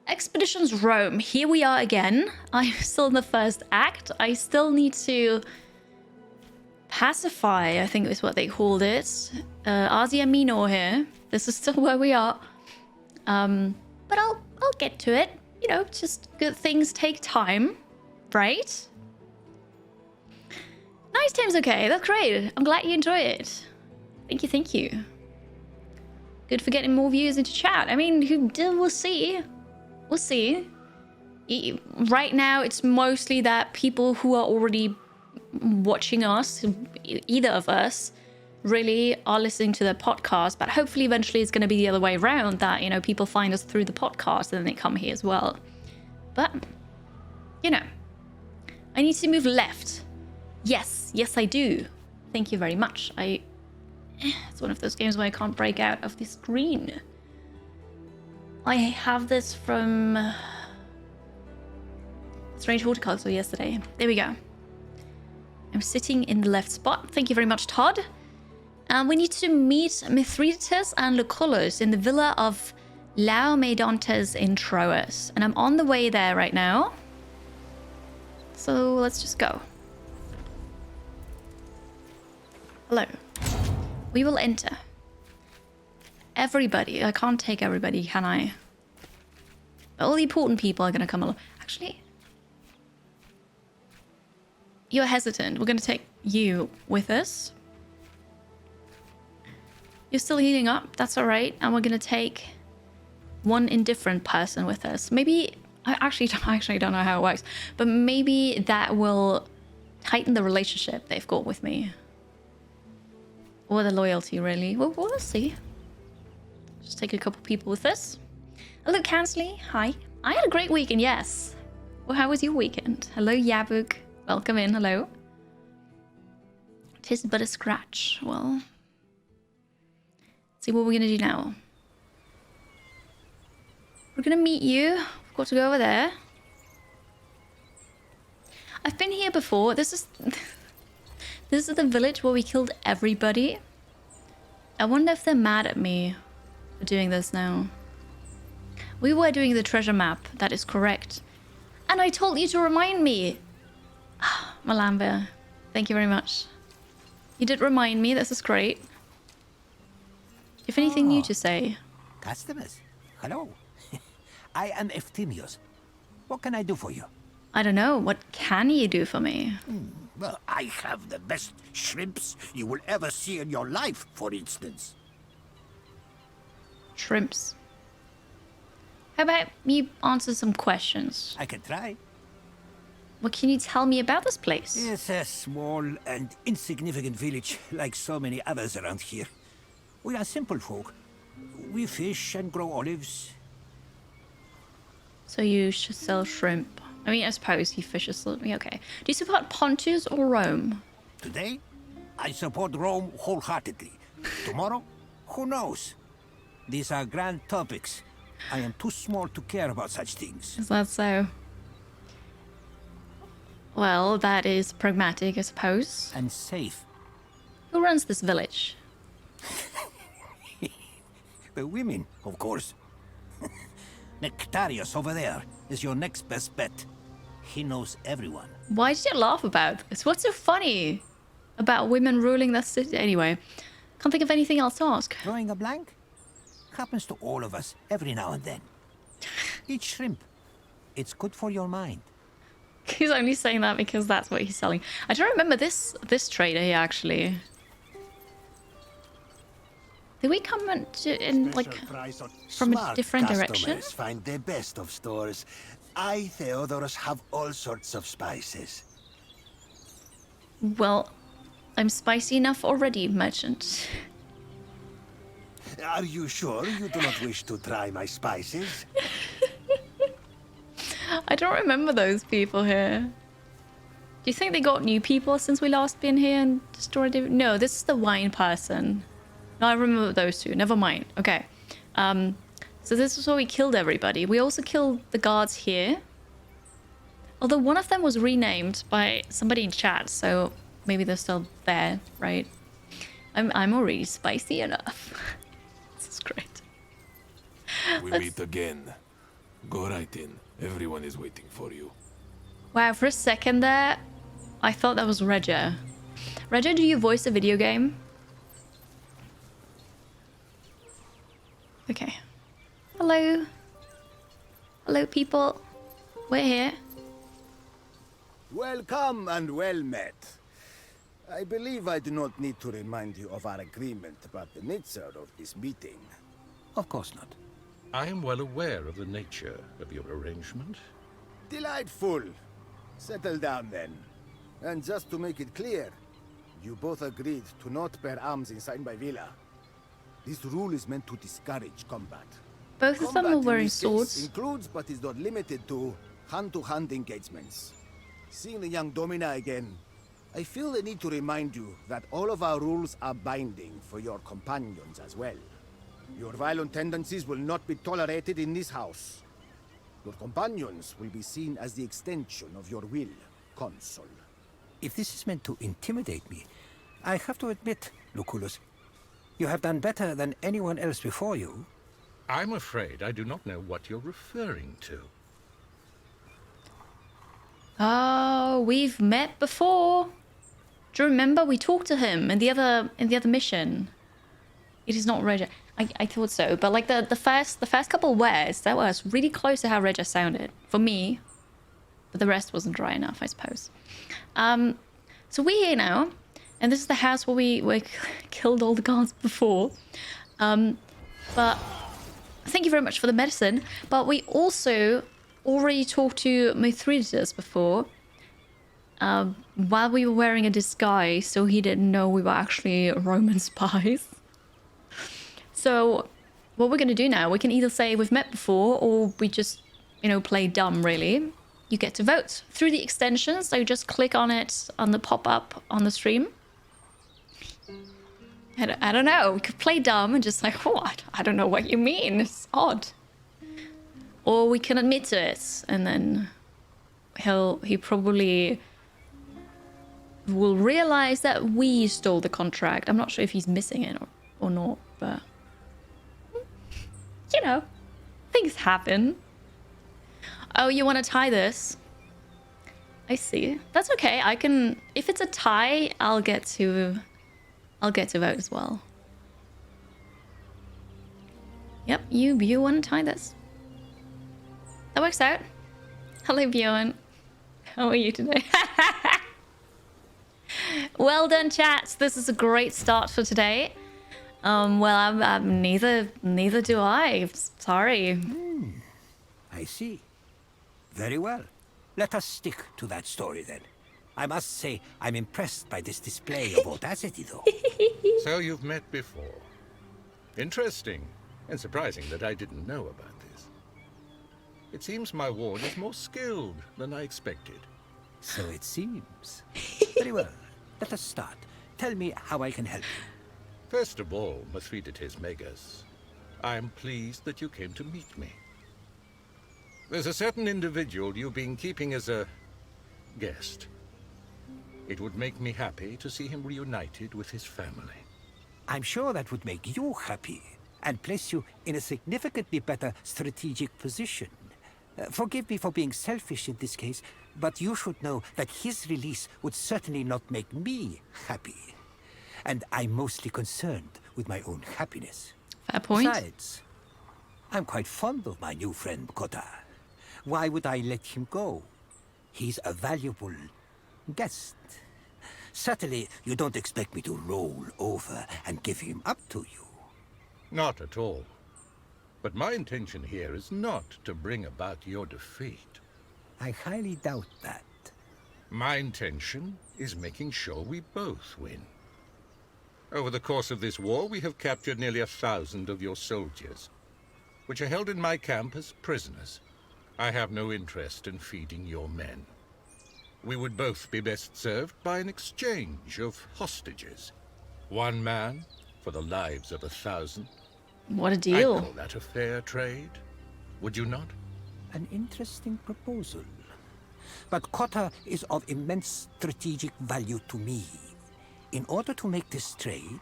Expeditions Rome. Here we are again. I'm still in the first act. I still need to pacify, I think is what they called it. Asia Minor here. This is still where we are. But I'll get to it. You know, just good things take time, right? Nice, Tim's okay. That's great. I'm glad you enjoy it. Thank you. Good for getting more views into chat. I mean, we'll see. We'll see. Right now, it's mostly that people who are already watching us, either of us, really are listening to the podcast. But hopefully, eventually, it's going to be the other way around. That, you know, people find us through the podcast and then they come here as well. But, you know, I need to move left. Yes, I do. Thank you very much. It's one of those games where I can't break out of the screen. I have this from Strange Horticulture yesterday. There we go. I'm sitting in the left spot. Thank you very much, Todd. We need to meet Mithridates and Lucullus in the villa of Laomedontes in Troas. And I'm on the way there right now. So let's just go. Hello. We will enter. Everybody. I can't take everybody, can I? All the important people are going to come along. Actually, you're hesitant. We're going to take you with us. You're still heating up. That's all right. And we're going to take one indifferent person with us. Maybe... I actually don't know how it works. But maybe that will tighten the relationship they've got with me. Or the loyalty, really. Well, we'll see. Just take a couple people with us. Hello, Kansley. Hi. I had a great weekend, yes. Well, how was your weekend? Hello, Yabuk. Welcome in. Hello. Tis but a scratch. Well, let's see what we're going to do now. We're going to meet you. We've got to go over there. I've been here before. This is the village where we killed everybody. I wonder if they're mad at me for doing this now. We were doing the treasure map, that is correct. And I told you to remind me. Malamber, thank you very much. You did remind me, this is great. If anything new to say. Customers, hello. I am Eftimios. What can I do for you? I don't know, what can you do for me? Well, I have the best shrimps you will ever see in your life, for instance. Shrimps. How about you answer some questions? I can try. What can you tell me about this place? It's a small and insignificant village, like so many others around here. We are simple folk. We fish and grow olives. So you should sell shrimp. I mean, I suppose he fishes. Okay. Do you support Pontus or Rome? Today, I support Rome wholeheartedly. Tomorrow, who knows? These are grand topics. I am too small to care about such things. Is that so? Well, that is pragmatic, I suppose. And safe. Who runs this village? The women, of course. Nectarius over there is your next best bet. He knows everyone. Why did you laugh about this? What's so funny about women ruling the city? Anyway, can't think of anything else to ask. Drawing a blank? Happens to all of us every now and then. Eat shrimp. It's good for your mind. He's only saying that because that's what he's selling. I don't remember this trader here, actually. Did we come in like from a different direction? Find the best of stores. I, Theodorus, have all sorts of spices. Well, I'm spicy enough already, merchant. Are you sure you do not wish to try my spices? I don't remember those people here. Do you think they got new people since we last been here and destroyed it? No, this is the wine person. No, I remember those two. Never mind. Okay. So this is where we killed everybody. We also killed the guards here. Although one of them was renamed by somebody in chat, so maybe they're still there, right? I'm already spicy enough. This is great. We meet again. Go right in. Everyone is waiting for you. Wow, for a second there, I thought that was Regia. Regia, do you voice a video game? Okay. Hello. Hello, people. We're here. Welcome and well met. I believe I do not need to remind you of our agreement about the nature of this meeting. Of course not. I am well aware of the nature of your arrangement. Delightful. Settle down then. And just to make it clear, you both agreed to not bear arms inside my villa. This rule is meant to discourage combat. Both of them Combat are in wearing this case swords. includes, but is not limited to, hand-to-hand engagements. Seeing the young Domina again, I feel the need to remind you that all of our rules are binding for your companions as well. Your violent tendencies will not be tolerated in this house. Your companions will be seen as the extension of your will, Consul. If this is meant to intimidate me, I have to admit, Lucullus, you have done better than anyone else before you. I'm afraid I do not know what you're referring to. Oh, we've met before. Do you remember we talked to him in the other mission? It is not Regia. I thought so, but like the first couple words, that was really close to how Regia sounded for me, but the rest wasn't dry enough, I suppose. So we're here now, and this is the house where we killed all the guards before. But thank you very much for the medicine. But we also already talked to Mithridates before, while we were wearing a disguise, so he didn't know we were actually Roman spies. So what we're going to do now, we can either say we've met before, or we just, you know, play dumb, really. You get to vote through the extension, so just click on it on the pop-up on the stream. I don't know, we could play dumb and just like, oh, I don't know what you mean, it's odd. Or we can admit to it, and then he probably will realize that we stole the contract. I'm not sure if he's missing it or not, but you know, things happen. Oh, you want to tie this? I see. That's okay. I can, if it's a tie, I'll get to vote as well. Yep, you want to tie this. That works out. Hello, Bjorn. How are you today? Well done, chat. This is a great start for today. Well, I'm neither do I. Sorry. I see. Very well. Let us stick to that story then. I must say, I'm impressed by this display of audacity, though. So you've met before. Interesting, and surprising that I didn't know about this. It seems my ward is more skilled than I expected. So it seems. Very well. Let us start. Tell me how I can help you. First of all, Mithridates Megas, I am pleased that you came to meet me. There's a certain individual you've been keeping as a guest. It would make me happy to see him reunited with his family. I'm sure that would make you happy and place you in a significantly better strategic position. Forgive me for being selfish in this case, but you should know that his release would certainly not make me happy. And I'm mostly concerned with my own happiness. Fair point. Besides, I'm quite fond of my new friend Kota. Why would I let him go? He's a valuable guest. Certainly, you don't expect me to roll over and give him up to you. Not at all. But my intention here is not to bring about your defeat. I highly doubt that. My intention is making sure we both win. Over the course of this war, we have captured nearly 1,000 of your soldiers, which are held in my camp as prisoners. I have no interest in feeding your men. We would both be best served by an exchange of hostages. One man for the lives of 1,000. What a I deal. call that a fair trade. Would you not? An interesting proposal. But Kota is of immense strategic value to me. In order to make this trade,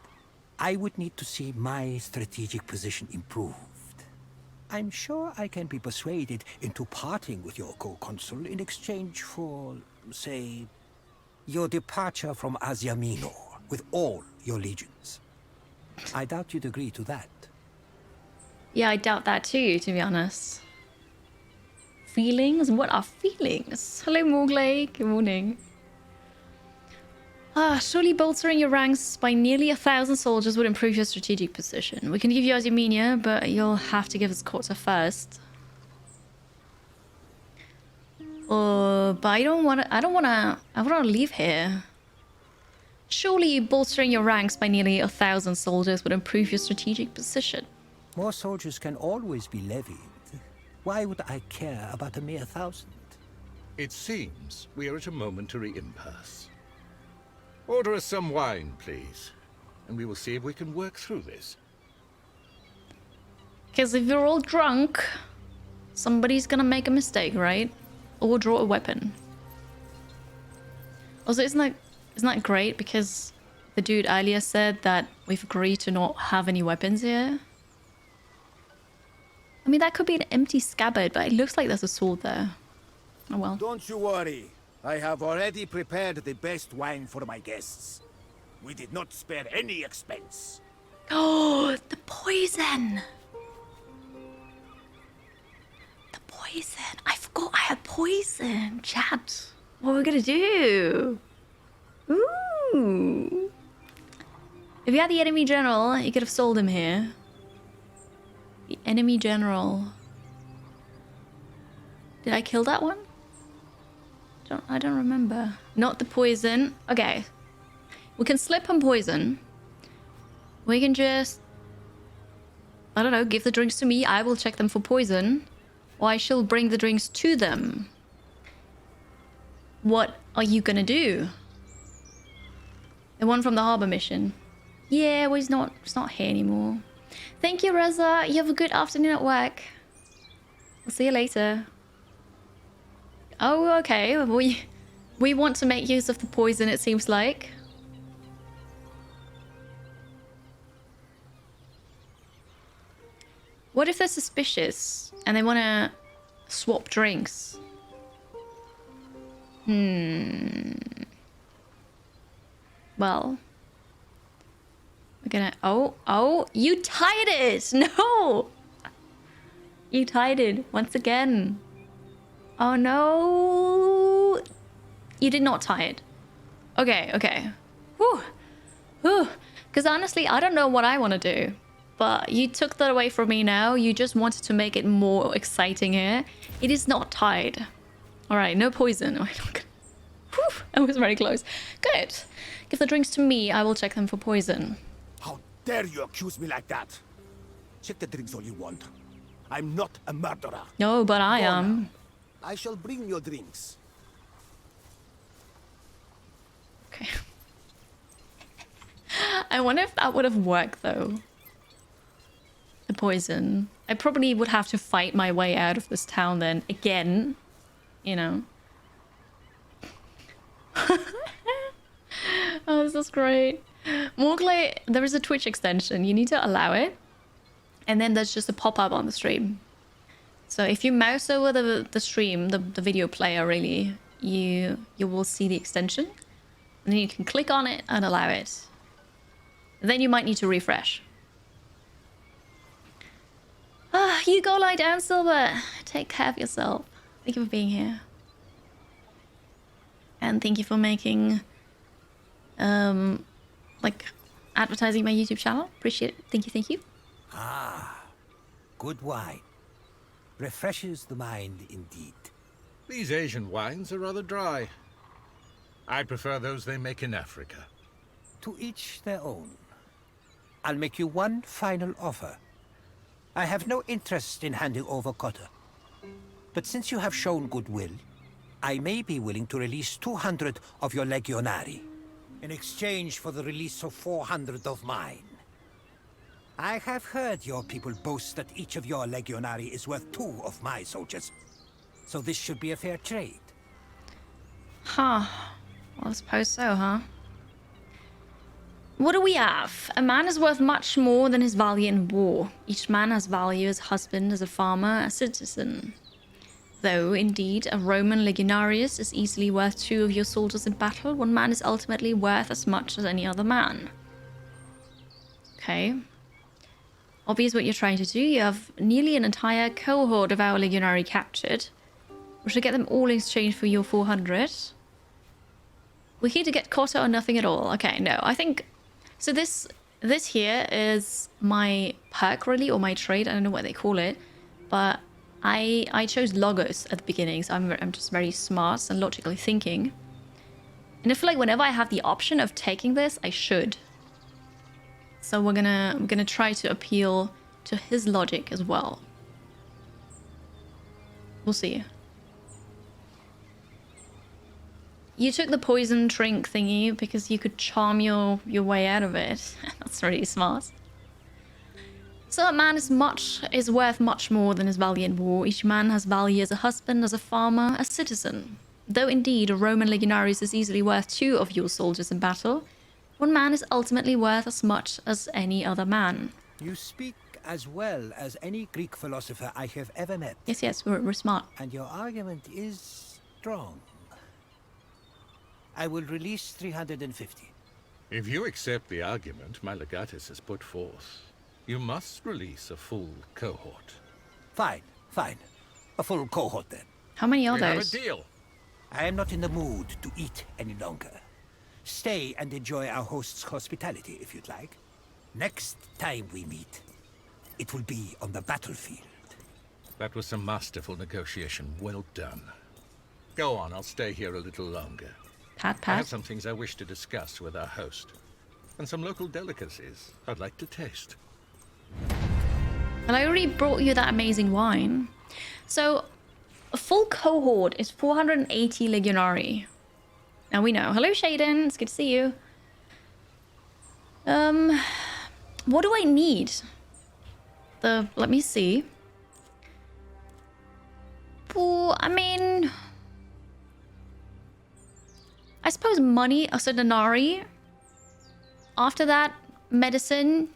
I would need to see my strategic position improved. I'm sure I can be persuaded into parting with your co-consul in exchange for, say, your departure from Asia Minor with all your legions. I doubt you'd agree to that. Yeah, I doubt that too, to be honest. Feelings? What are feelings? Hello, Morgley. Good morning. Surely bolstering your ranks by nearly 1,000 soldiers would improve your strategic position. We can give you Armenia, but you'll have to give us Quarter first. But I wanna leave here. Surely bolstering your ranks by nearly 1,000 soldiers would improve your strategic position. More soldiers can always be levied. Why would I care about a mere 1,000? It seems we are at a momentary impasse. Order us some wine, please, and we will see if we can work through this. Because if you're all drunk, somebody's gonna make a mistake, right? Or draw a weapon. Also, isn't that great? Because the dude earlier said that we've agreed to not have any weapons here. I mean, that could be an empty scabbard, but it looks like there's a sword there. Oh well. Don't you worry. I have already prepared the best wine for my guests. We did not spare any expense. Oh, the poison! The poison. I forgot I had poison. Chat. What are we gonna do? Ooh. If you had the enemy general, you could have sold him here. The enemy general. Did I kill that one? I don't remember. Not the poison. Okay. We can slip on poison. We can just, I don't know, give the drinks to me. I will check them for poison. Or I shall bring the drinks to them. What are you gonna do? The one from the harbor mission. Yeah, well, it's not here anymore. Thank you, Reza. You have a good afternoon at work. I'll see you later. Oh, okay. We want to make use of the poison, it seems like. What if they're suspicious and they want to swap drinks? Well, we're gonna... Oh, you tied it! No! You tied it once again. Oh no! You did not tie it. Okay. Whew. Because honestly, I don't know what I want to do. But you took that away from me now. You just wanted to make it more exciting here. It is not tied. Alright, no poison. Whew, I was very close. Good. Give the drinks to me. I will check them for poison. How dare you accuse me like that? Check the drinks all you want. I'm not a murderer. No, but I am. Now. I shall bring your drinks. Okay. I wonder if that would have worked, though. The poison. I probably would have to fight my way out of this town then. Again. You know. Oh, this is great. Morgley, there is a Twitch extension. You need to allow it. And then there's just a pop-up on the stream. So if you mouse over the stream, the video player really, you will see the extension. And then you can click on it and allow it. And then you might need to refresh. You go lie down, Silver. Take care of yourself. Thank you for being here. And thank you for making, like, advertising my YouTube channel. Appreciate it. Thank you. Good wine. Refreshes the mind indeed. These Asian wines are rather dry. I prefer those they make in Africa. To each their own. I'll make you one final offer. I have no interest in handing over Cotter. But since you have shown goodwill, I may be willing to release 200 of your legionari in exchange for the release of 400 of mine. I have heard your people boast that each of your legionari is worth 2 of my soldiers. So this should be a fair trade. Huh. Well, I suppose so, huh? What do we have? A man is worth much more than his value in war. Each man has value as a husband, as a farmer, a citizen. Though, indeed, a Roman legionarius is easily worth 2 of your soldiers in battle, one man is ultimately worth as much as any other man. Okay. Obvious what you're trying to do. You have nearly an entire cohort of our legionary captured. We should get them all in exchange for your 400. We're here to get Cotta or nothing at all. Okay, no, I think... So this here is my perk, really, or my trade. I don't know what they call it. But I chose Logos at the beginning, so I'm just very smart and logically thinking. And I feel like whenever I have the option of taking this, I should. So we're gonna try to appeal to his logic as well. We'll see. You took the poison drink thingy because you could charm your way out of it. That's really smart. So a man is worth much more than his value in war. Each man has value as a husband, as a farmer, a citizen. Though indeed a Roman legionarius is easily worth 2 of your soldiers in battle, one man is ultimately worth as much as any other man. You speak as well as any Greek philosopher I have ever met. Yes, we're smart. And your argument is strong. I will release 350. If you accept the argument my legatus has put forth, you must release a full cohort. Fine. A full cohort then. How many are We have a those? deal. I am not in the mood to eat any longer. Stay and enjoy our host's hospitality if you'd like. Next time we meet, it will be on the battlefield. That was some masterful negotiation. Well done. Go on, I'll stay here a little longer. Pat, I have pat. some things I wish to discuss with our host. And some local delicacies I'd like to taste. And I already brought you that amazing wine. So, a full cohort is 480 legionari. Now we know. Hello, Shaden. It's good to see you. What do I need? Let me see. Well, I mean... I suppose money, also denarii. After that, medicine.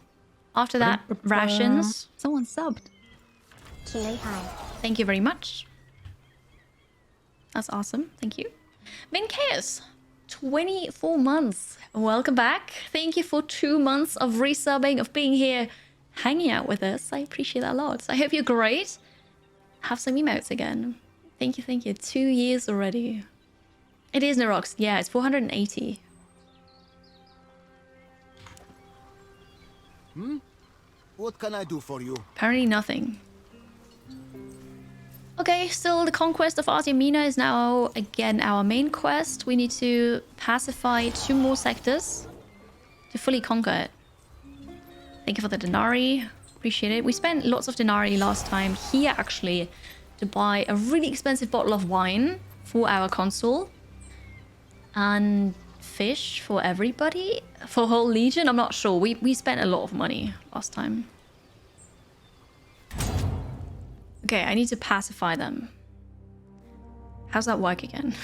After that, rations. Someone subbed. Thank you very much. That's awesome. Thank you. Vincaeus, 24 months. Welcome back. Thank you for 2 months of resubbing, of being here, hanging out with us. I appreciate that a lot. I hope you're great. Have some emotes again. Thank you, thank you. 2 years already. It is Nerox. Yeah, it's 480. What can I do for you? Apparently nothing. Okay, still the Conquest of Mina is now again our main quest. We need to pacify 2 more sectors to fully conquer it. Thank you for the denarii. Appreciate it. We spent lots of denarii last time here actually to buy a really expensive bottle of wine for our consul. And fish for everybody? For whole legion? I'm not sure. We spent a lot of money last time. Okay, I need to pacify them. How's that work again?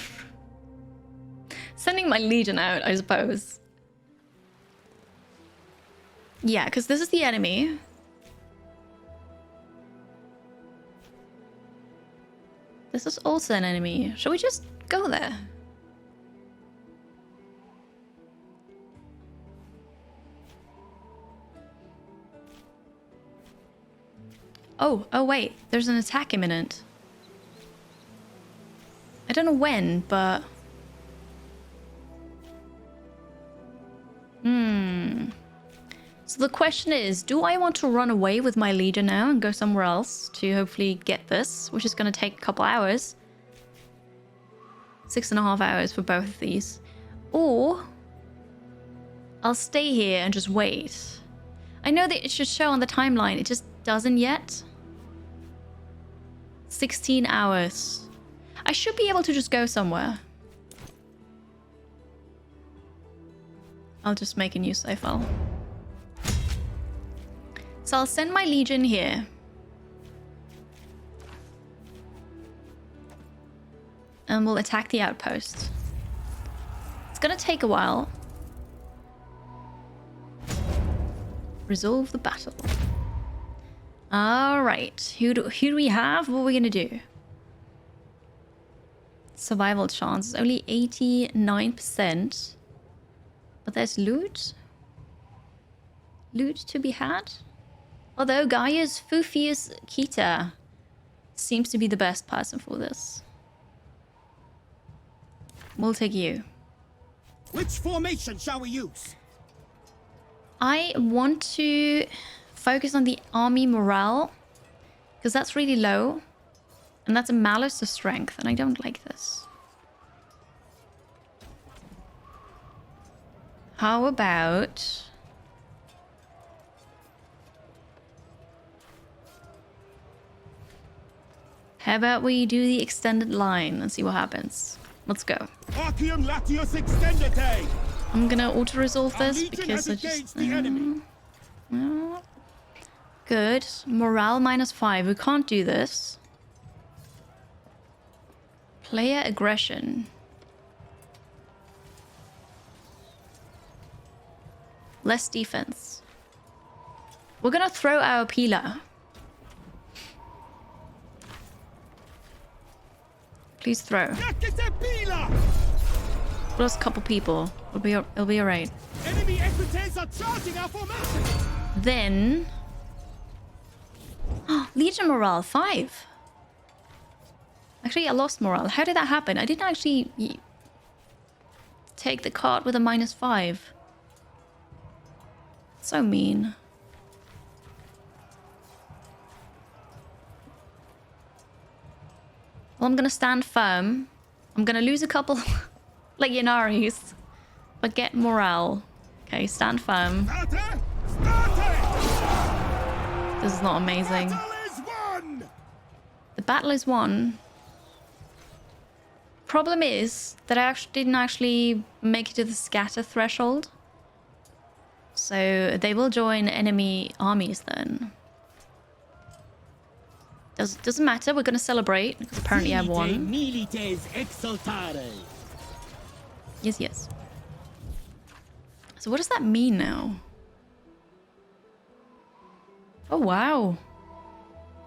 Sending my legion out, I suppose. Yeah, because this is the enemy. This is also an enemy. Shall we just go there? Oh wait, there's an attack imminent. I don't know when, but... So the question is, do I want to run away with my leader now and go somewhere else to hopefully get this, which is going to take a couple hours. 6.5 hours for both of these. Or I'll stay here and just wait. I know that it should show on the timeline, it just doesn't yet. 16 hours. I should be able to just go somewhere. I'll just make a new save file. So I'll send my legion here. And we'll attack the outpost. It's gonna take a while. Resolve the battle. Alright. Who do we have? What are we gonna do? Survival chance is only 89%. But there's loot. Loot to be had. Although Gaia's Fufius Kita seems to be the best person for this. We'll take you. Which formation shall we use? I want to focus on the army morale, because that's really low. And that's a malice to strength, and I don't like this. How about... How about we do the extended line and see what happens? Let's go. Arceum Latius Extendite! I'm gonna auto-resolve this because I just... Good. Morale -5. We can't do this. Player aggression. Less defense. We're gonna throw our Pila. Please throw. Plus a couple people. It'll be alright. Enemy equites are charging our formation. Then... Legion morale 5. Actually, I lost morale. How did that happen? I didn't actually take the card with a -5. So mean. Well, I'm gonna stand firm. I'm gonna lose a couple Legionaries, but get morale. Okay, stand firm. This is not amazing. The battle is won. Problem is that I didn't actually make it to the scatter threshold. So they will join enemy armies then. Doesn't matter, we're gonna celebrate, because apparently I won. Yes, yes. So what does that mean now? Oh wow.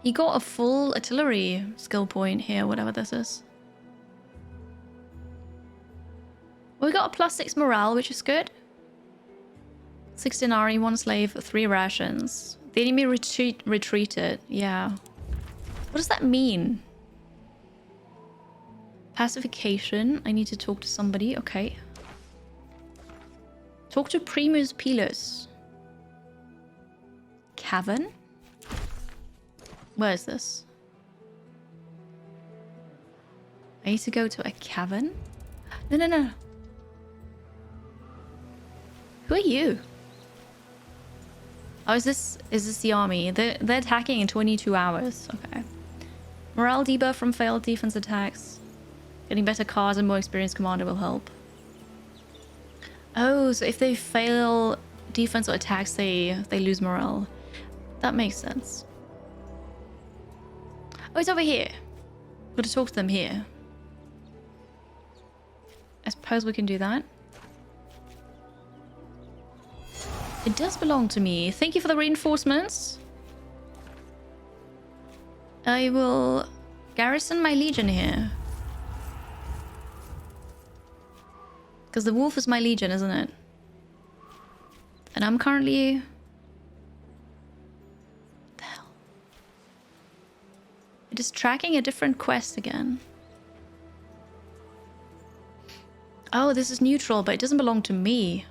He got a full artillery skill point here, whatever this is. Well, we got a +6 morale, which is good. 6 denarii, 1 slave, 3 rations. The enemy retreated. Yeah. What does that mean? Pacification. I need to talk to somebody. Okay. Talk to Primus Pilus. Cavern? Where is this? I need to go to a cavern? No, no, no. Who are you? Oh, is this the army? They're attacking in 22 hours. Okay. Morale debuff from failed defense attacks. Getting better cards and more experienced commander will help. Oh, so if they fail defense or attacks, they lose morale. That makes sense. Oh, it's over here. Got to talk to them here. I suppose we can do that. It does belong to me. Thank you for the reinforcements. I will garrison my legion here. Because the wolf is my legion, isn't it? And I'm currently... What the hell? It is tracking a different quest again. Oh, this is neutral, but it doesn't belong to me.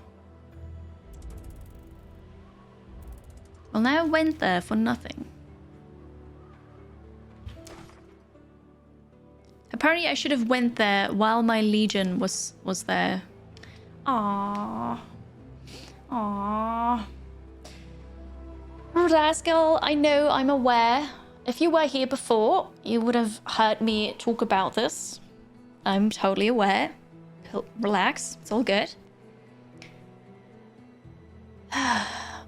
Well, now I went there for nothing. Apparently I should have went there while my legion was there. Aww. Aww. Rascal, I know, I'm aware. If you were here before, you would have heard me talk about this. I'm totally aware. Relax, it's all good.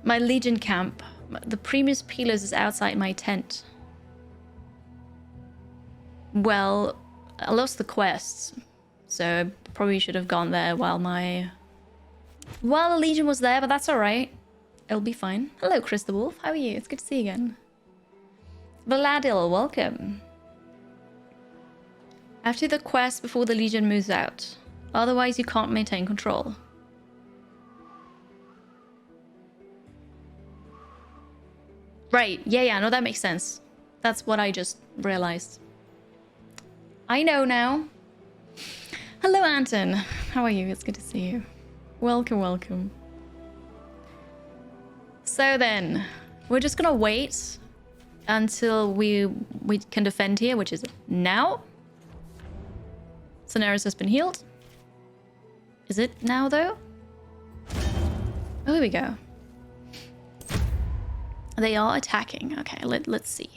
My legion camp. The Primus Pilus is outside my tent. Well, I lost the quests, so I probably should have gone there while the Legion was there, but that's alright. It'll be fine. Hello, Chris the Wolf. How are you? It's good to see you again. Valadil, welcome. After the quest before the Legion moves out. Otherwise, you can't maintain control. Right. Yeah, no, that makes sense. That's what I just realized. I know now. Hello, Anton. How are you? It's good to see you. Welcome, welcome. So then, we're just gonna wait until we can defend here, which is now. Sonaris has been healed. Is it now, though? Oh, here we go. They are attacking. Okay, let's see.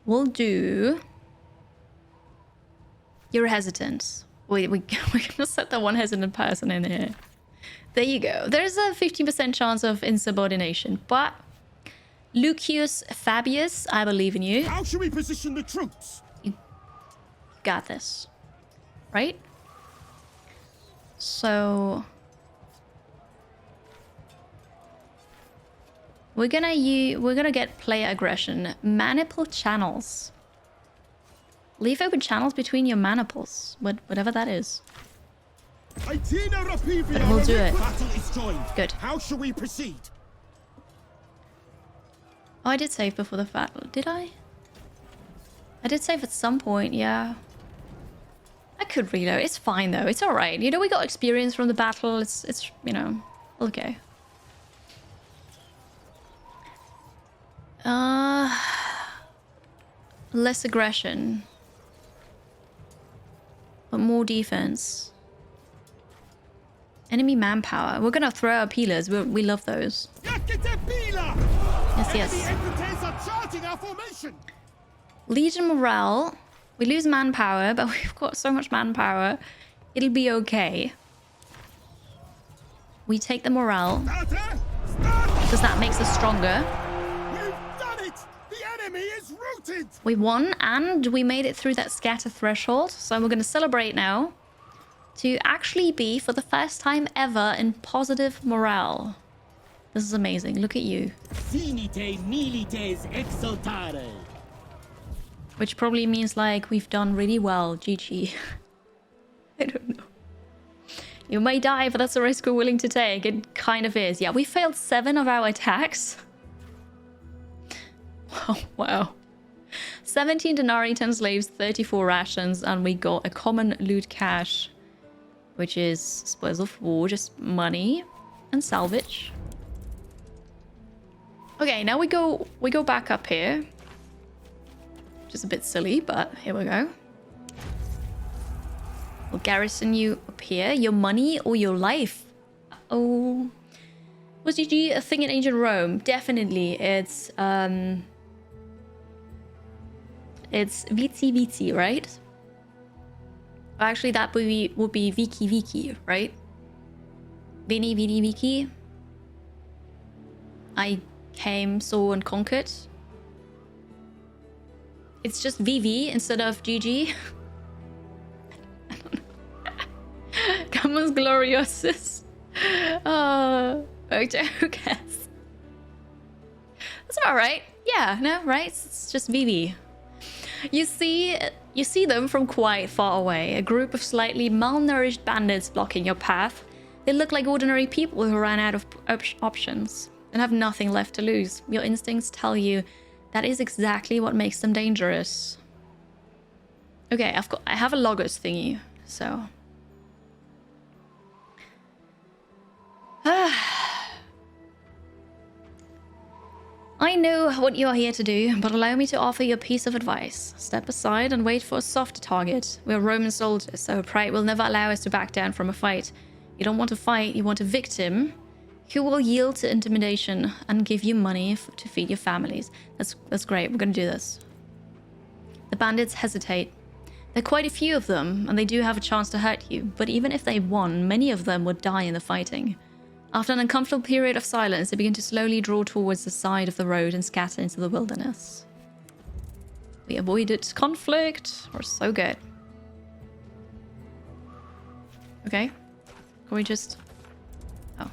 We'll do... You're hesitant. We're gonna set that one hesitant person in here. There you go. There's a 50% chance of insubordination, but... Lucius Fabius, I believe in you. How should we position the troops? You got this. Right? So... We're gonna get player aggression. Maniple channels. Leave open channels between your maniples. Whatever that is. But we'll do it. Battle is joined. Good. How shall we proceed? Oh, I did save before the battle. Did I? I did save at some point, yeah. I could reload. It's fine though. It's alright. You know, we got experience from the battle. It's you know, okay. Less aggression. But more defense. Enemy manpower. We're gonna throw our peelers. We love those. Yes, yes. Legion morale. We lose manpower, but we've got so much manpower. It'll be okay. We take the morale. Because that makes us stronger. We won and we made it through that scatter threshold. So we're going to celebrate now to actually be, for the first time ever, in positive morale. This is amazing. Look at you. Which probably means like we've done really well. GG. I don't know. You may die, but that's a risk we're willing to take. It kind of is. Yeah, we failed 7 of our attacks. Oh, wow. 17 denarii, 10 slaves, 34 rations, and we got a common loot cache, which is spoils of war, just money and salvage. Okay, now we go back up here. Which is a bit silly, but here we go. We'll garrison you up here. Your money or your life? Oh. Was GG a thing in ancient Rome? Definitely. It's Vici Vici, right? Actually, that would be Viki Viki, right? Vini Vini Viki. I came, saw, and conquered. It's just VV instead of GG. I don't know. Camus Gloriosus. Who cares? That's about right. Yeah, no, right? It's just VV. You see them from quite far away, a group of slightly malnourished bandits blocking your path. They look like ordinary people who ran out of options and have nothing left to lose. Your instincts tell you that is exactly what makes them dangerous. Okay, I have a Logos thingy, so... I know what you are here to do, but allow me to offer you a piece of advice. Step aside and wait for a soft target. We're Roman soldiers, so pride will never allow us to back down from a fight. You don't want a fight, you want a victim who will yield to intimidation and give you money to feed your families. That's great, we're gonna do this. The bandits hesitate. There are quite a few of them, and they do have a chance to hurt you, but even if they won, many of them would die in the fighting. After an uncomfortable period of silence, they begin to slowly draw towards the side of the road and scatter into the wilderness. We avoided conflict. We're so good. Okay. Can we just... Oh.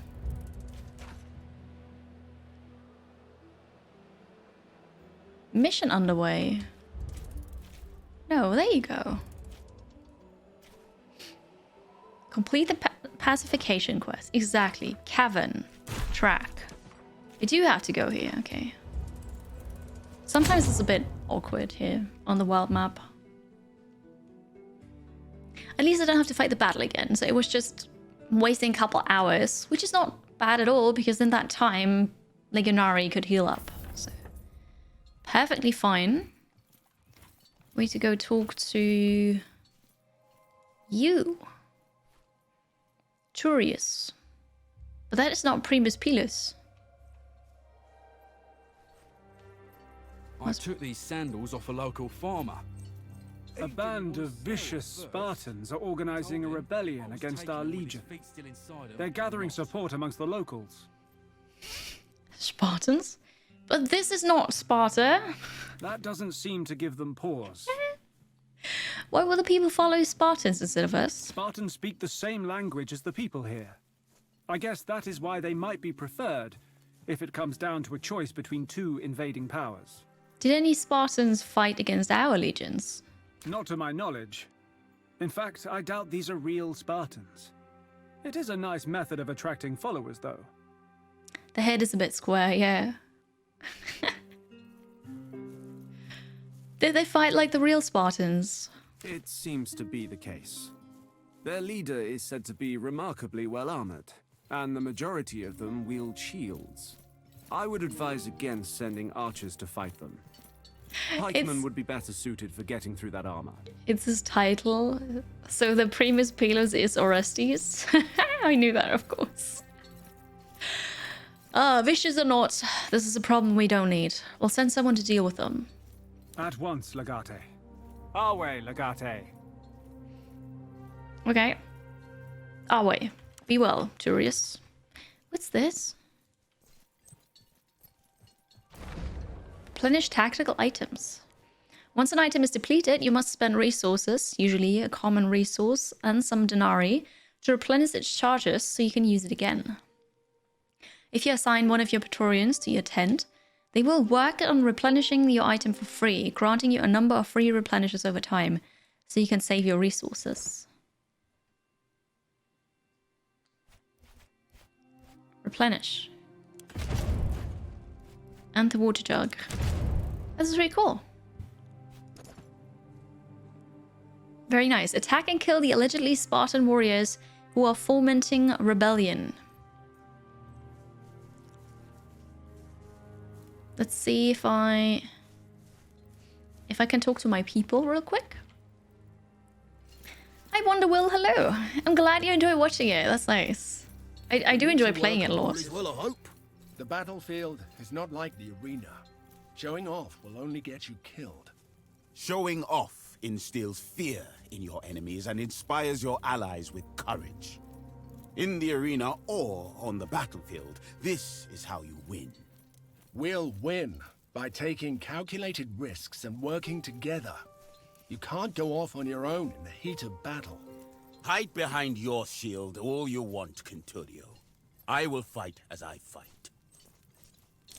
mission underway. No, there you go. Complete the pacification quest. Exactly. Cavern. Track. You do have to go here, okay. Sometimes it's a bit awkward here on the world map. At least I don't have to fight the battle again, so it was just wasting a couple hours, which is not bad at all, because in that time, Legionari could heal up. So, perfectly fine. We need to go talk to you. Turius. But that is not Primus Pilus. I took these sandals off a local farmer. A band of vicious Spartans are organizing a rebellion against our legion. They're gathering support amongst the locals. Spartans? But this is not Sparta. That doesn't seem to give them pause. Why will the people follow Spartans instead of us? Spartans speak the same language as the people here. I guess that is why they might be preferred, if it comes down to a choice between two invading powers. Did any Spartans fight against our legions? Not to my knowledge. In fact, I doubt these are real Spartans. It is a nice method of attracting followers, though. The head is a bit square, yeah. Did they fight like the real Spartans? It seems to be the case. Their leader is said to be remarkably well armored, and the majority of them wield shields. I would advise against sending archers to fight them. Pikemen would be better suited for getting through that armor. It's his title. So the Primus Pilus is Orestes. I knew that, of course. Vicious or not, this is a problem we don't need. We'll send someone to deal with them. At once, Legate. Our way, Legate. Okay. Our way. Be well, Turius. What's this? Replenish tactical items. Once an item is depleted, you must spend resources, usually a common resource and some denarii, to replenish its charges so you can use it again. If you assign one of your Praetorians to your tent, they will work on replenishing your item for free, granting you a number of free replenishes over time, so you can save your resources. Replenish. And the water jug. This is really cool. Very nice. Attack and kill the allegedly Spartan warriors who are fomenting rebellion. Let's see if I can talk to my people real quick. Hi Wonder Will, hello. I'm glad you enjoy watching it. That's nice. I do enjoy playing it a lot. Full of hope. The battlefield is not like the arena. Showing off will only get you killed. Showing off instills fear in your enemies and inspires your allies with courage. In the arena or on the battlefield, this is how you win. We'll win by taking calculated risks and working together. You can't go off on your own in the heat of battle. Hide behind your shield all you want, Quinturio. I will fight as I fight.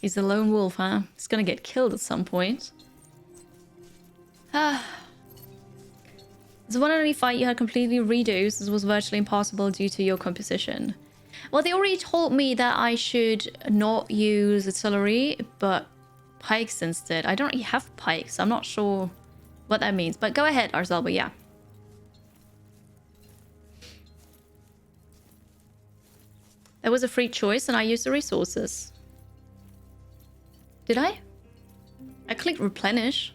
He's a lone wolf, huh? He's gonna get killed at some point. This one and only fight you had completely reduced. This was virtually impossible due to your composition. Well, they already told me that I should not use artillery, but pikes instead. I don't really have pikes. I'm not sure what that means. But go ahead, Arzalba, yeah. That was a free choice and I used the resources. Did I? I clicked replenish.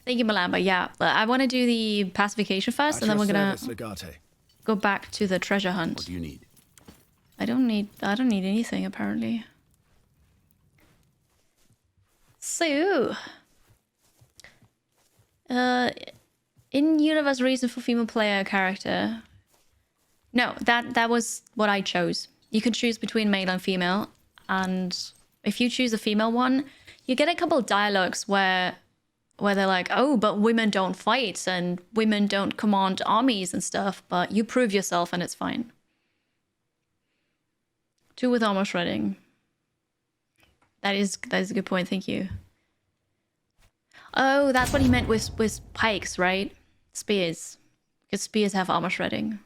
Thank you, Malamba. Yeah, I want to do the pacification first, and then we're gonna go back to the treasure hunt. What do you need? I don't need anything apparently. So, in-universe reason for female player character. No, that was what I chose. You can choose between male and female, and if you choose a female one, you get a couple of dialogues where they're like, oh, but women don't fight and women don't command armies and stuff, but you prove yourself and it's fine. 2 with armor shredding. That is a good point, thank you. Oh, that's what he meant with pikes, right? Spears. Because spears have armor shredding.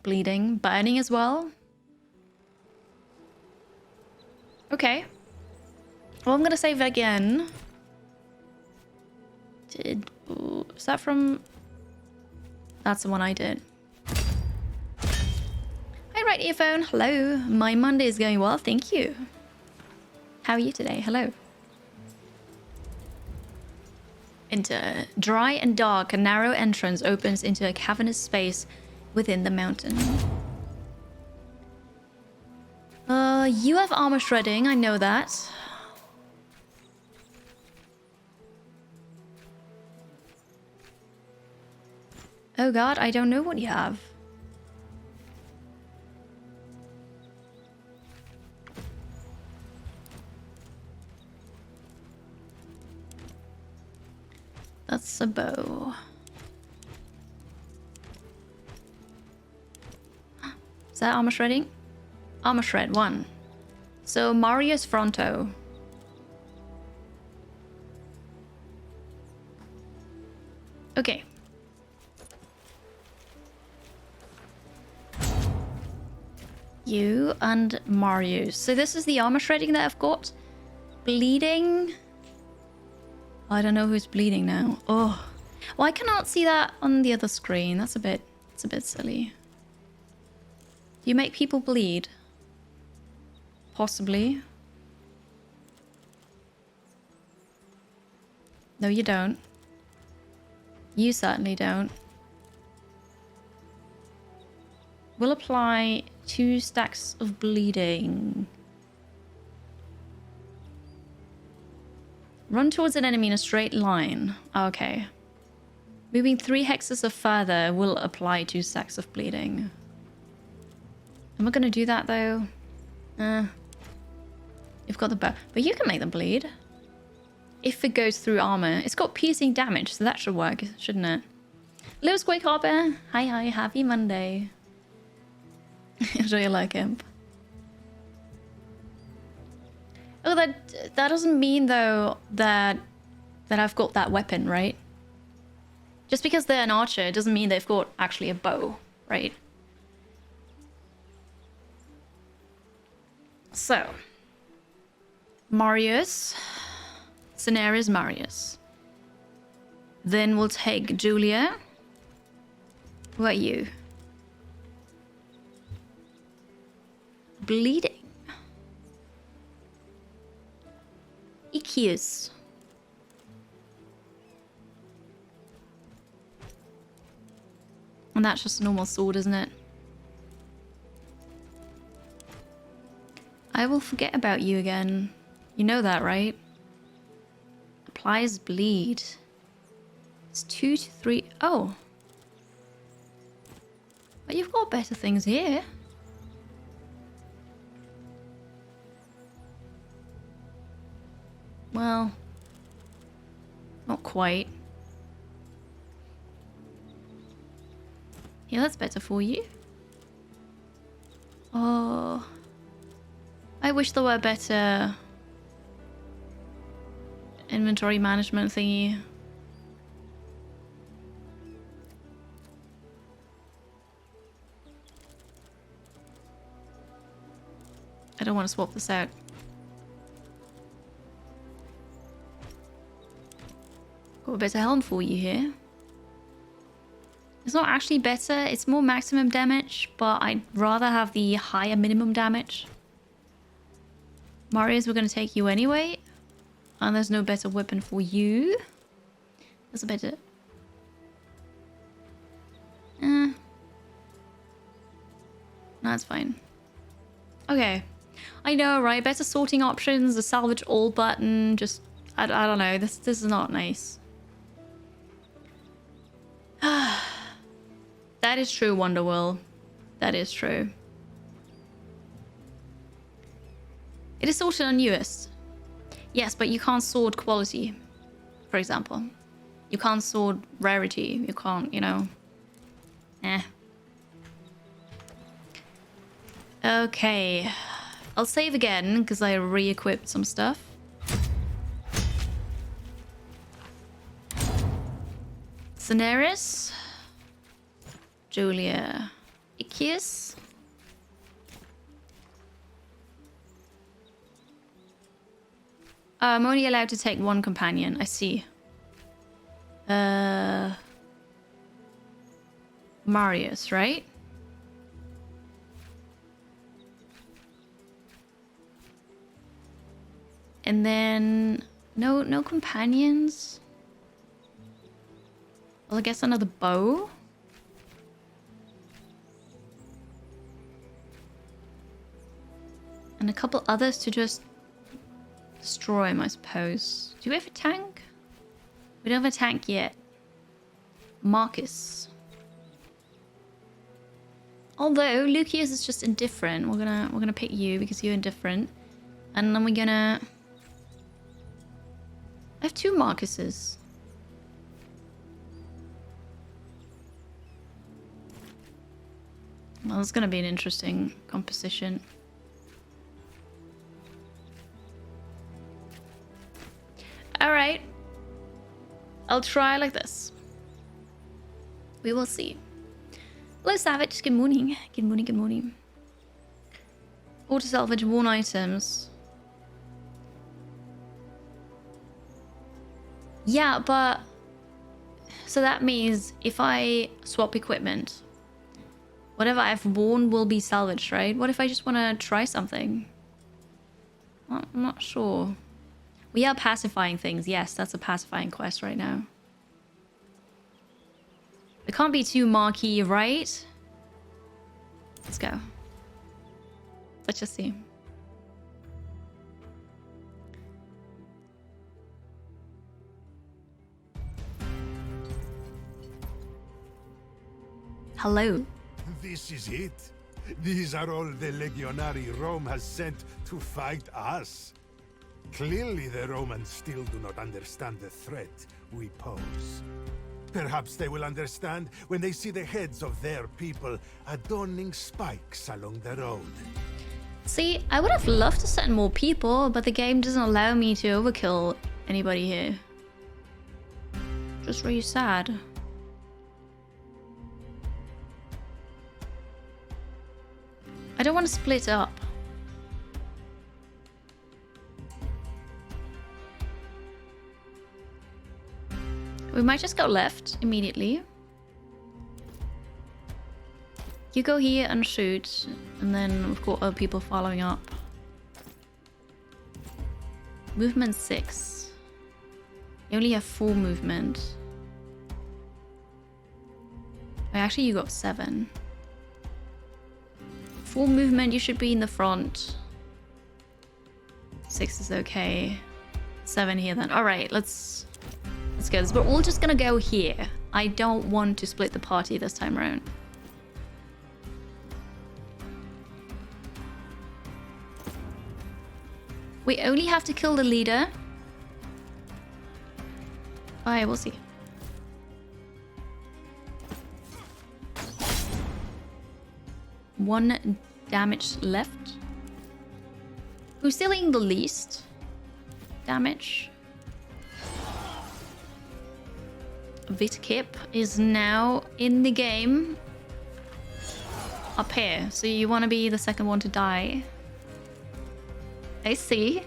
Bleeding, burning as well. Okay. Well, I'm gonna save it again. Is that from... That's the one I did. Hi, right earphone. Hello. My Monday is going well, thank you. How are you today? Hello. Enter. Dry and dark, a narrow entrance opens into a cavernous space within the mountain. You have armor shredding, I know that. Oh god, I don't know what you have. That's a bow. Is that armor shredding? Armor shred 1. So Marius Fronto. Okay. You and Marius. So this is the armor shredding that I've got. Bleeding. I don't know who's bleeding now. Oh. Well, I cannot see that on the other screen. It's a bit silly. Do you make people bleed? Possibly. No, you don't. You certainly don't. We'll apply 2 stacks of bleeding. Run towards an enemy in a straight line. Okay. Moving 3 hexes or further will apply 2 stacks of bleeding. Am I gonna do that though? You've got the bow. But you can make them bleed. If it goes through armor. It's got piercing damage, so that should work, shouldn't it? Hello, Squake Hopper. Hi, happy Monday. Enjoy your like imp. Oh, that doesn't mean though that I've got that weapon, right? Just because they're an archer doesn't mean they've got actually a bow, right? So, Marius. Scenario is Marius. Then we'll take Julia. Who are you? Bleeding. Ikius. And that's just a normal sword, isn't it? I will forget about you again. You know that, right? Applies bleed. It's 2 to 3. Oh. But you've got better things here. Well, not quite. Yeah, that's better for you. Oh. I wish there were better inventory management thingy. I don't want to swap this out. Got a better helm for you here. It's not actually better, it's more maximum damage, but I'd rather have the higher minimum damage. Marius, we're going to take you anyway. And there's no better weapon for you. There's a better... No, it's fine. Okay. I know, right? Better sorting options, the salvage all button, just... I don't know, this is not nice. That is true, Wonderwell. That is true. It is sorted on newest. Yes, but you can't sort quality, for example. You can't sort rarity. You can't, you know. Okay. I'll save again because I re-equipped some stuff. Daenerys. Julia. Ikius. I'm only allowed to take one companion. I see. Marius, right? And then no companions. Well, I guess another bow. And a couple others to just destroy him, I suppose. Do we have a tank? We don't have a tank yet. Marcus. Although Lucius is just indifferent. We're gonna pick you because you're indifferent. And then we're gonna... I have 2 Marcuses. Well, it's gonna be an interesting composition. Alright. I'll try like this. We will see. Hello, Savage. Good morning. Good morning, good morning. Auto salvage worn items. Yeah, but... So that means if I swap equipment, whatever I've worn will be salvaged, right? What if I just want to try something? I'm not sure. We are pacifying things. Yes, that's a pacifying quest right now. It can't be too marquee, right? Let's go. Let's just see. Hello. This is it? These are all the legionary Rome has sent to fight us? Clearly the Romans still do not understand the threat we pose. Perhaps they will understand when they see the heads of their people adorning spikes along the road. See, I would have loved to send more people, but the game doesn't allow me to overkill anybody here. Just really sad. I don't want to split up. We might just go left immediately. You go here and shoot, and then we've got other people following up. Movement 6. You only have 4 movement. Oh, actually, you got 7. 4 movement, you should be in the front. 6 is okay. 7 here then. Alright, let's go. We're all just gonna go here. I don't want to split the party this time around. We only have to kill the leader. Alright, we'll see. One damage left. Who's dealing the least damage? Vitkip is now in the game. Up here. So you want to be the second one to die. I see.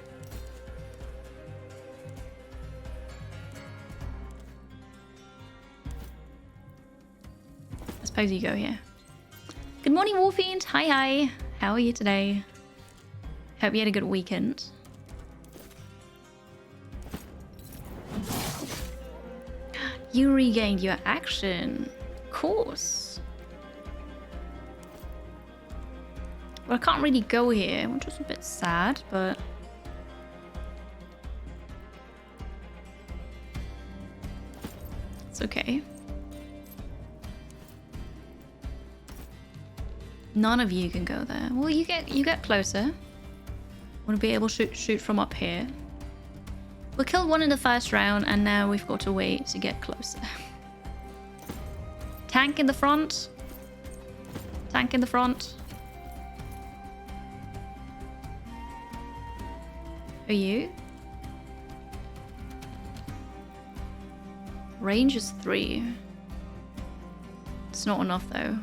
I suppose you go here. Good morning, Wolfiend. Hi, hi. How are you today? Hope you had a good weekend. You regained your action. Of course. Well, I can't really go here, which is a bit sad, but... it's okay. None of you can go there. Well, you get closer. Want to be able to shoot from up here. We killed one in the first round, and now we've got to wait to get closer. Tank in the front. Tank in the front. Are you? Range is 3. It's not enough though.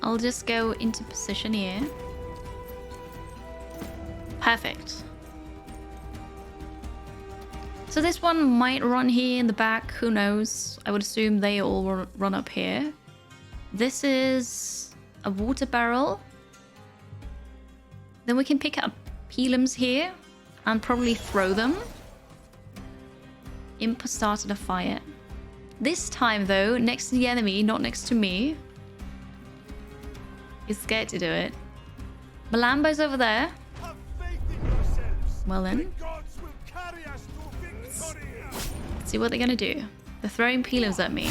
I'll just go into position here. Perfect. So this one might run here in the back, who knows? I would assume they all run up here. This is a water barrel. Then we can pick up Pelums here and probably throw them. Imp started a fire. This time though, next to the enemy, not next to me. He's scared to do it. Malambo's over there. Well then. Let's see what they're gonna do. They're throwing Pelums at me.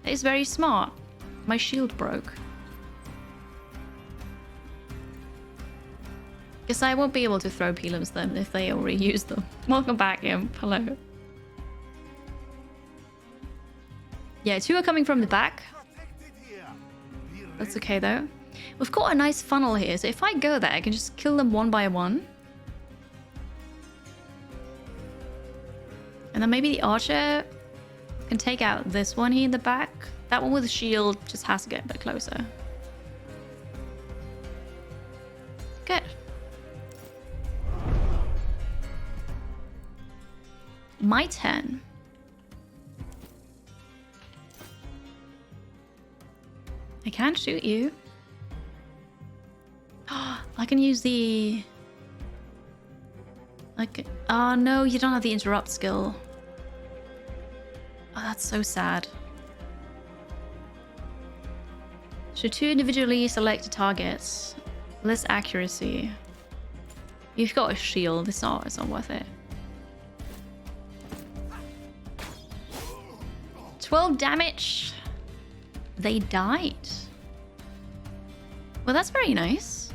That is very smart. My shield broke. Guess I won't be able to throw Pelums then if they already used them. Welcome back, Imp. Hello. Yeah, 2 are coming from the back. That's okay though. We've got a nice funnel here, so if I go there, I can just kill them one by one. And then maybe the archer can take out this one here in the back. That one with the shield just has to get a bit closer. Good. My turn. I can't shoot you. I can use the... Like, oh no, you don't have the interrupt skill. Oh, that's so sad. Should 2 individually selected targets. Less accuracy. You've got a shield, it's not worth it. 12 damage. They died. Well, that's very nice.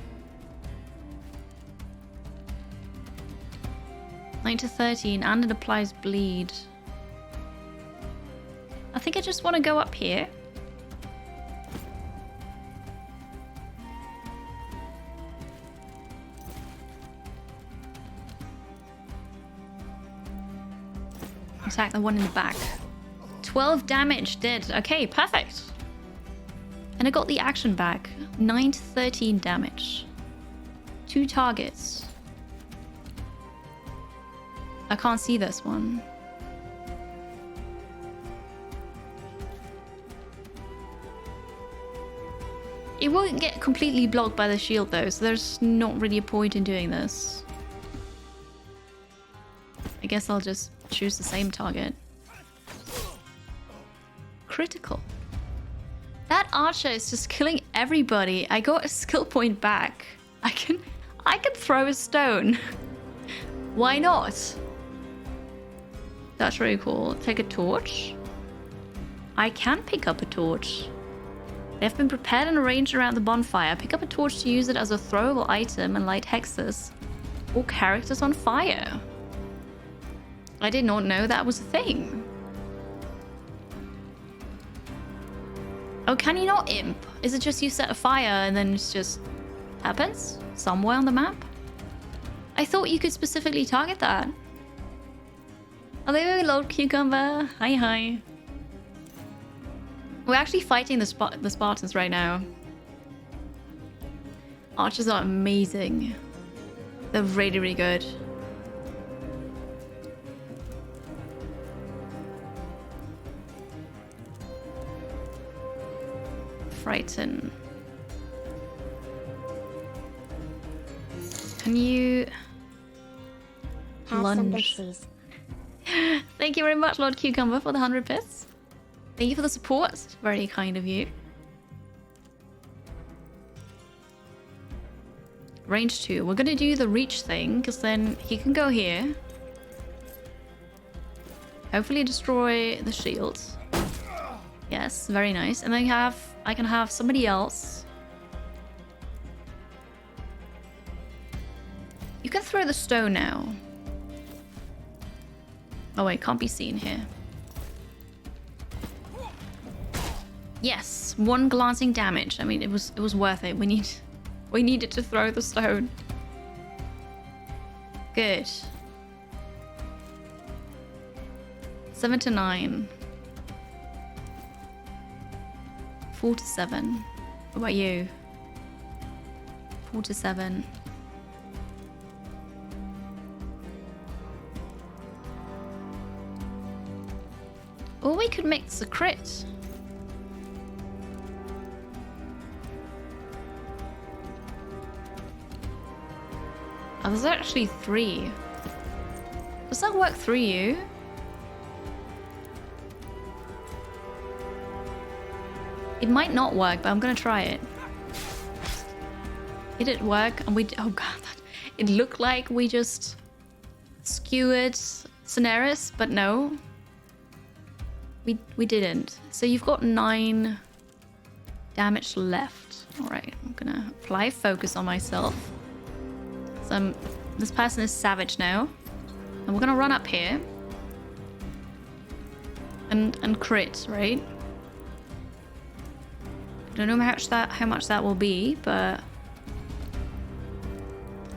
9 to 13, and it applies bleed. I think I just want to go up here. Attack the one in the back. 12 damage did. Okay, perfect. And I got the action back. 9 to 13 damage. 2 targets. I can't see this one. It won't get completely blocked by the shield though, so there's not really a point in doing this. I guess I'll just choose the same target. Critical. That archer is just killing everybody. I got a skill point back. I can throw a stone. Why not? That's really cool. Take a torch. I can pick up a torch. They have been prepared and arranged around the bonfire. Pick up a torch to use it as a throwable item and light hexes or characters on fire. I did not know that was a thing. Oh, can you not imp? Is it just you set a fire and then it just happens somewhere on the map? I thought you could specifically target that. Hello, Lord Cucumber. Hi, hi. We're actually fighting the Spartans right now. Archers are amazing. They're really, really good. Frighten. Can you lunge? Thank you very much, Lord Cucumber, for the 100 bits. Thank you for the support. Very kind of you. Range 2. We're gonna do the reach thing, because then he can go here. Hopefully destroy the shield. Yes, very nice. And then I can have somebody else. You can throw the stone now. Oh wait, can't be seen here. Yes, 1 glancing damage. I mean, it was worth it. We needed to throw the stone. Good. 7 to 9. 4 to 7. What about you? 4 to 7. Or we could mix a crit. Oh, there's actually 3. Does that work through you? It might not work, but I'm gonna try it. Did it work? And oh god, it looked like we just skewered Cineris, but no. We didn't. So you've got 9 damage left. Alright, I'm gonna apply focus on myself. So this person is savage now. And we're gonna run up here. And crit, right? I don't know how much that will be, but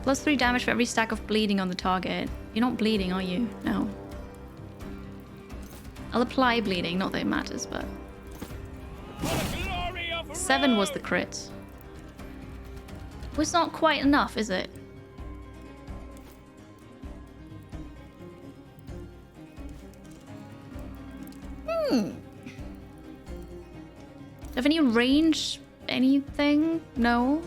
+3 damage for every stack of bleeding on the target. You're not bleeding, are you? No. I'll apply bleeding, not that it matters, but 7 was the crit. Well, it's not quite enough, is it? Have any range? Anything? No?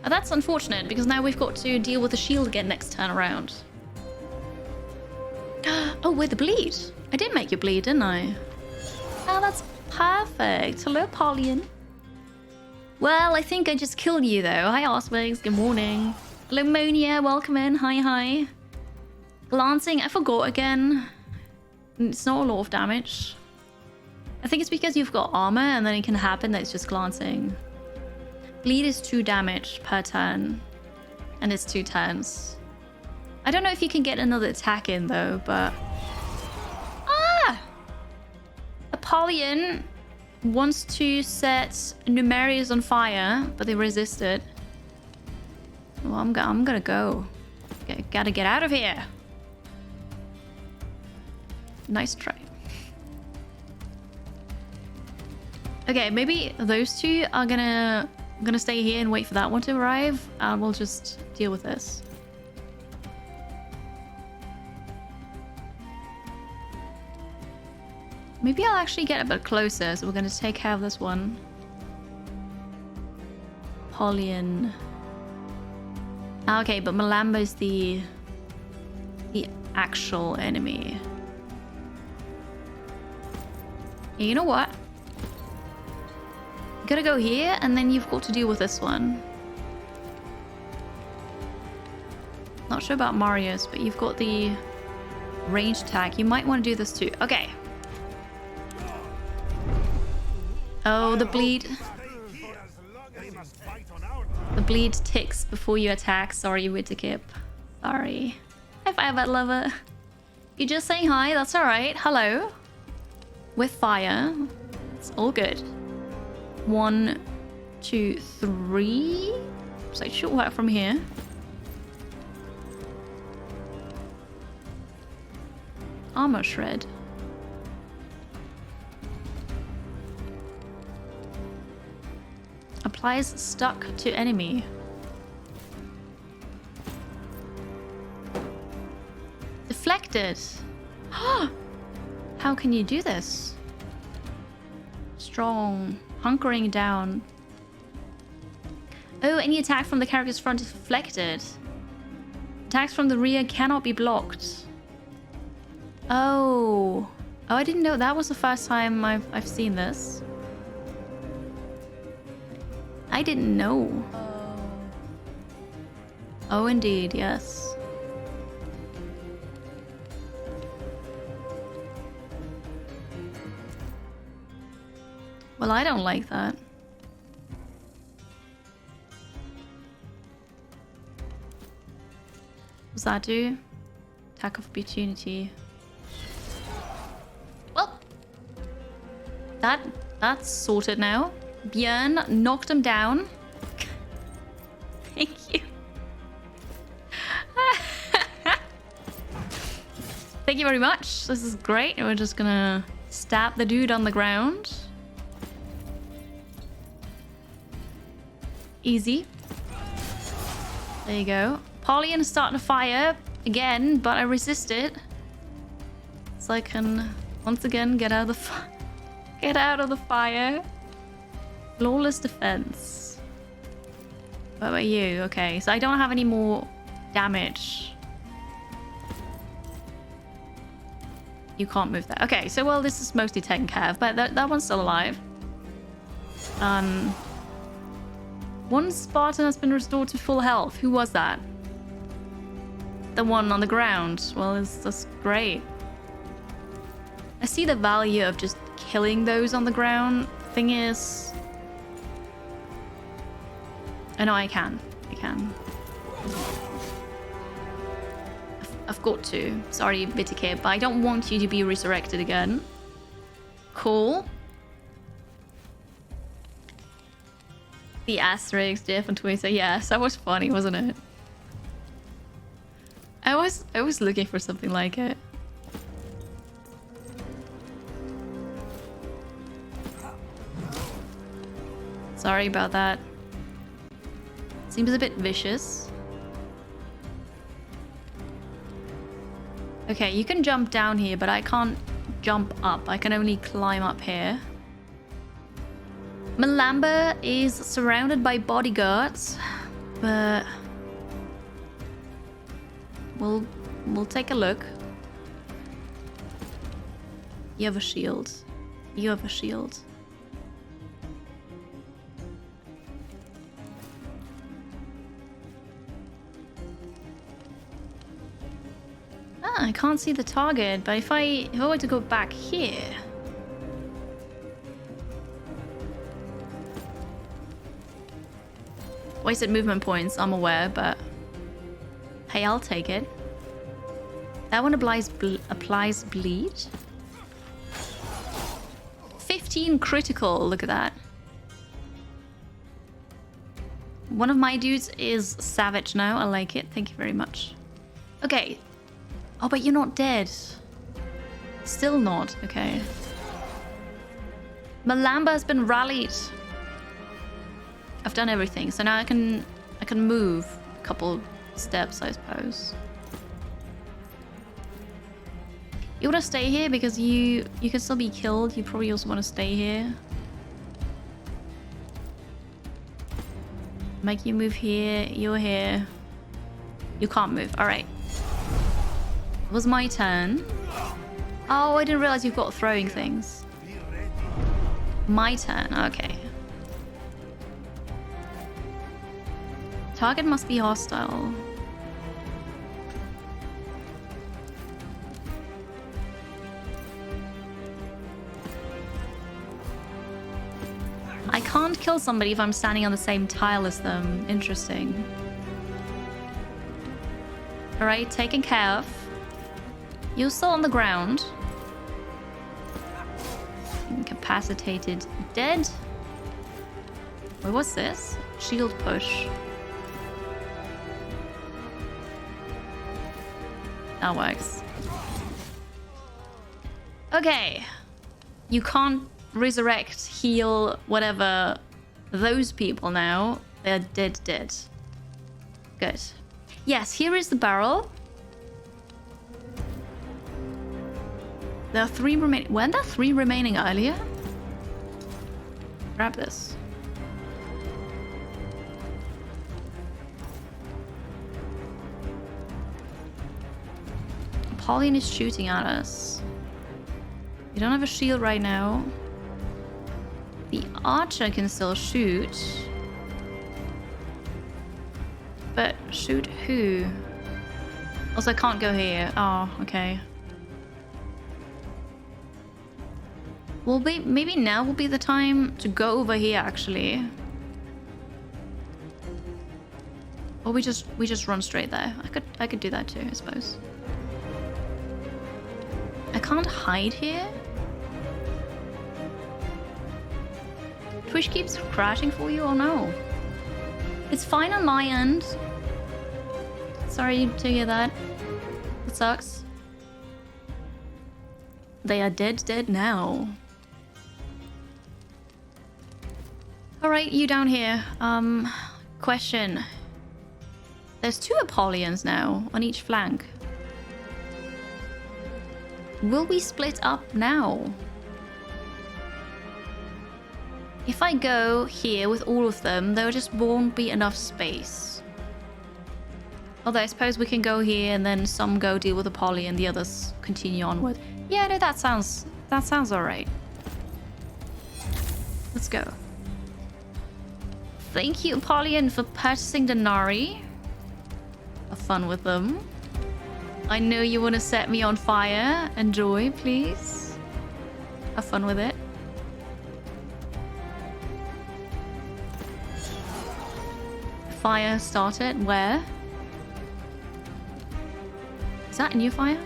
Oh, that's unfortunate, because now we've got to deal with the shield again next turn around. Oh, with the bleed. I did make you bleed, didn't I? Oh, that's perfect. Hello, Paulian. Well, I think I just killed you, though. Hi, Oswigs. Good morning. Hello, Monia. Welcome in. Hi, hi. Glancing. I forgot again. It's not a lot of damage. I think it's because you've got armor, and then it can happen that it's just glancing. Bleed is 2 damage per turn. And it's 2 turns. I don't know if you can get another attack in, though, but... Ah! Apollyon wants to set Numerius on fire, but they resist it. Well, I'm gonna go. Gotta get out of here. Nice try. Okay, maybe those 2 are gonna stay here and wait for that one to arrive, and we'll just deal with this. Maybe I'll actually get a bit closer, so we're going to take care of this one. Paulian. Okay, but Malamba is the actual enemy. Yeah, you know what? You gotta go here, and then you've got to deal with this one. Not sure about Marius, but you've got the range attack. You might want to do this too. Okay. Oh, the bleed. The bleed ticks before you attack. Sorry, Wittikip. Sorry. High five, Bad Lover. You're just saying hi. That's alright. Hello. With fire. It's all good. 1, 2, 3. So it should work from here. Armor shred. Applies stuck to enemy. Deflected. How can you do this? Strong. Hunkering down. Oh, any attack from the character's front is deflected. Attacks from the rear cannot be blocked. Oh. Oh, I didn't know. That was the first time I've seen this. I didn't know. Oh, indeed, yes. Well, I don't like that. What's that do? Attack of opportunity. Well, that's sorted now. Björn knocked him down. Thank you. Thank you very much. This is great. We're just gonna stab the dude on the ground. Easy. There you go. Pauline is starting to fire again, but I resist it. So I can once again get out of the fire. Flawless defense. What about you? Okay, so I don't have any more damage. You can't move that. Okay, so well, this is mostly taken care of, but that one's still alive. One Spartan has been restored to full health. Who was that? The one on the ground. Well, that's great. I see the value of just killing those on the ground. Thing is, I know I can. I've got to. Sorry, Vitikid, but I don't want you to be resurrected again. Cool. The asterisk, Jeff on Twitter. Yes, that was funny, wasn't it? I was looking for something like it. Sorry about that. Seems a bit vicious. Okay, you can jump down here, but I can't jump up. I can only climb up here. Malamba is surrounded by bodyguards, but we'll take a look. You have a shield. You have a shield. I can't see the target, but if I were to go back here. Wasted movement points, I'm aware, but hey, I'll take it. That one applies bleed. 15 critical, look at that. One of my dudes is savage now, I like it, thank you very much. Okay. Oh, but you're not dead. Still not, okay. Malamba has been rallied. I've done everything, so now I can move a couple steps, I suppose. You want to stay here because you can still be killed. You probably also want to stay here. Make you move here. You're here. You can't move. All right. It was my turn. Oh, I didn't realize you've got throwing things. My turn. Okay. Target must be hostile. I can't kill somebody if I'm standing on the same tile as them. Interesting. Alright, taken care of. You're still on the ground. Incapacitated. Dead. Wait, what's this? Shield push. That works. Okay. You can't resurrect, heal, whatever those people now. They're dead. Good. Yes, here is the barrel. There are 3 remaining. Weren't there 3 remaining earlier? Grab this. Pauline is shooting at us. You don't have a shield right now. The archer can still shoot. But shoot who? Also, I can't go here. Oh, okay. Well, maybe now will be the time to go over here, actually. Or we just run straight there. I could do that too, I suppose. I can't hide here. Twitch keeps crashing for you or no? It's fine on my end. Sorry to hear that. It sucks. They are dead now. Alright, you down here. Question. There's 2 Apollons now on each flank. Will we split up now? If I go here with all of them, there just won't be enough space. Although I suppose we can go here and then some go deal with Apollon and the others continue onward. Yeah, no, that sounds alright. Let's go. Thank you, Apollon, for purchasing the Nari. Have fun with them. I know you want to set me on fire. Enjoy, please. Have fun with it. Fire started. Where? Is that a new fire?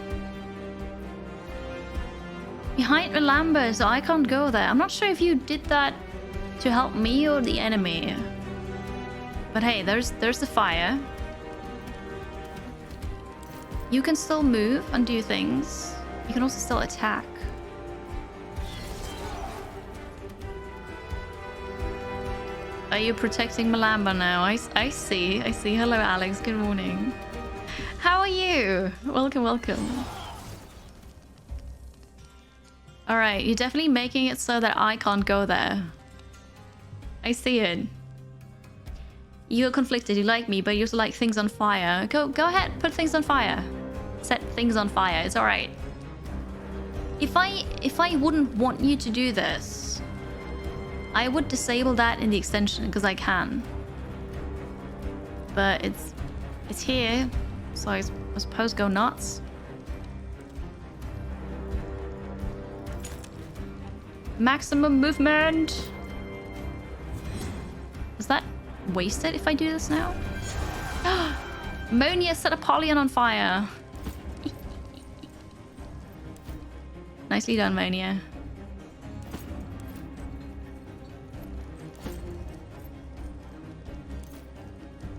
Behind Melamber, so I can't go there. I'm not sure if you did that to help me or the enemy. But hey, there's the fire. You can still move and do things. You can also still attack. Are you protecting Melamber now? I see. Hello, Alex. Good morning. How are you? Welcome. Alright, you're definitely making it so that I can't go there. I see it. You're conflicted, you like me, but you also like things on fire. Go ahead, put things on fire. Set things on fire, it's alright. If I wouldn't want you to do this, I would disable that in the extension, because I can. But it's here, so I suppose go nuts. Maximum movement! Is that wasted if I do this now? Monia set Apollon on fire! Nicely done, Monia.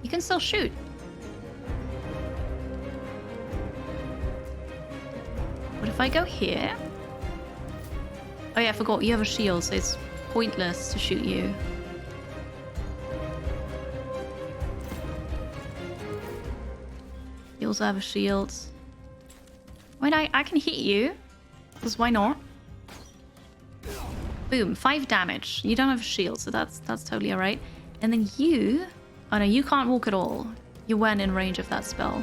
You can still shoot. What if I go here? Oh yeah, I forgot. You have a shield, so it's pointless to shoot you. You also have a shield. Wait, I can hit you. Because why not? Boom, 5 damage. You don't have a shield, so that's totally alright. And then you... Oh no, you can't walk at all. You weren't in range of that spell.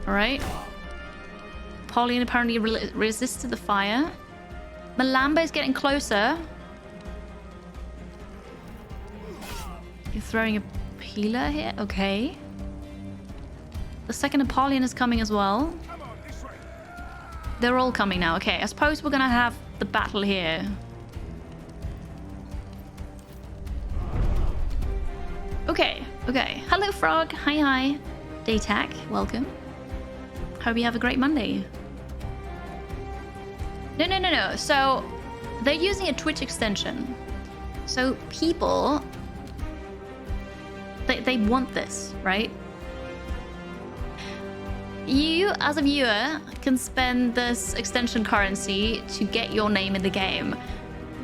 Alright. Apollon apparently resisted the fire. Melamber is getting closer. You're throwing a peeler here? Okay. The second Apollon is coming as well. They're all coming now. Okay, I suppose we're gonna have the battle here. Okay. Hello, Frog. Hi. Daytac, welcome. Hope you have a great Monday. No. So, they're using a Twitch extension. So, people... They want this, right? You, as a viewer, can spend this extension currency to get your name in the game.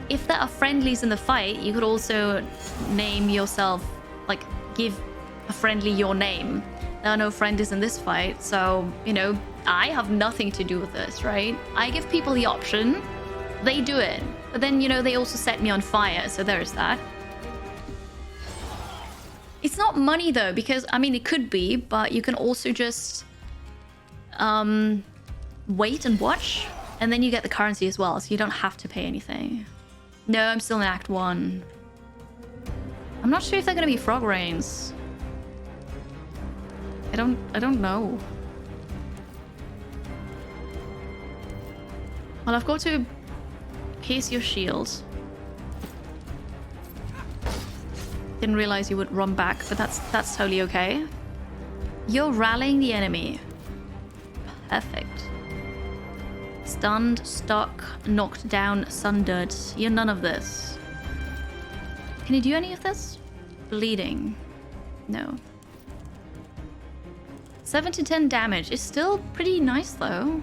If there are friendlies in the fight, you could also name yourself, like, give a friendly your name. There are no friendlies in this fight, so, you know, I have nothing to do with this, right? I give people the option, they do it. But then, you know, they also set me on fire, so there's that. It's not money, though, because, I mean, it could be, but you can also just... wait and watch, and then you get the currency as well, so you don't have to pay anything. No, I'm still in Act 1. I'm not sure if they're gonna be frog rains. I don't know. Well, I've got to pierce your shield. Didn't realize you would run back, but that's totally okay. You're rallying the enemy. Perfect. Stunned, stuck, knocked down, sundered. You're none of this. Can you do any of this? Bleeding. No. 7 to 10 damage is still pretty nice though.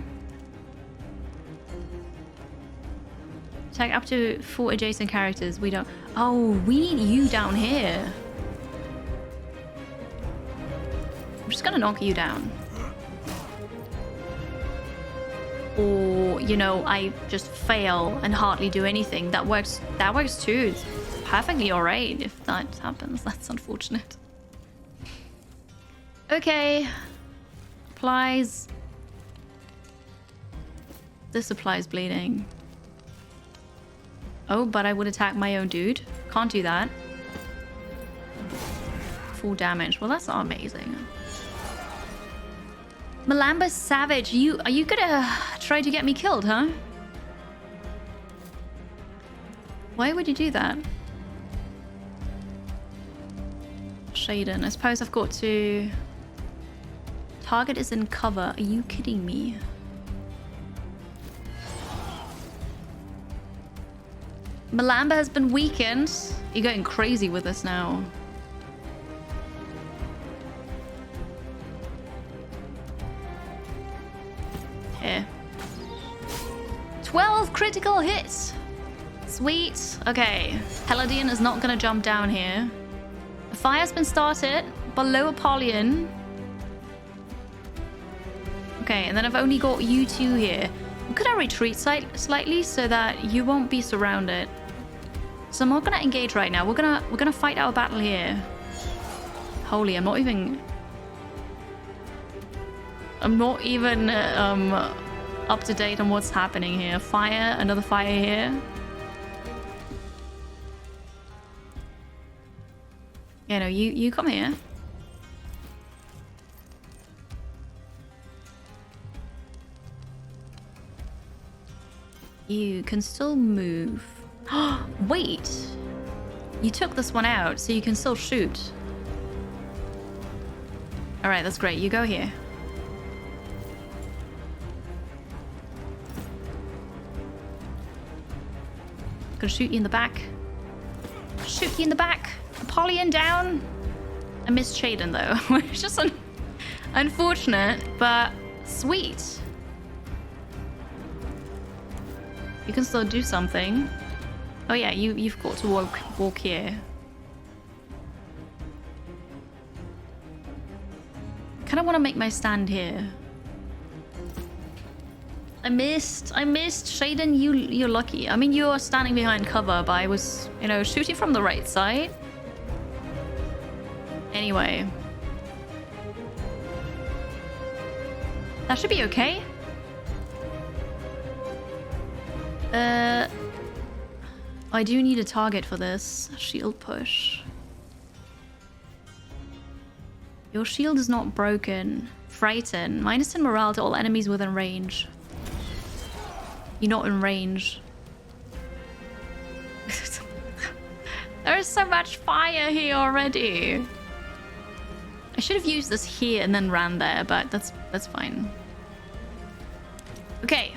Attack up to 4 adjacent characters. We don't... Oh, we need you down here. I'm just gonna knock you down. Or, you know, I just fail and hardly do anything. That works too. It's perfectly alright if that happens. That's unfortunate. Okay. Applies. This applies bleeding. Oh, but I would attack my own dude. Can't do that. Full damage. Well, that's not amazing. Malamba Savage, are you gonna try to get me killed, huh? Why would you do that? Shaden, I suppose I've got to... Target is in cover. Are you kidding me? Malamba has been weakened. You're going crazy with this now. Here. 12 critical hits. Sweet. Okay. Paladin is not going to jump down here. The fire's been started below Apollyon. Okay, and then I've only got you two here. Could I retreat slightly so that you won't be surrounded? So I'm not gonna engage right now. We're gonna fight our battle here. Holy, I'm not even up to date on what's happening here. Fire, another fire here. Yeah, no, you come here. You can still move. Wait! You took this one out, so you can still shoot. Alright, that's great. You go here. Gonna shoot you in the back. Shoot you in the back. Apollyon down. I missed Shaden though, which is just unfortunate, but sweet. You can still do something. Oh yeah, you've got to walk here. Kind of want to make my stand here. I missed Shaden. You're lucky. I mean, you're standing behind cover, but I was, you know, shooting from the right side. Anyway, that should be okay. I do need a target for this. Shield push. Your shield is not broken. Frighten. -10 morale to all enemies within range. You're not in range. There is so much fire here already. I should have used this here and then ran there, but that's fine. Okay.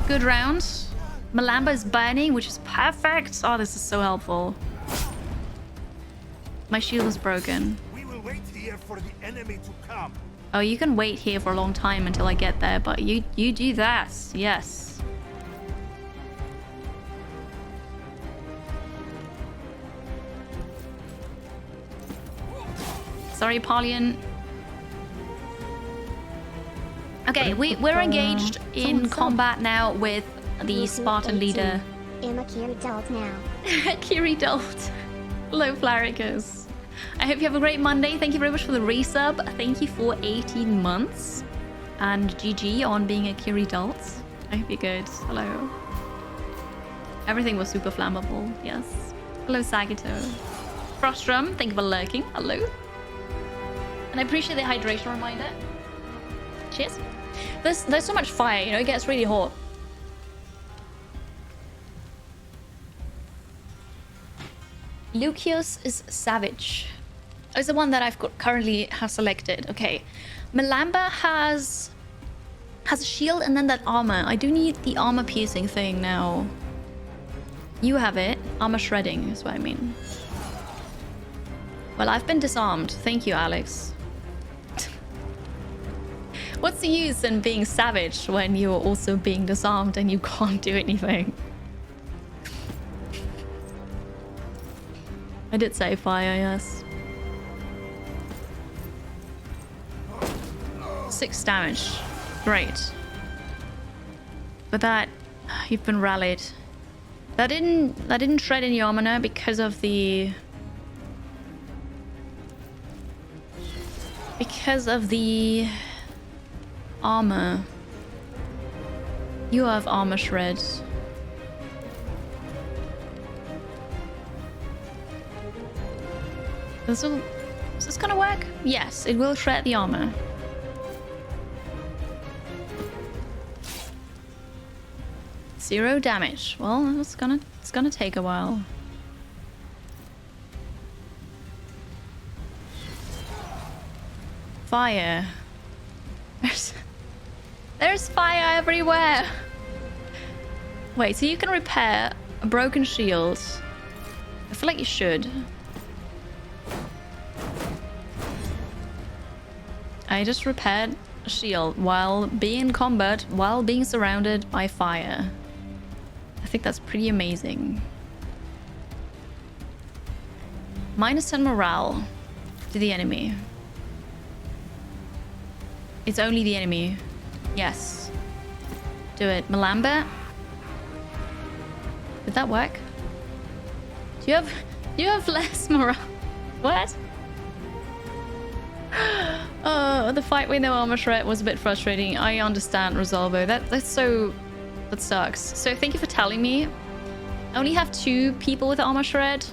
Good round. Malamba is burning, which is perfect. Oh, this is so helpful. My shield is broken. We will wait here for the enemy to come. Oh, you can wait here for a long time until I get there, but you do that. Yes. Sorry, Apollyon. Okay, we're engaged in combat now with the Spartan leader. I'm a Kiri Dalt now. Kiri Dalt. Hello, Flaricus. I hope you have a great Monday. Thank you very much for the resub. Thank you for 18 months. And GG on being a Kiri Dalt. I hope you're good. Hello. Everything was super flammable. Yes. Hello, Sagito. Frostrum, thank you for lurking. Hello. And I appreciate the hydration reminder. Cheers. There's so much fire, you know, it gets really hot. Lucius is Savage. Oh, it's the one that I've got currently have selected. Okay. Malamba has a shield and then that armor. I do need the armor piercing thing now. You have it. Armor shredding is what I mean. Well, I've been disarmed. Thank you, Alex. What's the use in being savage when you're also being disarmed and you can't do anything? I did say fire, yes. 6 damage. Great. But that... You've been rallied. That didn't shred any armor now because of the... Because of the... armor. You have armor shred. Is this gonna work? Yes, it will shred the armor. Zero damage. Well, it's gonna take a while. Fire. There's fire everywhere. Wait, so you can repair a broken shield. I feel like you should. I just repaired a shield while being in combat, while being surrounded by fire. I think that's pretty amazing. -10 morale to the enemy. It's only the enemy. Yes. Do it. Malamba? Did that work? Do you have less morale? What? Oh, the fight with no armor shred was a bit frustrating. I understand, Rosalvo. That sucks. So thank you for telling me. I only have 2 people with armor shred.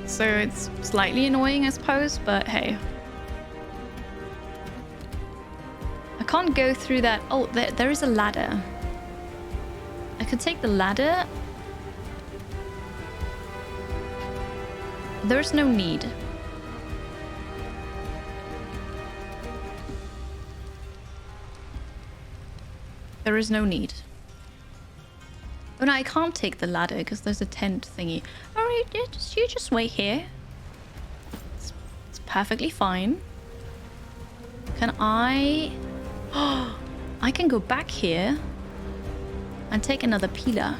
So it's slightly annoying, I suppose, but hey. I can't go through that. Oh, there is a ladder. I could take the ladder. There's no need. There is no need. Oh no, I can't take the ladder because there's a tent thingy. Alright, you just wait here. It's perfectly fine. Can I... Oh, I can go back here and take another pillar.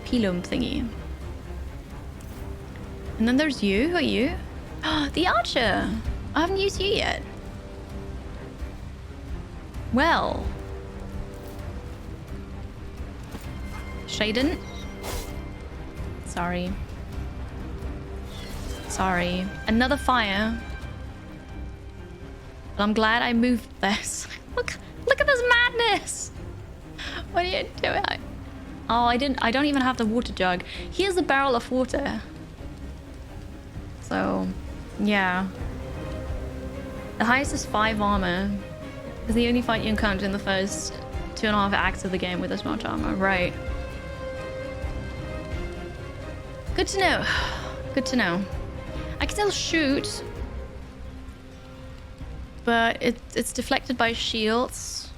Pilum thingy. And then there's you. Who are you? Oh, the archer. I haven't used you yet. Well. Shaden? Sorry. Sorry. Another fire. But I'm glad I moved this. Look at this madness. What are you doing? Oh, I don't even have the water jug. Here's a barrel of water. So, yeah. The highest is 5 armor. It's the only fight you encounter in the first 2.5 acts of the game with this much armor. Right. Good to know. Good to know. I can still shoot. But it's deflected by shields.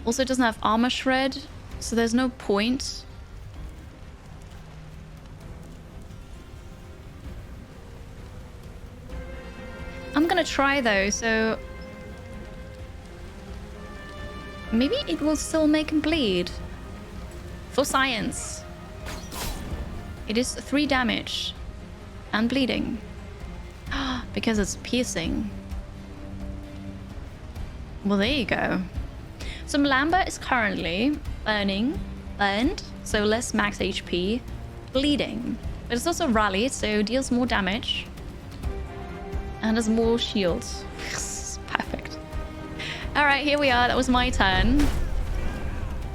Also, it doesn't have armor shred. So there's no point. I'm gonna try though, so... Maybe it will still make him bleed. For science. It is 3 damage. And bleeding. Because it's piercing. Well, there you go. So Malamba is currently burned, so less max HP, bleeding. But it's also rallied, so deals more damage. And has more shields. Perfect. Alright, here we are. That was my turn.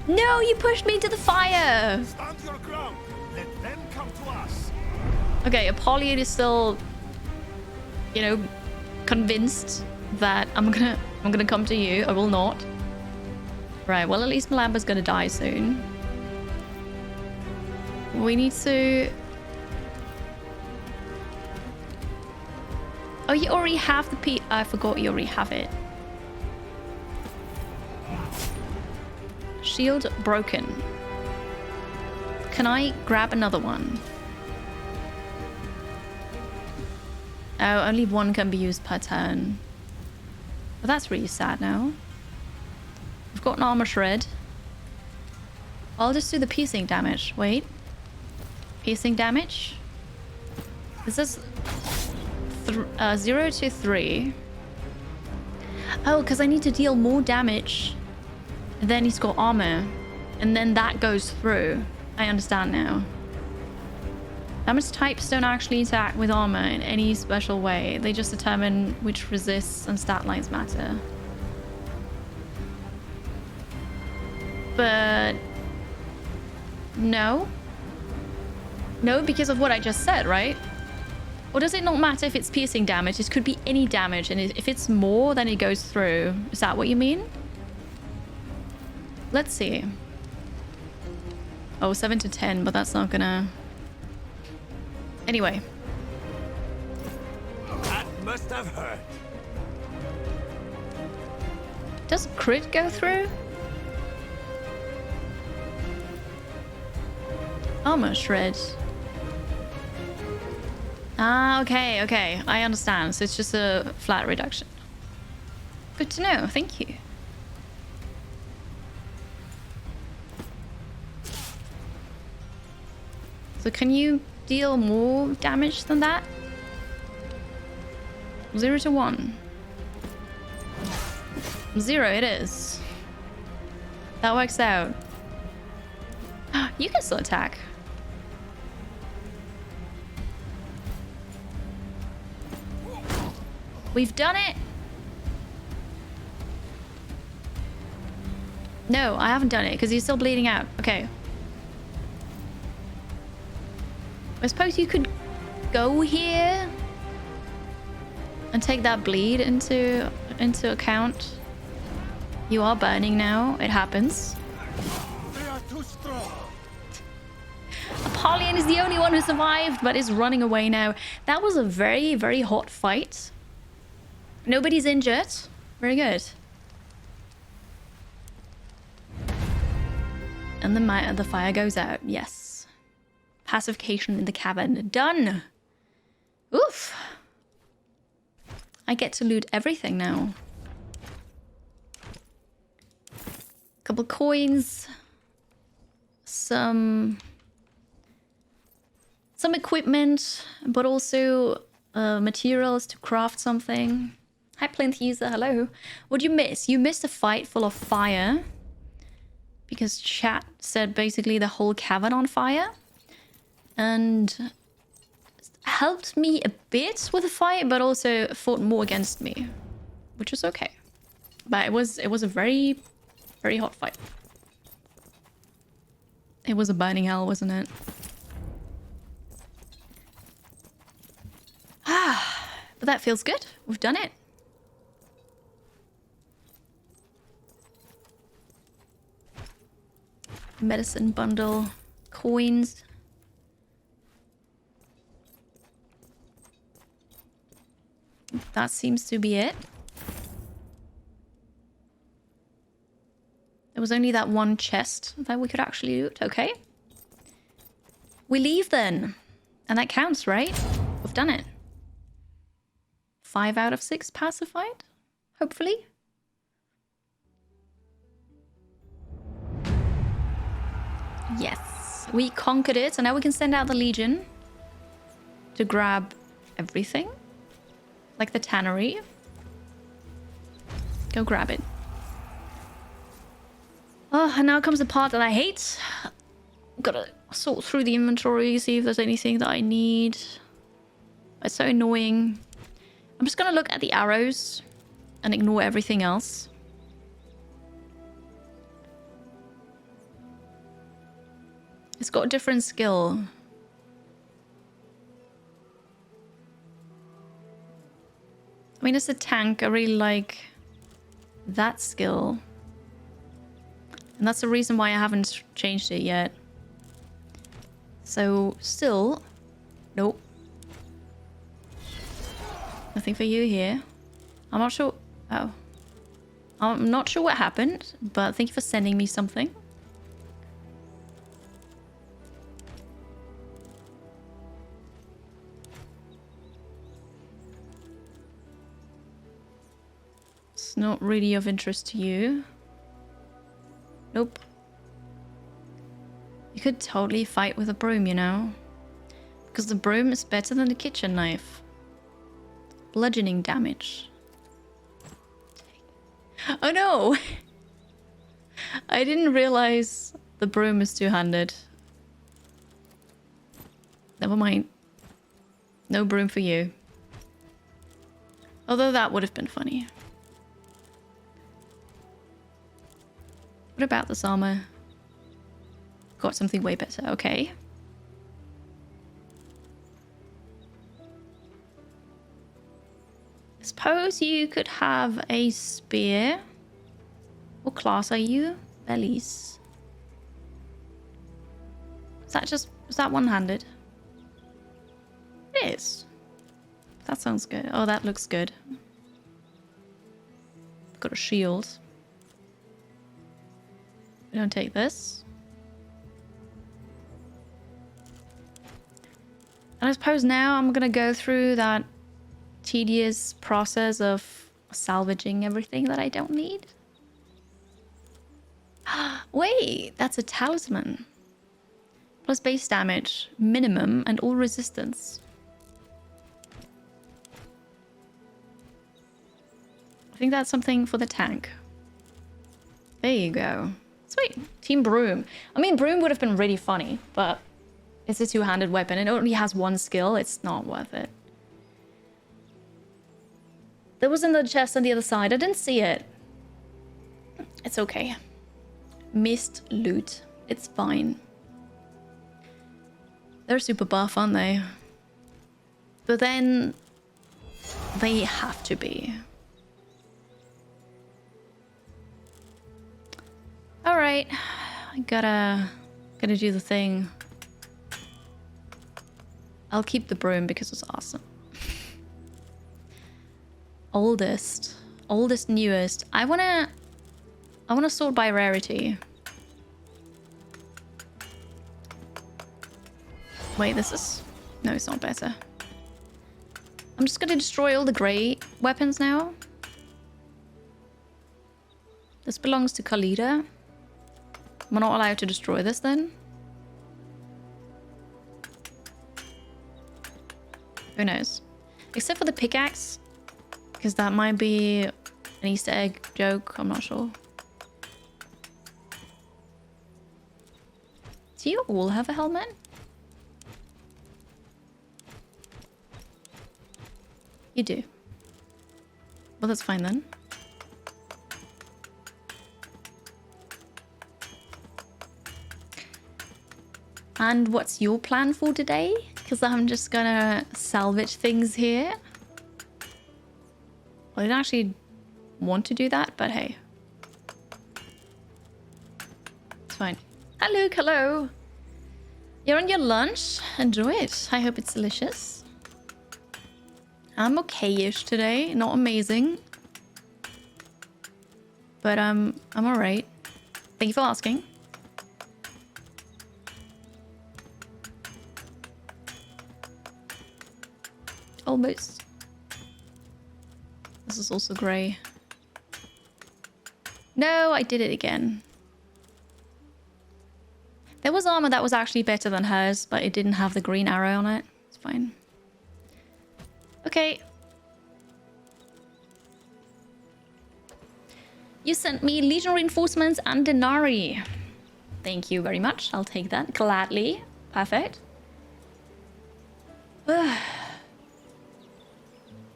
No, you pushed me into the fire! Stand your ground. Let them come to us. Okay, Apollyon is still, you know, convinced that I'm gonna come to you. I will not. Right, well, at least Malamba's gonna die soon. We need to... Oh, you already have the P... I forgot you already have it. Shield broken. Can I grab another one? Oh, only one can be used per turn. Well, that's really sad now. We've got an armor shred. I'll just do the piercing damage. Wait. Piercing damage? This is 0 to 3. Oh, because I need to deal more damage. And then he's got armor. And then that goes through. I understand now. Damage types don't actually interact with armor in any special way. They just determine which resists and stat lines matter. But... no. No, because of what I just said, right? Or does it not matter if it's piercing damage? It could be any damage, and if it's more, then it goes through. Is that what you mean? Let's see. Oh, 7 to 10, but that's not gonna... Anyway. That must have hurt. Does crit go through? Armor shred. Ah, okay, okay. I understand. So it's just a flat reduction. Good to know. Thank you. So can you deal more damage than that? 0 to 1. 0 it is. That works out. You can still attack. We've done it. No, I haven't done it because he's still bleeding out. Okay. I suppose you could go here and take that bleed into account. You are burning now. It happens. They are too strong. Apollyon is the only one who survived, but is running away now. That was a very, very hot fight. Nobody's injured. Very good. And the fire goes out. Yes. Pacification in the cavern. Done. Oof. I get to loot everything now. Couple coins. Some equipment, but also materials to craft something. Hi, Plinth user. Hello. What'd you miss? You missed a fight full of fire. Because chat said basically the whole cavern on fire. And helped me a bit with the fight, but also fought more against me. Which was okay. But it was a very, very hot fight. It was a burning hell, wasn't it? Ah, but that feels good. We've done it. Medicine bundle, coins. That seems to be it. There was only that one chest that we could actually loot. Okay. We leave then. And that counts, right? We've done it. 5 out of 6 pacified, hopefully. Yes, we conquered it, and now we can send out the Legion to grab everything, like the tannery. Go grab it. Oh, and now comes the part that I hate. Gotta sort through the inventory, see if there's anything that I need. It's so annoying. I'm just gonna look at the arrows and ignore everything else. It's got a different skill. I mean, as a tank, I really like that skill. And that's the reason why I haven't changed it yet. So, still... Nope. Nothing for you here. I'm not sure... Oh. I'm not sure what happened, but thank you for sending me something. It's not really of interest to you. Nope. You could totally fight with a broom, you know? Because the broom is better than the kitchen knife. Bludgeoning damage. Oh no! I didn't realize the broom is two-handed. Never mind. No broom for you. Although that would have been funny. What about this armor? Got something way better. Okay. I suppose you could have a spear. What class are you? Bellies. Is that one-handed? It is. That sounds good. Oh, that looks good. Got a shield. We don't take this. And I suppose now I'm gonna go through that tedious process of salvaging everything that I don't need. Wait, that's a talisman. Plus base damage, minimum, and all resistance. I think that's something for the tank. There you go. Sweet. Team Broom. I mean, Broom would have been really funny, but it's a two-handed weapon. It only has one skill. It's not worth it. There was in the chest on the other side. I didn't see it. It's okay. Missed loot. It's fine. They're super buff, aren't they? But then they have to be. All right, I gotta do the thing. I'll keep the broom because it's awesome. Oldest, newest. I wanna sort by rarity. Wait, this is... No, it's not better. I'm just gonna destroy all the grey weapons now. This belongs to Khalida. We're not allowed to destroy this then? Who knows? Except for the pickaxe. Because that might be an Easter egg joke. I'm not sure. Do you all have a helmet? You do. Well, that's fine then. And what's your plan for today? Because I'm just gonna salvage things here. Well, I didn't actually want to do that, but hey. It's fine. Hello, hello. You're on your lunch? Enjoy it. I hope it's delicious. I'm okay-ish today. Not amazing. But I'm alright. Thank you for asking. Almost. This is also grey. No, I did it again. There was armor that was actually better than hers, but it didn't have the green arrow on it. It's fine. Okay. You sent me Legion reinforcements and Denari. Thank you very much. I'll take that gladly. Perfect.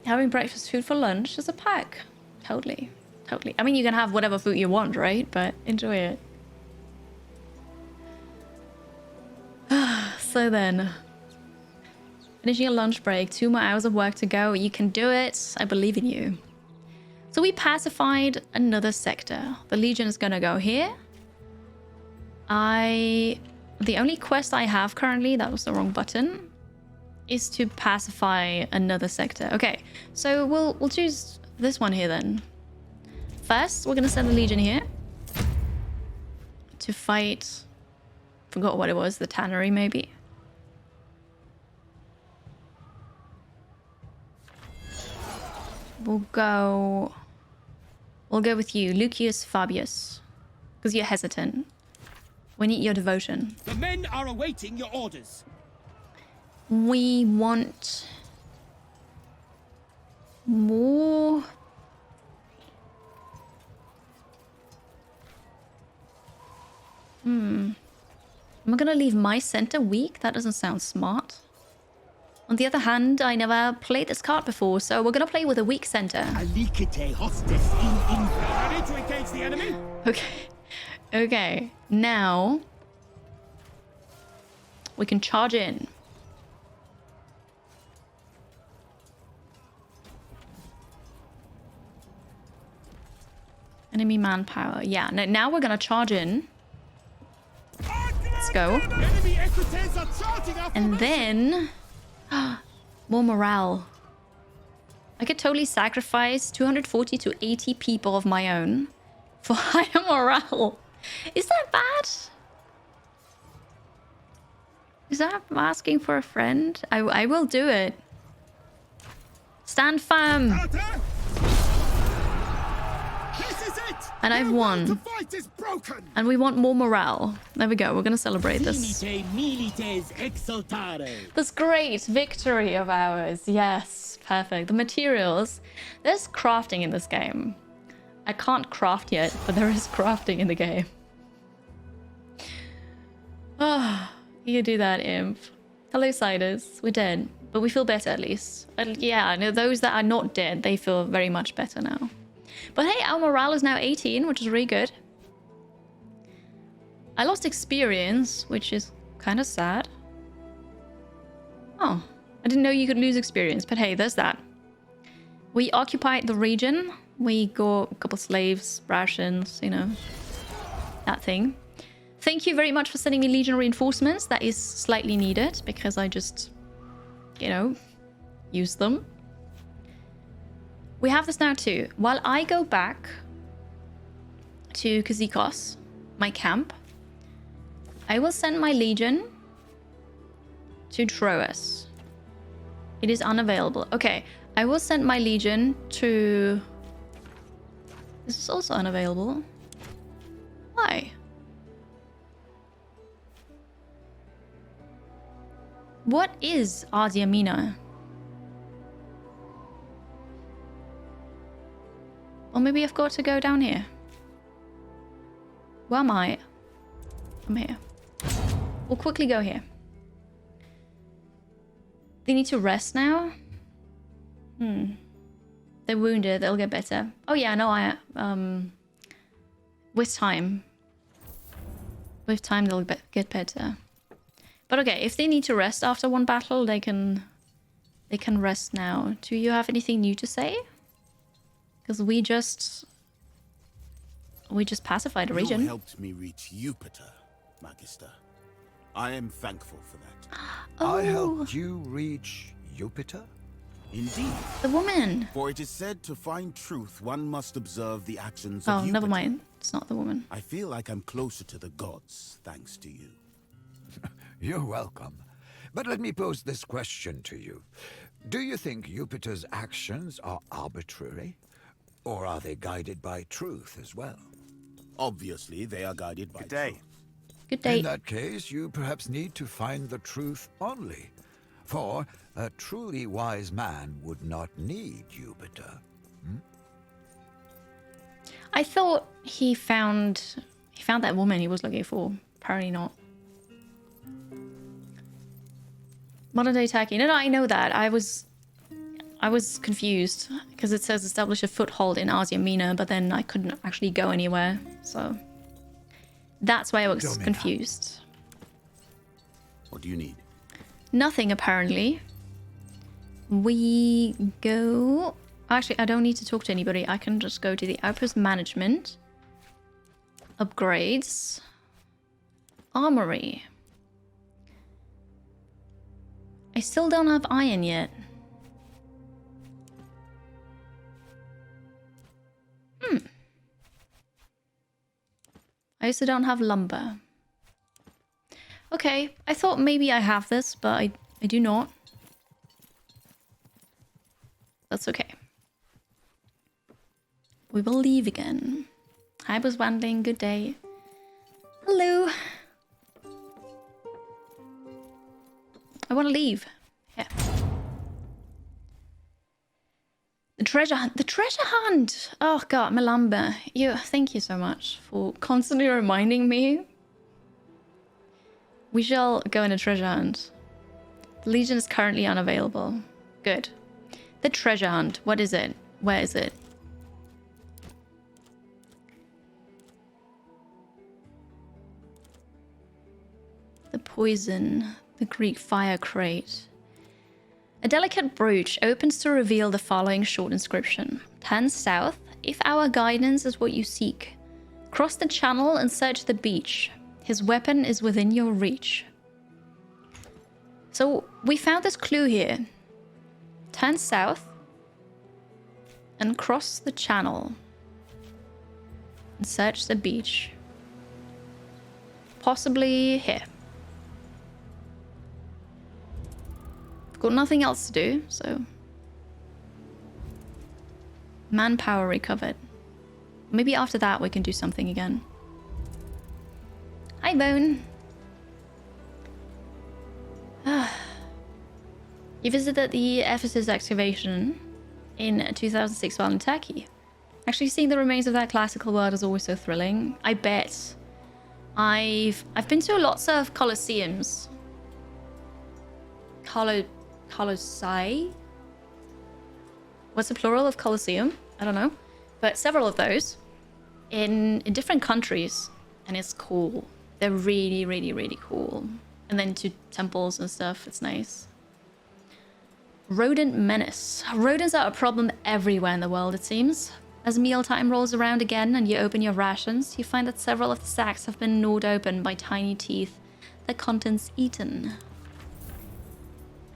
Having breakfast food for lunch is a perk. Totally. Totally. I mean, you can have whatever food you want, right? But enjoy it. So then, finishing a lunch break, 2 more hours of work to go. You can do it. I believe in you. So we pacified another sector. The Legion is gonna go here. I The only quest I have currently, that was the wrong button, is to pacify another sector. Okay, so we'll choose this one here then. First, we're gonna send the Legion here to fight. Forgot what it was. The tannery, maybe. We'll go with you, Lucius Fabius, because you're hesitant. We need your devotion. The men are awaiting your orders. We want more. Am I gonna leave my center weak? That doesn't sound smart. On the other hand, I never played this card before, so we're gonna play with a weak center. Alicite hostis in ready to engage the enemy. Okay. Okay. Now we can charge in. Enemy manpower. Yeah. Now we're gonna charge in. Let's go. And then more morale. I could totally sacrifice 240 to 80 people of my own for higher morale. Is that bad? Is that asking for a friend? I will do it. Stand firm. And I've won. And we want more morale. There we go. We're gonna celebrate this. This great victory of ours. Yes, perfect. The materials. There's crafting in this game. I can't craft yet, but there is crafting in the game. Oh, you do that, Imp. Hello, Siders. We're dead, but we feel better at least. Yeah, no, those that are not dead, they feel very much better now. But hey, our morale is now 18, which is really good. I lost experience, which is kind of sad. Oh, I didn't know you could lose experience, but hey, there's that. We occupied the region. We got a couple slaves, rations, you know, that thing. Thank you very much for sending me Legion reinforcements. That is slightly needed because I just, you know, use them. We have this now too. While I go back to Kazikos, my camp, I will send my Legion to Troas. It is unavailable. Okay, I will send my Legion to... This is also unavailable. Why? What is Asia Mina? Or maybe I've got to go down here. Where am I? I'm here. We'll quickly go here. They need to rest now? They're wounded, they'll get better. Oh yeah, no, with time. With time they'll get better. But okay, if they need to rest after one battle, they can rest now. Do you have anything new to say? Because we just pacified a region. You helped me reach Jupiter, Magister. I am thankful for that. Oh. I helped you reach Jupiter? Indeed. The woman. For it is said to find truth, one must observe the actions Oh, of Jupiter. never mind. It's not the woman. I feel like I'm closer to the gods, thanks to you. You're welcome. But let me pose this question to you. Do you think Jupiter's actions are arbitrary? Or are they guided by truth as well? Obviously, they are guided by truth. Good day. In that case, you perhaps need to find the truth only. For a truly wise man would not need Jupiter. I thought he found that woman he was looking for. Apparently not. Modern day Turkey. No, I know that. I was confused because it says establish a foothold in Asia Mina, but then I couldn't actually go anywhere. So that's why I was confused. What do you need? Nothing, apparently. We go... Actually, I don't need to talk to anybody. I can just go to the outpost management. Upgrades. Armory. I still don't have iron yet. I also don't have lumber. Okay, I thought maybe I have this, but I do not. That's okay. We will leave again. Hi, Buzz Wandling. Good day. Hello. I want to leave. Yeah. The treasure hunt. The treasure hunt! Oh god, Malamba. Thank you so much for constantly reminding me. We shall go on a treasure hunt. The Legion is currently unavailable. Good. The treasure hunt. What is it? Where is it? The poison. The Greek fire crate. A delicate brooch opens to reveal the following short inscription. Turn south if our guidance is what you seek. Cross the channel and search the beach. His weapon is within your reach. So we found this clue here. Turn south and cross the channel and search the beach. Possibly here. Got nothing else to do, so... Manpower recovered. Maybe after that we can do something again. Hi, Bone. You visited the Ephesus excavation in 2006 while in Turkey. Actually, seeing the remains of that classical world is always so thrilling. I bet. I've been to lots of colosseums. Colossi? What's the plural of Colosseum? I don't know. But several of those in different countries. And it's cool. They're really, really, really cool. And then to temples and stuff. It's nice. Rodent Menace. Rodents are a problem everywhere in the world, it seems. As mealtime rolls around again and you open your rations, you find that several of the sacks have been gnawed open by tiny teeth, their contents eaten.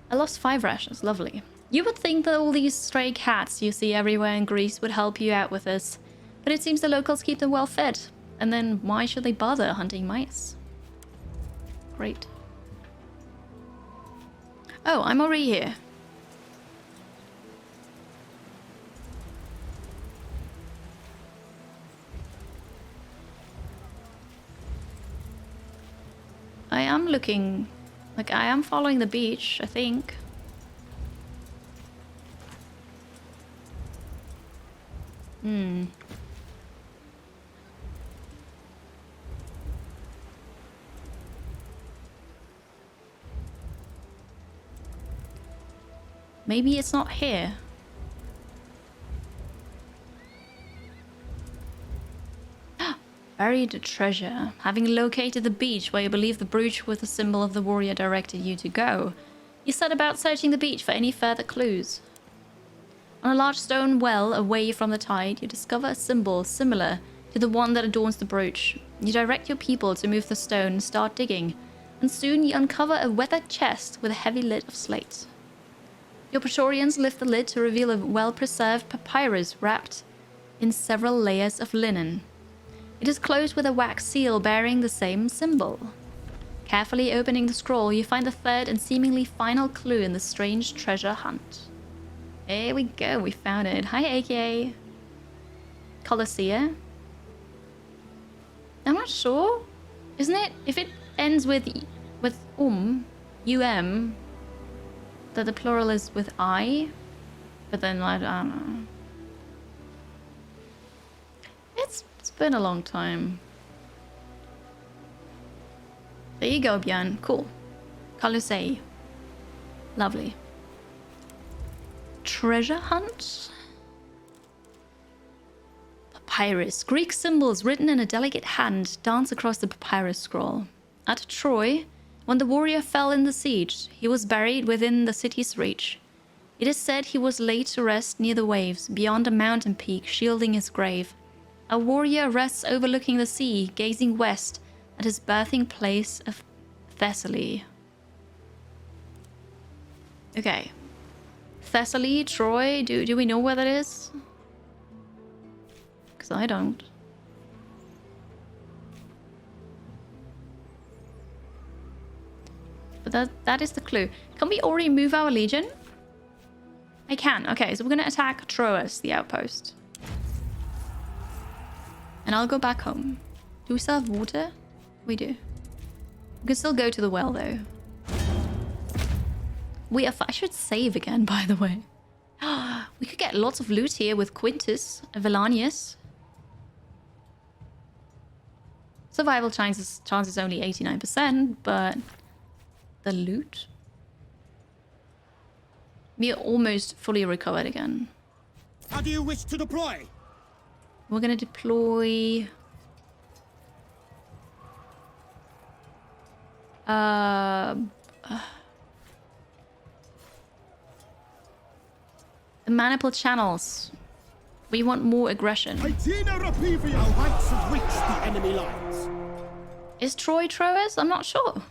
I lost 5 rations. Lovely. You would think that all these stray cats you see everywhere in Greece would help you out with this, but it seems the locals keep them well fed. And then why should they bother hunting mice? Great. Oh, I'm already here. I am looking... Like, I am following the beach, I think. Maybe it's not here. Buried treasure. Having located the beach where you believe the brooch with the symbol of the warrior directed you to go, you set about searching the beach for any further clues. On a large stone well away from the tide, you discover a symbol similar to the one that adorns the brooch. You direct your people to move the stone and start digging, and soon you uncover a weathered chest with a heavy lid of slate. Your Praetorians lift the lid to reveal a well-preserved papyrus wrapped in several layers of linen. It is closed with a wax seal bearing the same symbol. Carefully opening the scroll, you find the third and seemingly final clue in the strange treasure hunt. Here we go, we found it. Hi, AK. Colossia. I'm not sure. Isn't it? If it ends with that the plural is with I, but then I don't know. It's been a long time. There you go, Björn. Cool. Colossae. Lovely. Treasure hunt? Papyrus. Greek symbols written in a delicate hand dance across the papyrus scroll. At Troy, when the warrior fell in the siege, he was buried within the city's reach. It is said he was laid to rest near the waves, beyond a mountain peak shielding his grave. A warrior rests overlooking the sea, gazing west at his birthing place of Thessaly. Okay. Thessaly, Troy, do we know where that is? Because I don't. But that is the clue. Can we already move our legion? I can. Okay, so we're gonna attack Troas, the outpost. And I'll go back home. Do we still have water? We do. We can still go to the well, though. I should save again, by the way. We could get lots of loot here with Quintus, Velanius. Survival chances only 89%, but the loot? We are almost fully recovered again. How do you wish to deploy? We're gonna deploy... the maniple channels. We want more aggression. Heights of which the enemy lies. Is Troy Troas? I'm not sure.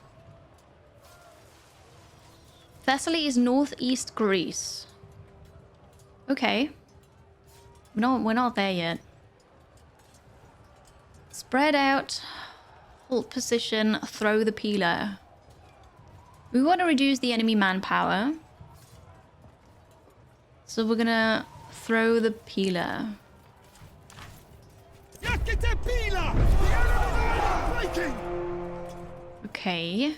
Thessaly is northeast Greece. Okay. We're not there yet. Spread out. Hold position. Throw the peeler. We want to reduce the enemy manpower. So we're gonna throw the peeler. Okay.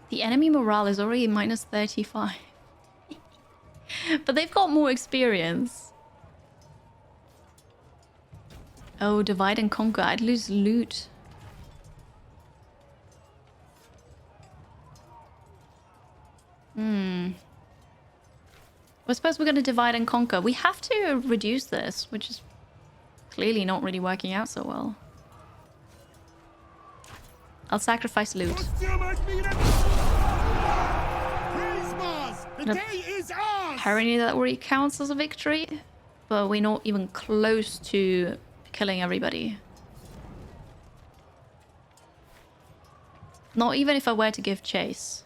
The enemy morale is already minus 35. But they've got more experience. Oh, divide and conquer. I'd lose loot. I suppose we're going to divide and conquer. We have to reduce this, which is clearly not really working out so well. I'll sacrifice loot. Apparently that already counts as a victory, but we're not even close to killing everybody. Not even if I were to give chase.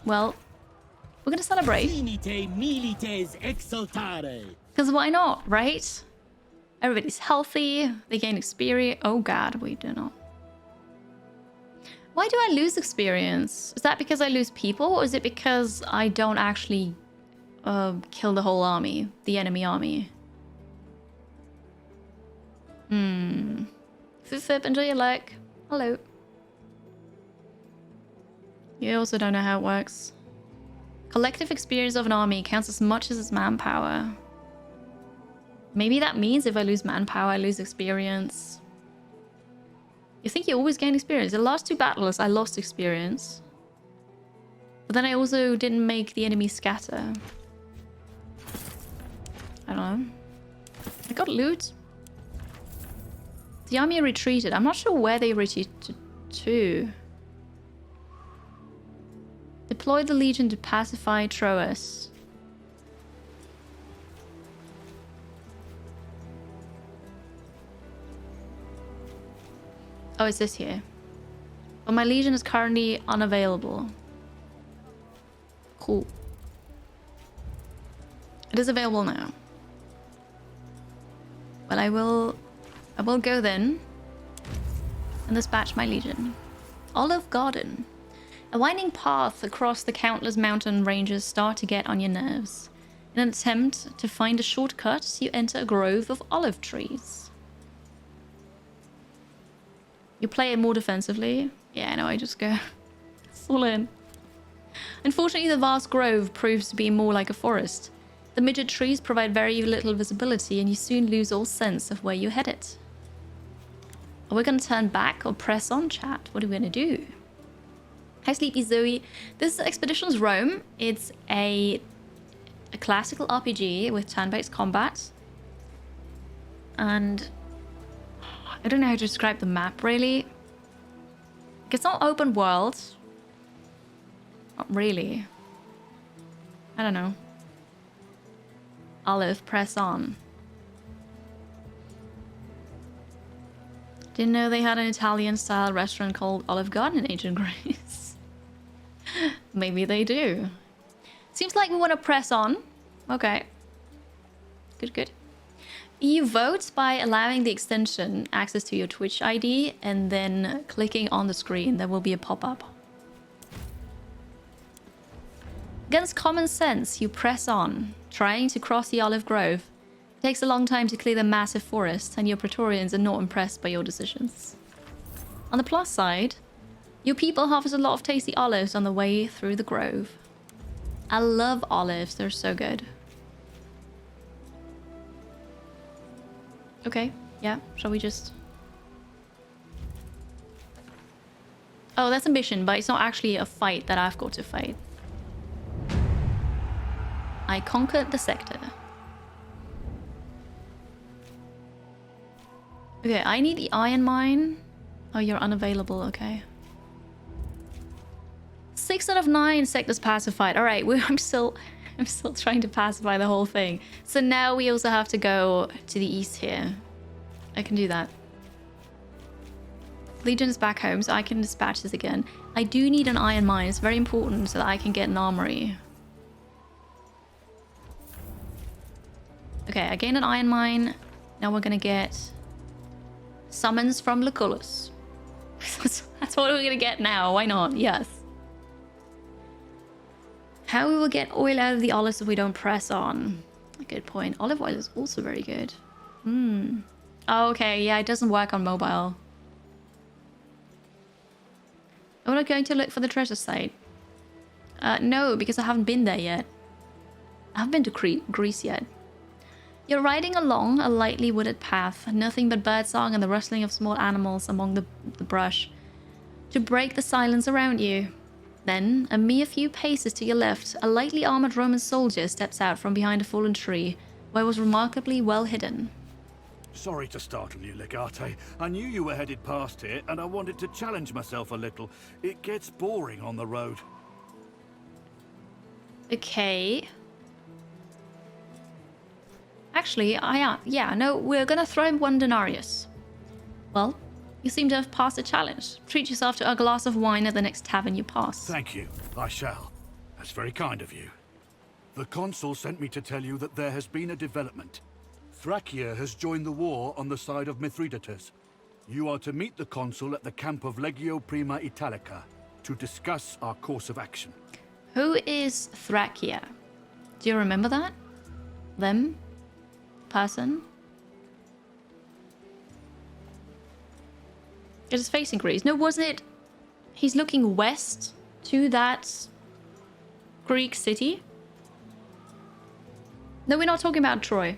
Well, we're gonna celebrate. Because why not, right? Everybody's healthy, they gain experience. Oh god, we do not. Why do I lose experience? Is that because I lose people, or is it because I don't actually kill the whole army, the enemy army? Fifip, enjoy your luck. Hello. You also don't know how it works. Collective experience of an army counts as much as its manpower. Maybe that means if I lose manpower, I lose experience. You think you always gain experience? The last two battles, I lost experience. But then I also didn't make the enemy scatter. I don't know. I got loot. The army retreated. I'm not sure where they retreated to. Deploy the legion to pacify Troas. Oh, it's this here. But my legion is currently unavailable. Cool. It is available now. Well, I will go then and dispatch my legion. Olive Garden. A winding path across the countless mountain ranges start to get on your nerves. In an attempt to find a shortcut, you enter a grove of olive trees. You play it more defensively. Yeah, no, I just go full in. Unfortunately, the vast grove proves to be more like a forest. The midget trees provide very little visibility, and you soon lose all sense of where you're headed. Are we going to turn back or press on, chat? What are we going to do? Hi, Sleepy Zoe. This is Expeditions Rome. It's a classical RPG with turn-based combat. And I don't know how to describe the map, really. It's not open world. Not really. I don't know. Olive, press on. Didn't know they had an Italian-style restaurant called Olive Garden in ancient Greece. Maybe they do. Seems like we want to press on. Okay. Good, good. You vote by allowing the extension access to your Twitch ID and then clicking on the screen. There will be a pop-up. Against common sense, you press on, trying to cross the olive grove. It takes a long time to clear the massive forest, and your Praetorians are not impressed by your decisions. On the plus side, your people harvest a lot of tasty olives on the way through the grove. I love olives, they're so good. Okay, yeah, shall we just... Oh, that's a mission, but it's not actually a fight that I've got to fight. I conquered the sector. Okay, I need the iron mine. Oh, you're unavailable, okay. 6 out of 9 sectors pacified. All right, I'm still trying to pacify the whole thing. So now we also have to go to the east here. I can do that. Legion is back home, so I can dispatch this again. I do need an iron mine. It's very important so that I can get an armory. Okay, I gained an iron mine. Now we're gonna get summons from Lucullus. That's what we're gonna get now. Why not? Yes. How we will get oil out of the olives if we don't press on. Good point. Olive oil is also very good. Oh, okay, yeah, it doesn't work on mobile. I'm not going to look for the treasure site. No, because I haven't been there yet. I haven't been to Greece yet. You're riding along a lightly wooded path, nothing but birdsong and the rustling of small animals among the brush to break the silence around you. Then, a mere few paces to your left, a lightly armored Roman soldier steps out from behind a fallen tree, where it was remarkably well hidden. Sorry to startle you, Legate. I knew you were headed past here, and I wanted to challenge myself a little. It gets boring on the road. Okay. Actually, yeah, no, we're gonna throw him 1 denarius. Well, you seem to have passed the challenge. Treat yourself to a glass of wine at the next tavern you pass. Thank you. I shall. That's very kind of you. The consul sent me to tell you that there has been a development. Thracia has joined the war on the side of Mithridates. You are to meet the consul at the camp of Legio Prima Italica to discuss our course of action. Who is Thracia? Do you remember that? Them? Person? It is facing Greece. No, wasn't it? He's looking west to that Greek city. No, we're not talking about Troy.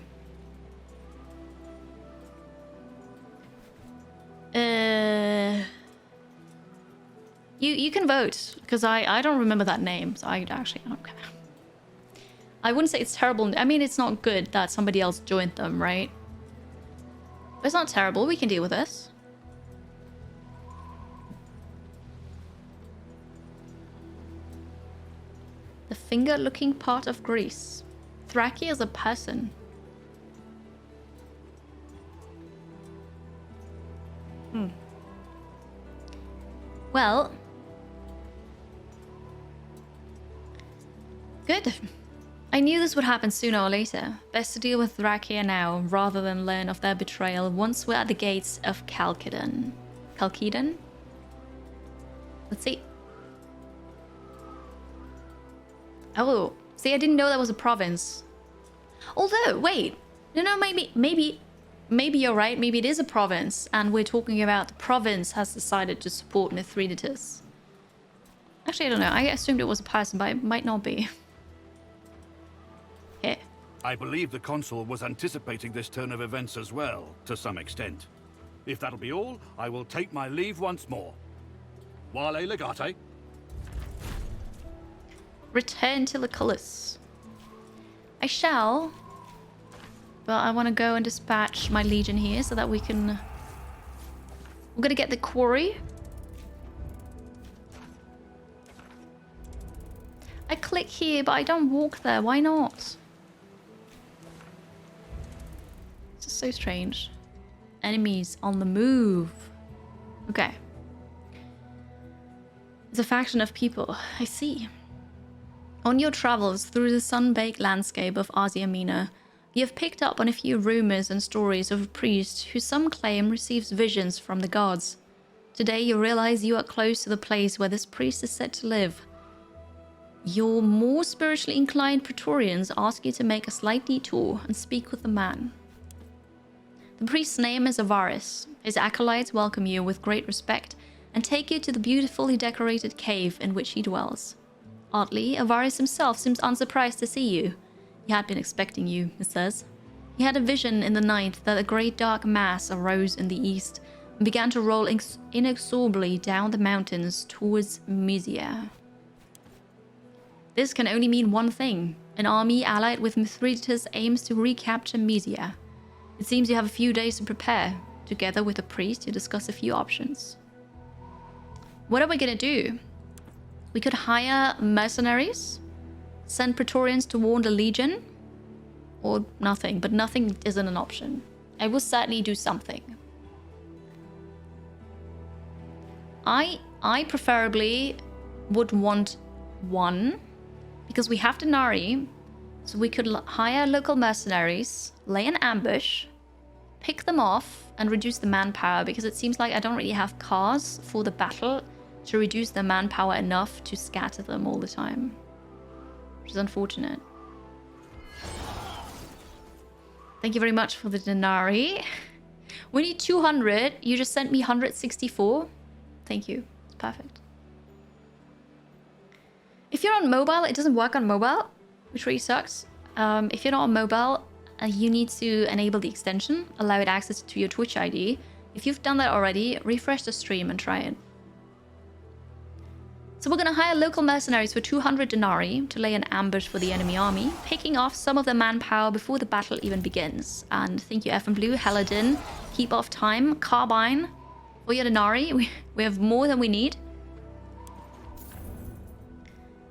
You can vote, because I don't remember that name, so I actually don't care. I wouldn't say it's terrible. I mean, it's not good that somebody else joined them, right? But it's not terrible. We can deal with this. The finger-looking part of Greece. Thracia is a person. Well. Good. I knew this would happen sooner or later. Best to deal with Thracia now, rather than learn of their betrayal once we're at the gates of Chalcedon. Chalcedon? Let's see. Oh, see, I didn't know that was a province. Although, wait. No, maybe you're right. Maybe it is a province, and we're talking about the province has decided to support Mithridates. Actually, I don't know. I assumed it was a person, but it might not be. Here. I believe the consul was anticipating this turn of events as well, to some extent. If that'll be all, I will take my leave once more. Vale Legate. Return to Lucullus. I shall. But I want to go and dispatch my legion here so that we can... We're going to get the quarry. I click here, but I don't walk there. Why not? This is so strange. Enemies on the move. Okay. It's a faction of people. I see. On your travels through the sun-baked landscape of Asia Mina, you have picked up on a few rumors and stories of a priest who some claim receives visions from the gods. Today you realize you are close to the place where this priest is said to live. Your more spiritually inclined Praetorians ask you to make a slight detour and speak with the man. The priest's name is Avaris. His acolytes welcome you with great respect and take you to the beautifully decorated cave in which he dwells. Oddly, Avaris himself seems unsurprised to see you. He had been expecting you, it says. He had a vision in the night that a great dark mass arose in the east and began to roll inexorably down the mountains towards Mysia. This can only mean one thing. An army allied with Mithridates aims to recapture Mysia. It seems you have a few days to prepare. Together with the priest, you discuss a few options. What are we gonna do? We could hire mercenaries, send Praetorians to warn the Legion, or nothing, but nothing isn't an option. I will certainly do something. I preferably would want one, because we have Denari, so we could hire local mercenaries, lay an ambush, pick them off, and reduce the manpower, because it seems like I don't really have cars for the battle to reduce the manpower enough to scatter them all the time, which is unfortunate. Thank you very much for the Denari. We need 200. You just sent me 164. Thank you. It's perfect. If you're on mobile, it doesn't work on mobile, which really sucks. If you're not on mobile, you need to enable the extension, allow it access to your Twitch ID. If you've done that already, refresh the stream and try it. So we're going to hire local mercenaries for 200 denarii to lay an ambush for the enemy army, picking off some of the manpower before the battle even begins. And thank you, F and Blue, Helladin, Keep Off Time, Carbine, for your denarii. We have more than we need.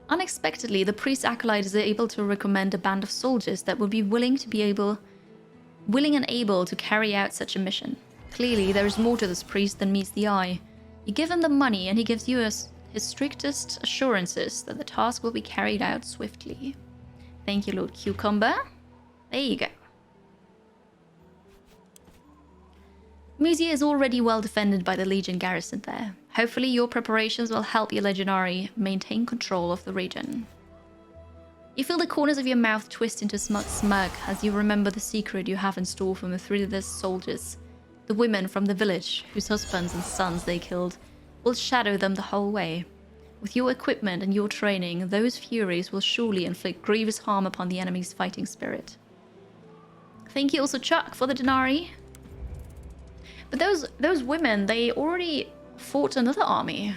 Unexpectedly, the priest's acolyte is able to recommend a band of soldiers that would be willing and able to carry out such a mission. Clearly, there is more to this priest than meets the eye. You give him the money and he gives you his strictest assurances that the task will be carried out swiftly. Thank you, Lord Cucumber. There you go. Mysia is already well defended by the Legion garrison there. Hopefully your preparations will help your Legionari maintain control of the region. You feel the corners of your mouth twist into a smirk as you remember the secret you have in store for Mithridates' soldiers. The women from the village, whose husbands and sons they killed, will shadow them the whole way. With your equipment and your training, those furies will surely inflict grievous harm upon the enemy's fighting spirit. Thank you also, Chuck, for the denarii. But those women, they already fought another army.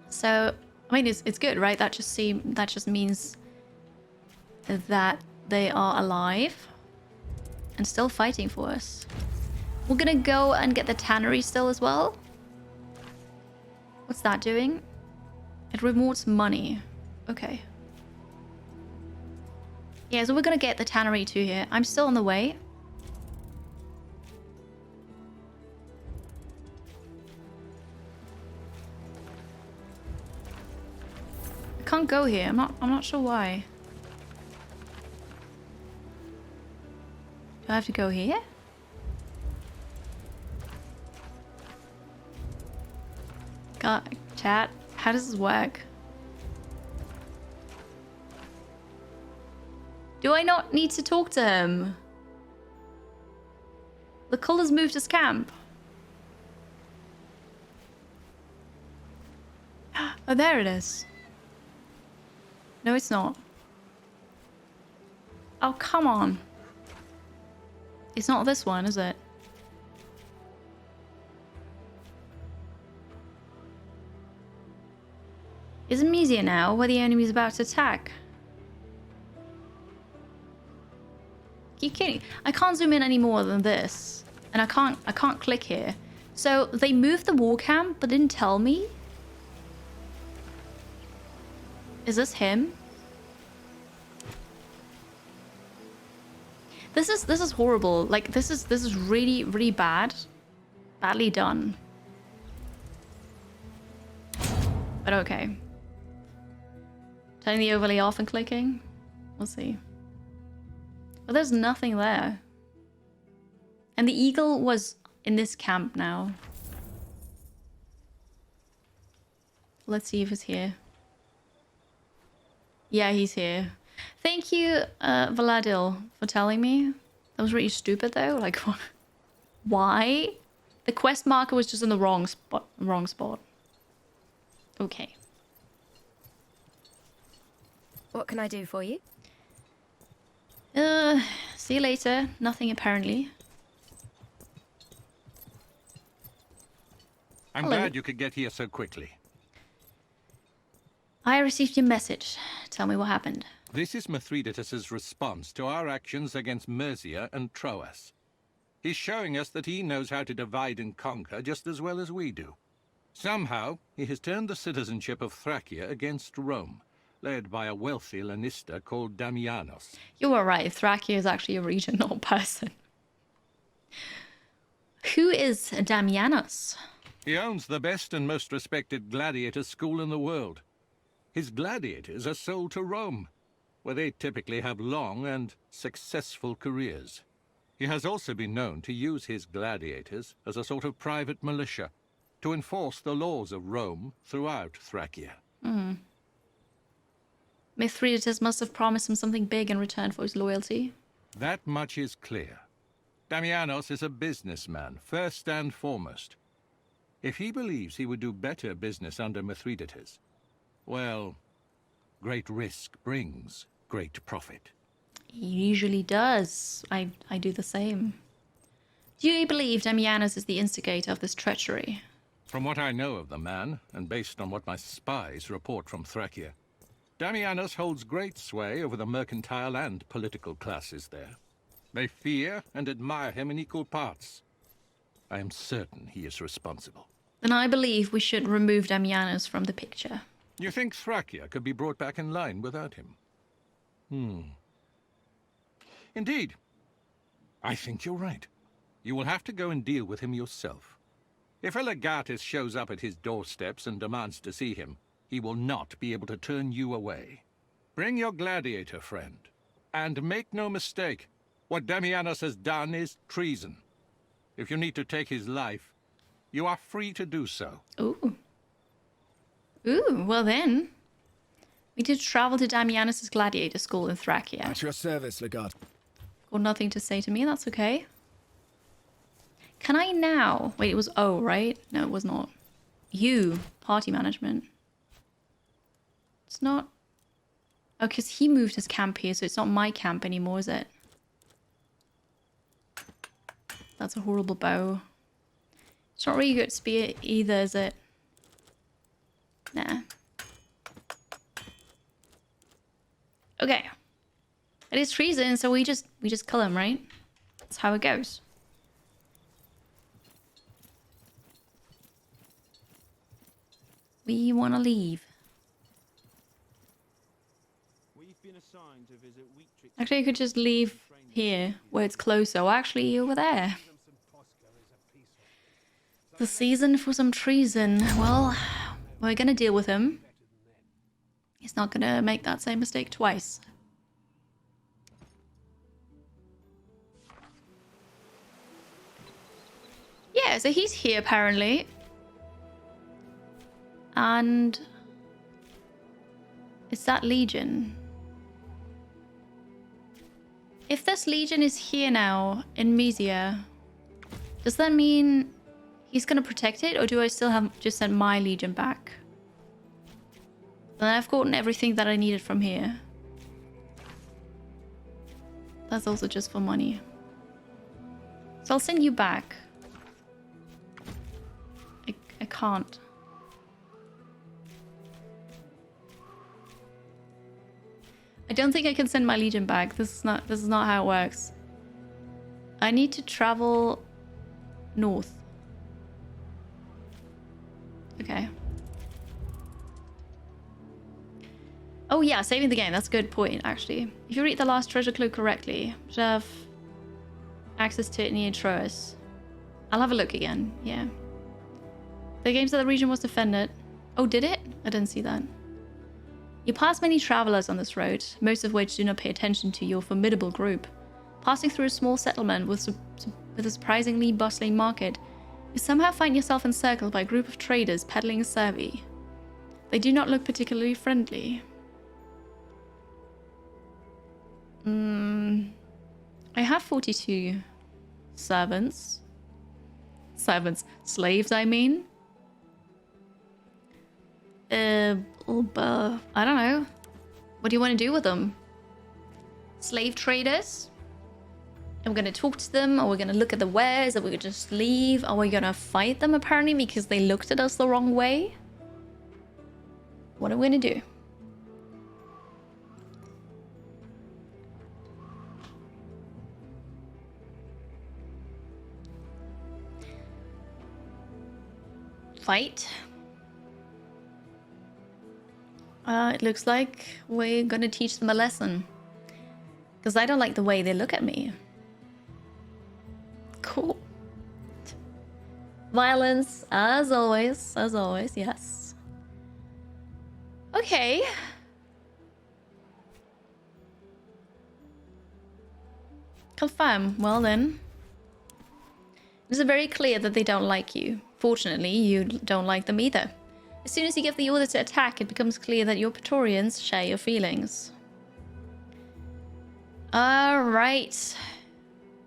So, I mean, it's good, right? That just means that they are alive and still fighting for us. We're gonna go and get the tannery still as well. What's that doing? It rewards money. Okay. Yeah, so we're gonna get the tannery too here. I'm still on the way. I can't go here. I'm not sure why. Do I have to go here? God, chat, how does this work? Do I not need to talk to him? The color's moved his camp. Oh, there it is. No, it's not. Oh, come on. It's not this one, is it? Is it Mysia now, where the enemy is about to attack? You kidding? I can't zoom in any more than this, and I can't click here. So they moved the war camp, but didn't tell me. Is this him? This is horrible. Like this is really, really bad. Badly done. But okay. Turning the overlay off and clicking. We'll see. But there's nothing there. And the eagle was in this camp now. Let's see if it's here. Yeah, he's here. Thank you, Valadil, for telling me. That was really stupid though. Like, why? The quest marker was just in the wrong spot. Okay. What can I do for you? See you later. Nothing apparently. I'm glad you could get here so quickly. I received your message. Tell me what happened. This is Mithridates' response to our actions against Mercia and Troas. He's showing us that he knows how to divide and conquer just as well as we do. Somehow, he has turned the citizenship of Thracia against Rome, led by a wealthy Lannister called Damianos. You were right. Thracia is actually a region, not a person. Who is Damianos? He owns the best and most respected Gladiator School in the world. His gladiators are sold to Rome, where they typically have long and successful careers. He has also been known to use his gladiators as a sort of private militia to enforce the laws of Rome throughout Thracia. Mithridates must have promised him something big in return for his loyalty. That much is clear. Damianos is a businessman, first and foremost. If he believes he would do better business under Mithridates, well, great risk brings great profit. He usually does. I do the same. Do you believe Damianos is the instigator of this treachery? From what I know of the man, and based on what my spies report from Thracia, Damianos holds great sway over the mercantile and political classes there. They fear and admire him in equal parts. I am certain he is responsible. Then I believe we should remove Damianos from the picture. You think Thracia could be brought back in line without him? Indeed. I think you're right. You will have to go and deal with him yourself. If a legatus shows up at his doorsteps and demands to see him, he will not be able to turn you away. Bring your gladiator friend. And make no mistake, what Damianos has done is treason. If you need to take his life, you are free to do so. Ooh. Ooh, well then. We did travel to Damianos' Gladiator School in Thracia. At your service, Legat. Got nothing to say to me, that's okay. Can I now... Wait, it was O, right? No, it was not. U, party management. It's not... Oh, because he moved his camp here, so it's not my camp anymore, is it? That's a horrible bow. It's not really good spear either, is it? Nah. Okay. It is treason, so we just kill him, right? That's how it goes. We want to leave. Actually, I could just leave here, where it's closer. Or actually, over there. The season for some treason. Well, we're gonna deal with him. He's not gonna make that same mistake twice. Yeah, so he's here apparently. And it's that Legion. If this Legion is here now in Mysia, does that mean he's gonna protect it, or do I still have just sent my Legion back? Then I've gotten everything that I needed from here. That's also just for money. So I'll send you back. I can't. I don't think I can send my Legion back. This is not how it works. I need to travel north. Okay. Oh yeah, saving the game. That's a good point, actually. If you read the last treasure clue correctly, should have access to it near Troas. I'll have a look again, yeah. The games that the region was defended. Oh, did it? I didn't see that. You pass many travelers on this road, most of which do not pay attention to your formidable group. Passing through a small settlement with a surprisingly bustling market, you somehow find yourself encircled by a group of traders peddling a survey. They do not look particularly friendly. I have 42 servants. Slaves, I mean. I don't know. What do you want to do with them? Slave traders? Are we going to talk to them? Are we going to look at the wares? Are we going to just leave? Are we going to fight them apparently because they looked at us the wrong way? What are we going to do? Fight? It looks like we're gonna teach them a lesson. Because I don't like the way they look at me. Cool. Violence, as always, yes. Okay. Confirm. Well then. It is very clear that they don't like you. Fortunately, you don't like them either. As soon as you give the order to attack, it becomes clear that your Praetorians share your feelings. Alright.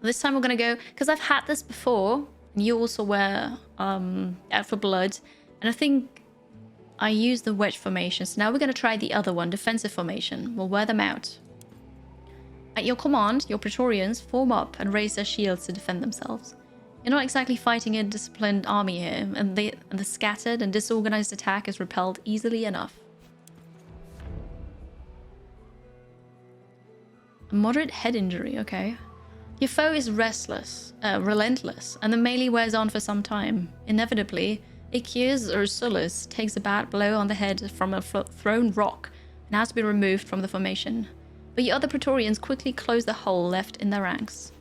This time we're gonna go... Because I've had this before. And you also were out for blood. And I think I used the wedge formation. So now we're gonna try the other one, defensive formation. We'll wear them out. At your command, your Praetorians form up and raise their shields to defend themselves. You're not exactly fighting a disciplined army here, and the scattered and disorganized attack is repelled easily enough. A moderate head injury, okay. Your foe is relentless, and the melee wears on for some time. Inevitably, Ikius or Sullus takes a bad blow on the head from a thrown rock and has to be removed from the formation. But your other Praetorians quickly close the hole left in their ranks.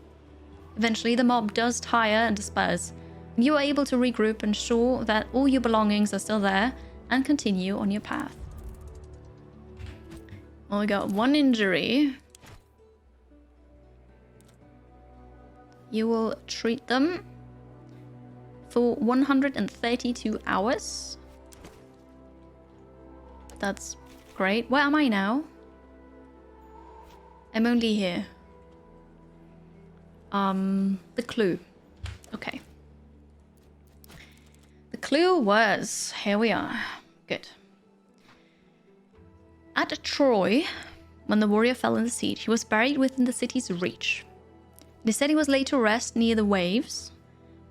Eventually, the mob does tire and disperse, and you are able to regroup and ensure that all your belongings are still there and continue on your path. Well, we got one injury. You will treat them for 132 hours. That's great. Where am I now? I'm only here. The clue. Okay. The clue was... Here we are. Good. At Troy, when the warrior fell in the siege, he was buried within the city's reach. They said he was laid to rest near the waves,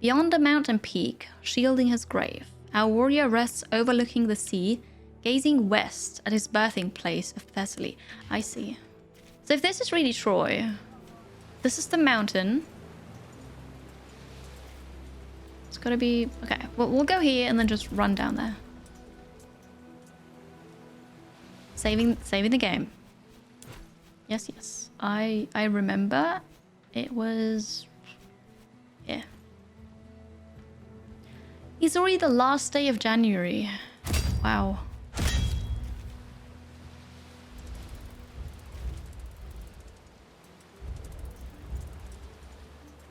beyond a mountain peak, shielding his grave. Our warrior rests overlooking the sea, gazing west at his birthing place of Thessaly. I see. So if this is really Troy... This is the mountain. It's gotta be... Okay, well, we'll go here and then just run down there. Saving the game. Yes, yes. I remember it was... Yeah. It's already the last day of January. Wow.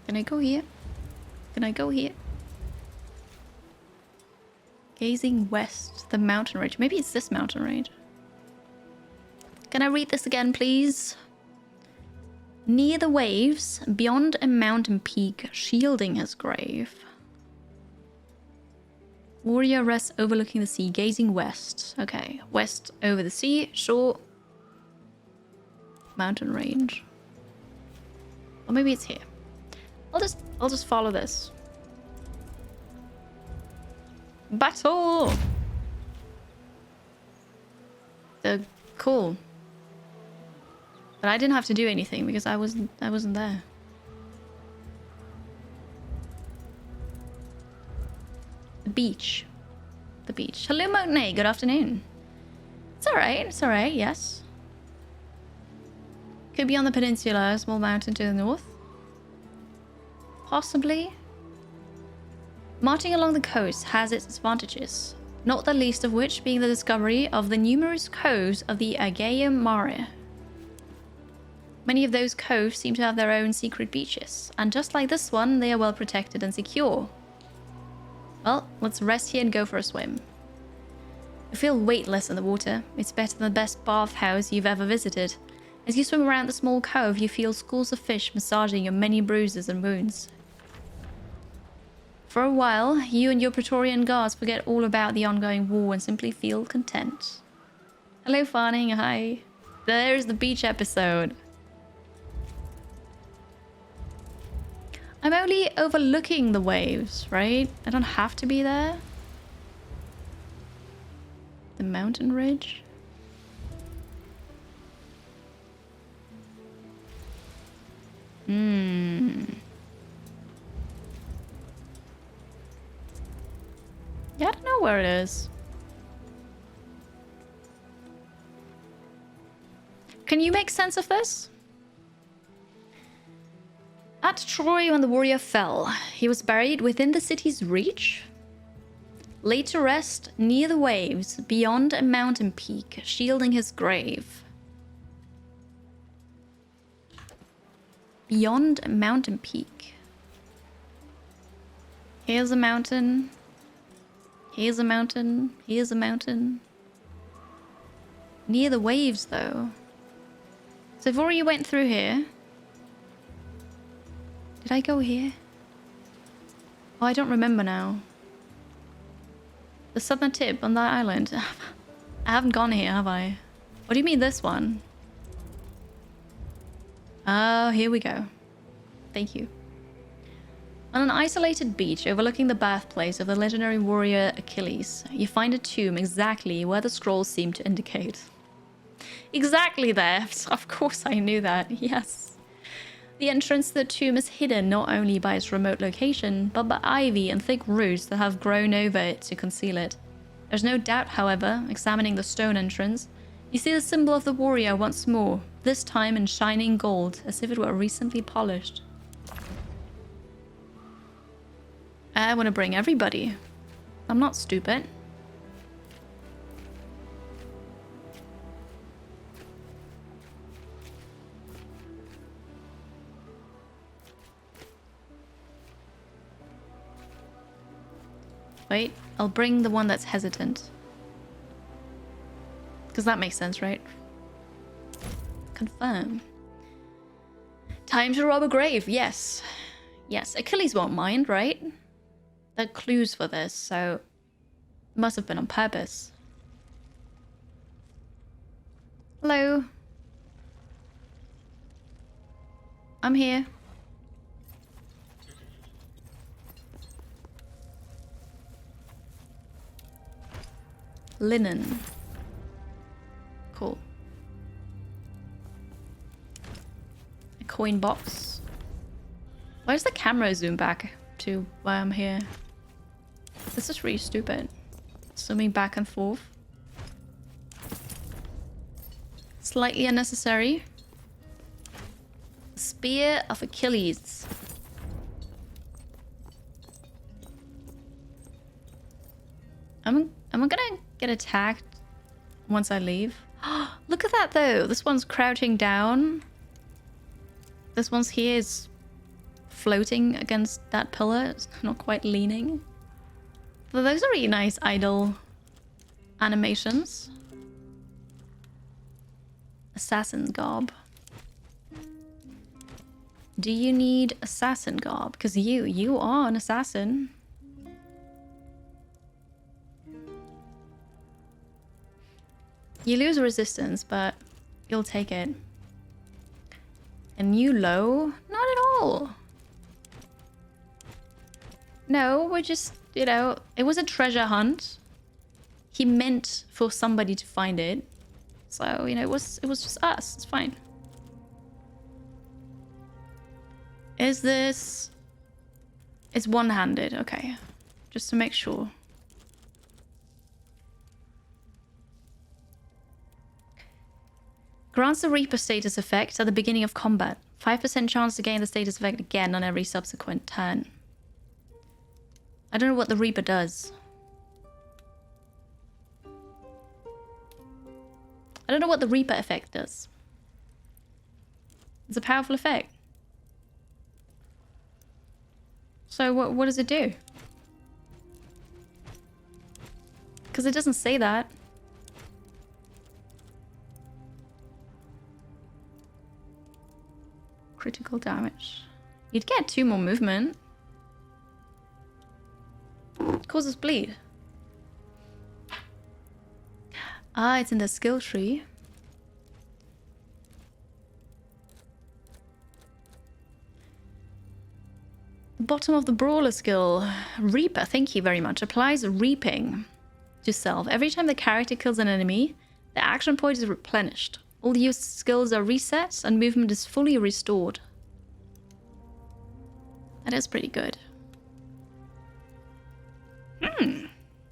Can I go here? Can I go here? Gazing west, the mountain range. Maybe it's this mountain range. Can I read this again, please? Near the waves, beyond a mountain peak, shielding his grave. Warrior rests overlooking the sea, gazing west. Okay, west over the sea, shore. Mountain range. Or maybe it's here. I'll just follow this. Battle! Cool. But I didn't have to do anything because I wasn't there. The beach. The beach. Hello, Montney. Good afternoon. It's alright, yes. Could be on the peninsula, a small mountain to the north. Possibly. Marching along the coast has its advantages, not the least of which being the discovery of the numerous coves of the Aegean Mare. Many of those coves seem to have their own secret beaches, and just like this one, they are well protected and secure. Well, let's rest here and go for a swim. I feel weightless in the water. It's better than the best bathhouse you've ever visited. As you swim around the small cove, you feel schools of fish massaging your many bruises and wounds. For a while, you and your Praetorian guards forget all about the ongoing war and simply feel content. Hello, Farning. Hi. There's the beach episode. I'm only overlooking the waves, right? I don't have to be there. The mountain ridge. Yeah, I don't know where it is. Can you make sense of this? At Troy, when the warrior fell, he was buried within the city's reach, laid to rest near the waves beyond a mountain peak, shielding his grave. Beyond a mountain peak. Here's a mountain. Here's a mountain. Here's a mountain. Near the waves, though. So before you went through here... Did I go here? Oh, I don't remember now. The southern tip on that island. I haven't gone here, have I? What do you mean this one? Oh, here we go. Thank you. On an isolated beach overlooking the birthplace of the legendary warrior Achilles, you find a tomb exactly where the scrolls seem to indicate. Exactly there. Of course I knew that. Yes. The entrance to the tomb is hidden not only by its remote location, but by ivy and thick roots that have grown over it to conceal it. There's no doubt, however, examining the stone entrance, you see the symbol of the warrior once more, this time in shining gold, as if it were recently polished. I want to bring everybody. I'm not stupid. Wait, I'll bring the one that's hesitant. Because that makes sense, right? Confirm. Time to rob a grave, yes. Yes, Achilles won't mind, right? There are clues for this, so... It must have been on purpose. Hello. I'm here. Linen. Cool. A coin box. Why does the camera zoom back to where I'm here? This is really stupid. Zooming back and forth. Slightly unnecessary. Spear of Achilles. Am I gonna get attacked once I leave? Look at that though. This one's crouching down. This one's here is floating against that pillar. It's not quite leaning. But those are really nice idle animations. Assassin garb. Do you need assassin garb? Because you are an assassin. You lose resistance, but you'll take it. A new low? Not at all. No, we're just, you know, it was a treasure hunt. He meant for somebody to find it. So, you know, it was just us. It's fine. Is this... It's one-handed. Okay. Just to make sure. Grants the Reaper status effect at the beginning of combat. 5% chance to gain the status effect again on every subsequent turn. I don't know what the Reaper does. I don't know what the Reaper effect does. It's a powerful effect. So what does it do? Because it doesn't say that. Critical damage. You'd get 2 more movement. It causes bleed. Ah, it's in the skill tree. Bottom of the Brawler skill. Reaper, thank you very much. Applies Reaping to self. Every time the character kills an enemy, the action point is replenished. All used skills are reset and movement is fully restored. That is pretty good.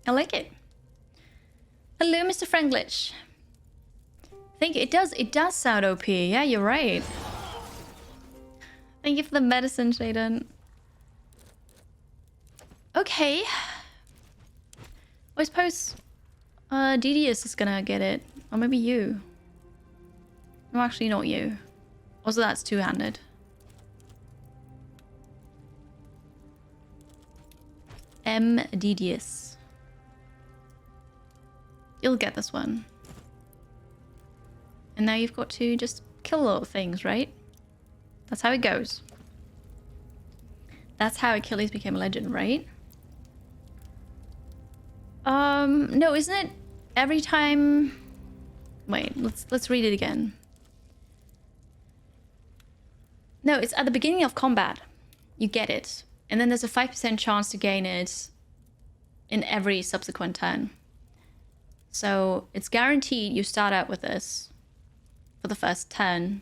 I like it. Hello, Mr. Franklich. I think it does sound OP. Yeah, you're right. Thank you for the medicine, Shaden. Okay. I suppose DDS is gonna get it. Or maybe you. No, actually not you. Also, that's two-handed. DDS. You'll get this one. And now you've got to just kill little things, right? That's how it goes. That's how Achilles became a legend, right? No, isn't it every time... Wait, let's read it again. No, it's at the beginning of combat. You get it. And then there's a 5% chance to gain it in every subsequent turn. So it's guaranteed you start out with this for the first turn.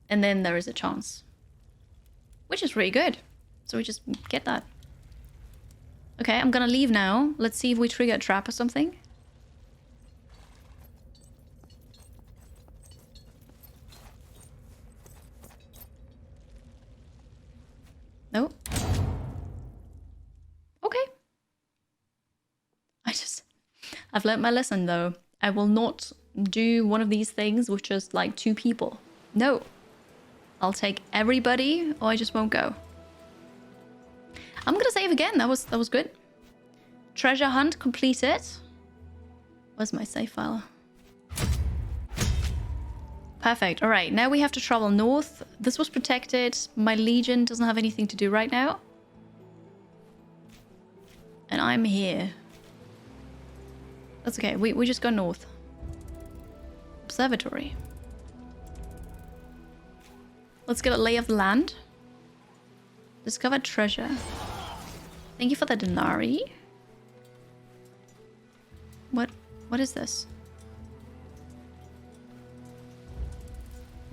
And then there is a chance. Which is really good. So we just get that. Okay, I'm gonna leave now. Let's see if we trigger a trap or something. Nope. Okay. I've learned my lesson though. I will not do one of these things with just like 2 people. No. I'll take everybody or I just won't go. I'm gonna save again. That was good. Treasure hunt completed. Where's my save file? Perfect. All right, now we have to travel north. This was protected. My legion doesn't have anything to do right now. And I'm here. That's okay. We just go north. Observatory. Let's get a lay of the land. Discover treasure. Thank you for the denarii. What is this?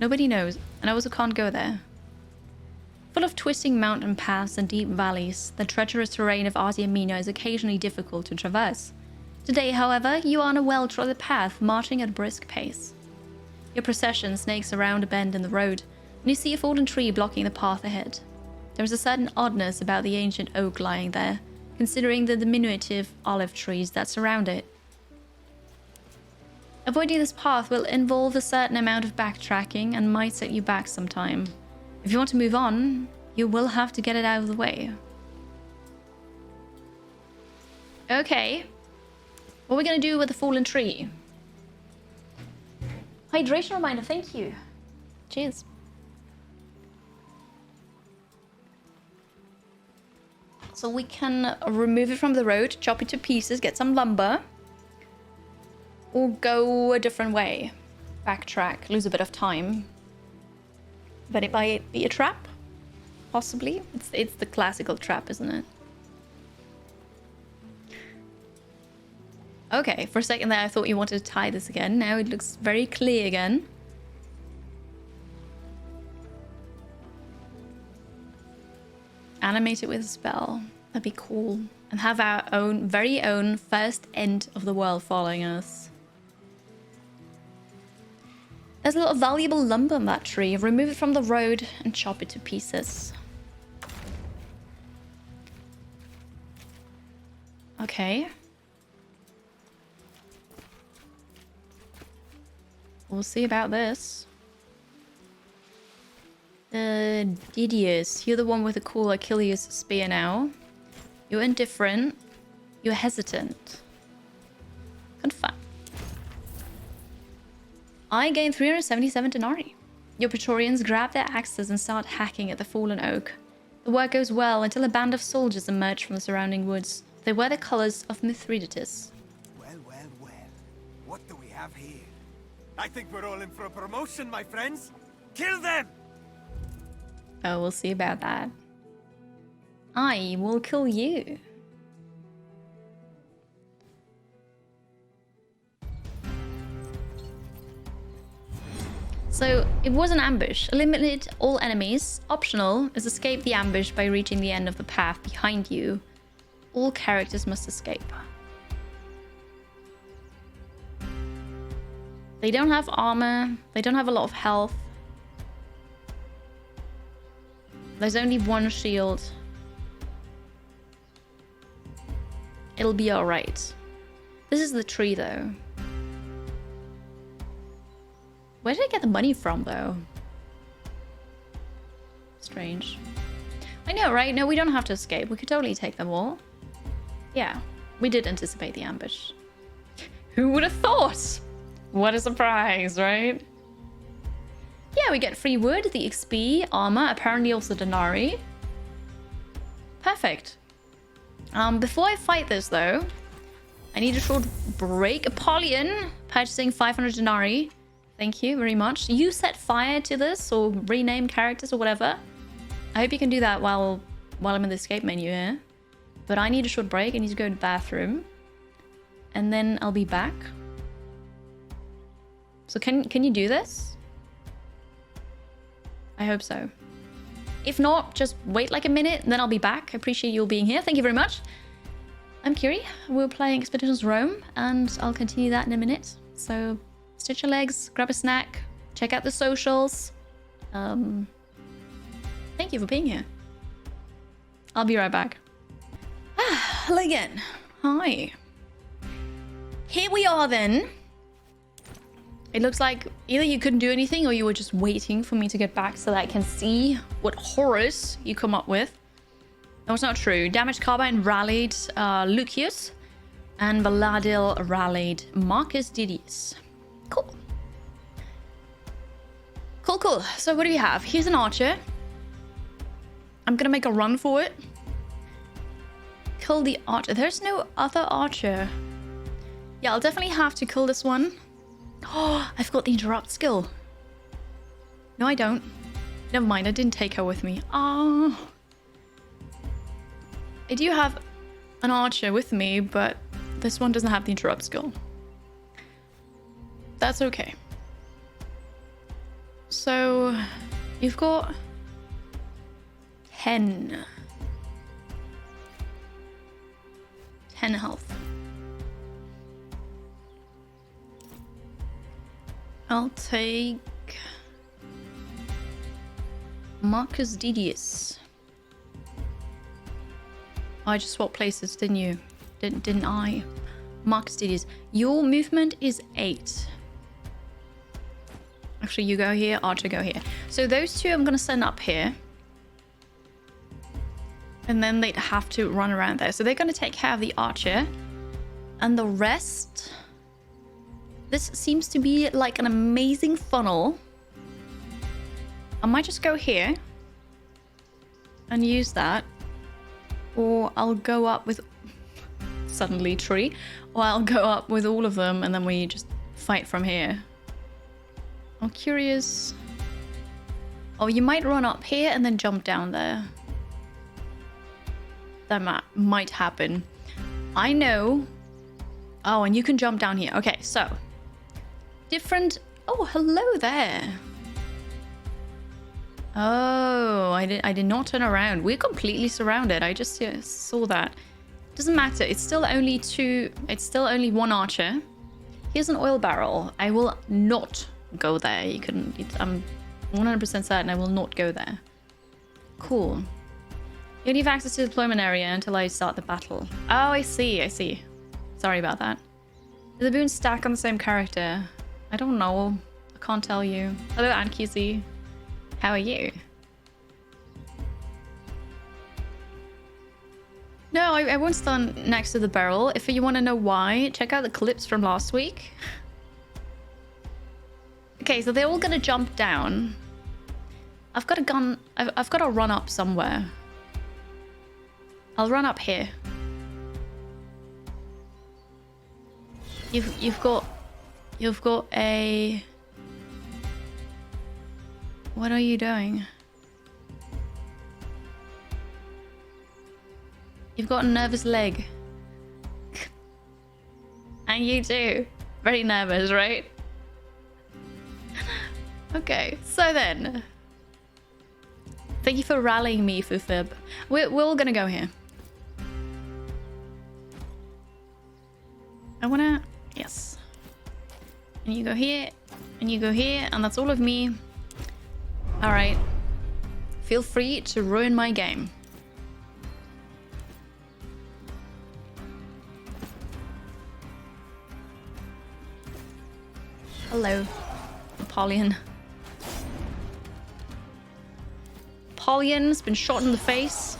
Nobody knows, and I also can't go there. Full of twisting mountain paths and deep valleys, the treacherous terrain of Asia Mina is occasionally difficult to traverse. Today, however, you are on a well-trodden path, marching at a brisk pace. Your procession snakes around a bend in the road, and you see a fallen tree blocking the path ahead. There is a certain oddness about the ancient oak lying there, considering the diminutive olive trees that surround it. Avoiding this path will involve a certain amount of backtracking and might set you back some time. If you want to move on, you will have to get it out of the way. Okay. What are we going to do with the fallen tree? Hydration reminder, thank you. Cheers. So we can remove it from the road, chop it to pieces, get some lumber. Or go a different way. Backtrack, lose a bit of time. But it might be a trap? Possibly. It's the classical trap, isn't it? Okay, for a second there I thought you wanted to tie this again. Now it looks very clear again. Animate it with a spell. That'd be cool. And have our own, very own first end of the world following us. There's a lot of valuable lumber in that tree. Remove it from the road and chop it to pieces. Okay. We'll see about this. Didius, you're the one with the cool Achilles spear now. You're indifferent. You're hesitant. Confirm. I gain 377 denarii. Your Praetorians grab their axes and start hacking at the fallen oak. The work goes well until a band of soldiers emerge from the surrounding woods. They wear the colors of Mithridates. Well, well, well. What do we have here? I think we're all in for a promotion, my friends. Kill them! Oh, we'll see about that. I will kill you. So, it was an ambush. Eliminate all enemies. Optional is escape the ambush by reaching the end of the path behind you. All characters must escape. They don't have armor. They don't have a lot of health. There's only one shield. It'll be alright. This is the tree, though. Where did I get the money from, though? Strange. I know, right? No, we don't have to escape. We could totally take them all. Yeah, we did anticipate the ambush. Who would have thought? What a surprise, right? Yeah, we get free wood, the XP, armor, apparently also denarii. Perfect. Before I fight this, though, I need a short break. Apollyon, purchasing 500 denarii. Thank you very much. You set fire to this or rename characters or whatever. I hope you can do that while I'm in the escape menu here. But I need a short break. I need to go to the bathroom. And then I'll be back. So can you do this? I hope so. If not, just wait like a minute and then I'll be back. I appreciate you all being here. Thank you very much. I'm Kiri. We're playing Expeditions Rome and I'll continue that in a minute. So stretch your legs, grab a snack, check out the socials. Thank you for being here. I'll be right back. Hello again. Hi. Here we are then. It looks like either you couldn't do anything or you were just waiting for me to get back so that I can see what horrors you come up with. That was not true. Damaged Carbine rallied Lucius and Valadil rallied Marcus Didius. Cool. Cool. So what do we have? Here's an archer. I'm gonna make a run for it. Kill the archer. There's no other archer. Yeah, I'll definitely have to kill this one. Oh, I've got the interrupt skill. No, I don't. Never mind, I didn't take her with me. Oh. I do have an archer with me, but this one doesn't have the interrupt skill. That's okay. So, you've got 10 health. I'll take Marcus Didius. I just swapped places, didn't you? Didn't I? Marcus Didius. Your movement is 8. Actually, you go here, Archer go here. So those two I'm gonna send up here. And then they'd have to run around there. So they're gonna take care of the Archer. And the rest... This seems to be like an amazing funnel. I might just go here and use that. Or I'll go up with... Suddenly tree. Or I'll go up with all of them and then we just fight from here. I'm curious... Oh, you might run up here and then jump down there. That might happen. I know. Oh, and you can jump down here. Okay, so... Different... Oh, hello there. Oh, I did not turn around. We're completely surrounded. I just saw that. Doesn't matter. It's still only one archer. Here's an oil barrel. I will not go there. You can. I'm 100% certain I will not go there. Cool. You only have access to the deployment area until I start the battle. Oh, I see. I see. Sorry about that. Does the boon stack on the same character? I don't know. I can't tell you. Hello, Aunt QC. How are you? No, I won't stand next to the barrel. If you want to know why, check out the clips from last week. Okay, so they're all gonna jump down. I've got a gun. I've got to run up somewhere. I'll run up here. You've got a. What are you doing? You've got a nervous leg. And you too. Very nervous, right? Okay, so then. Thank you for rallying me, Fufib. We're all gonna go here. I wanna... Yes. And you go here, and you go here, and that's all of me. Alright. Feel free to ruin my game. Hello, Apollyon. Apollyon's been shot in the face.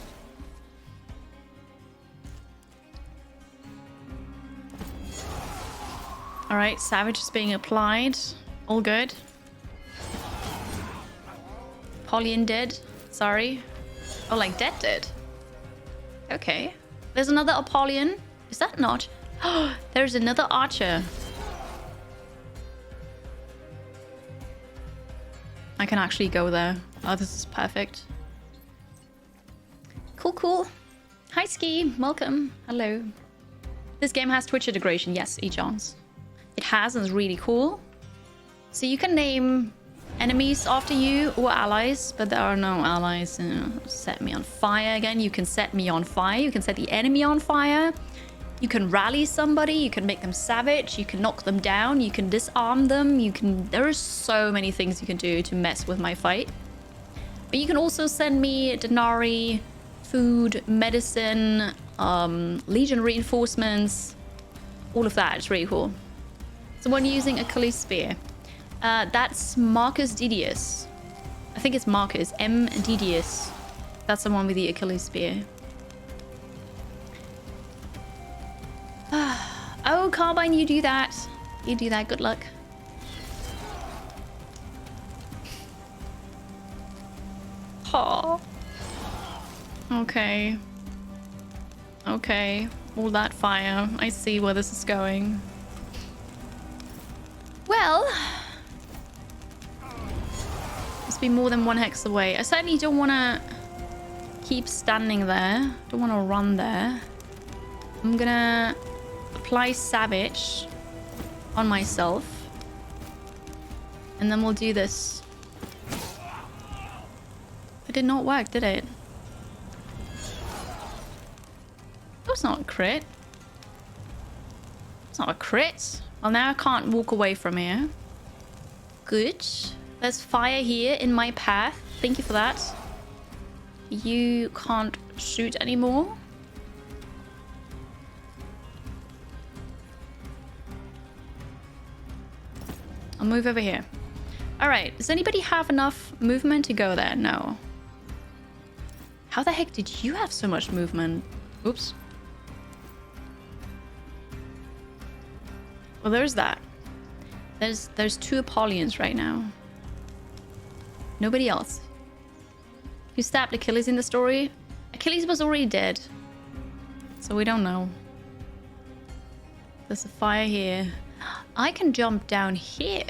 Alright, Savage is being applied. All good. Apollyon dead. Sorry. Oh, like dead. Okay. There's another Apollyon. Is that not? Oh, there's another archer. I can actually go there. Oh, this is perfect. Cool. Hi, Ski. Welcome. Hello. This game has Twitch integration. Yes, E-Chance. It has, and it's really cool. So you can name enemies after you or allies, but there are no allies. Set me on fire again. You can set me on fire. You can set the enemy on fire. You can rally somebody. You can make them savage. You can knock them down. You can disarm them. There are so many things you can do to mess with my fight. But you can also send me denarii, food, medicine, legion reinforcements, all of that. It's really cool. Someone using Achilles spear. That's Marcus Didius. I think it's Marcus M. Didius. That's the one with the Achilles spear. Oh, Carbine, you do that. You do that. Good luck. Oh. Okay. Okay. All that fire. I see where this is going. Well. Must be more than one hex away. I certainly don't want to keep standing there. Don't want to run there. I'm gonna apply Savage on myself. And then we'll do this. It did not work, did it? That's not a crit. It's not a crit. Well, now I can't walk away from here. Good. There's fire here in my path. Thank you for that. You can't shoot anymore. I'll move over here. All right. Does anybody have enough movement to go there? No. How the heck did you have so much movement? Oops. Well, there's that. There's two Apollyons right now. Nobody else. Who stabbed Achilles in the story? Achilles was already dead. So we don't know. There's a fire here. I can jump down here.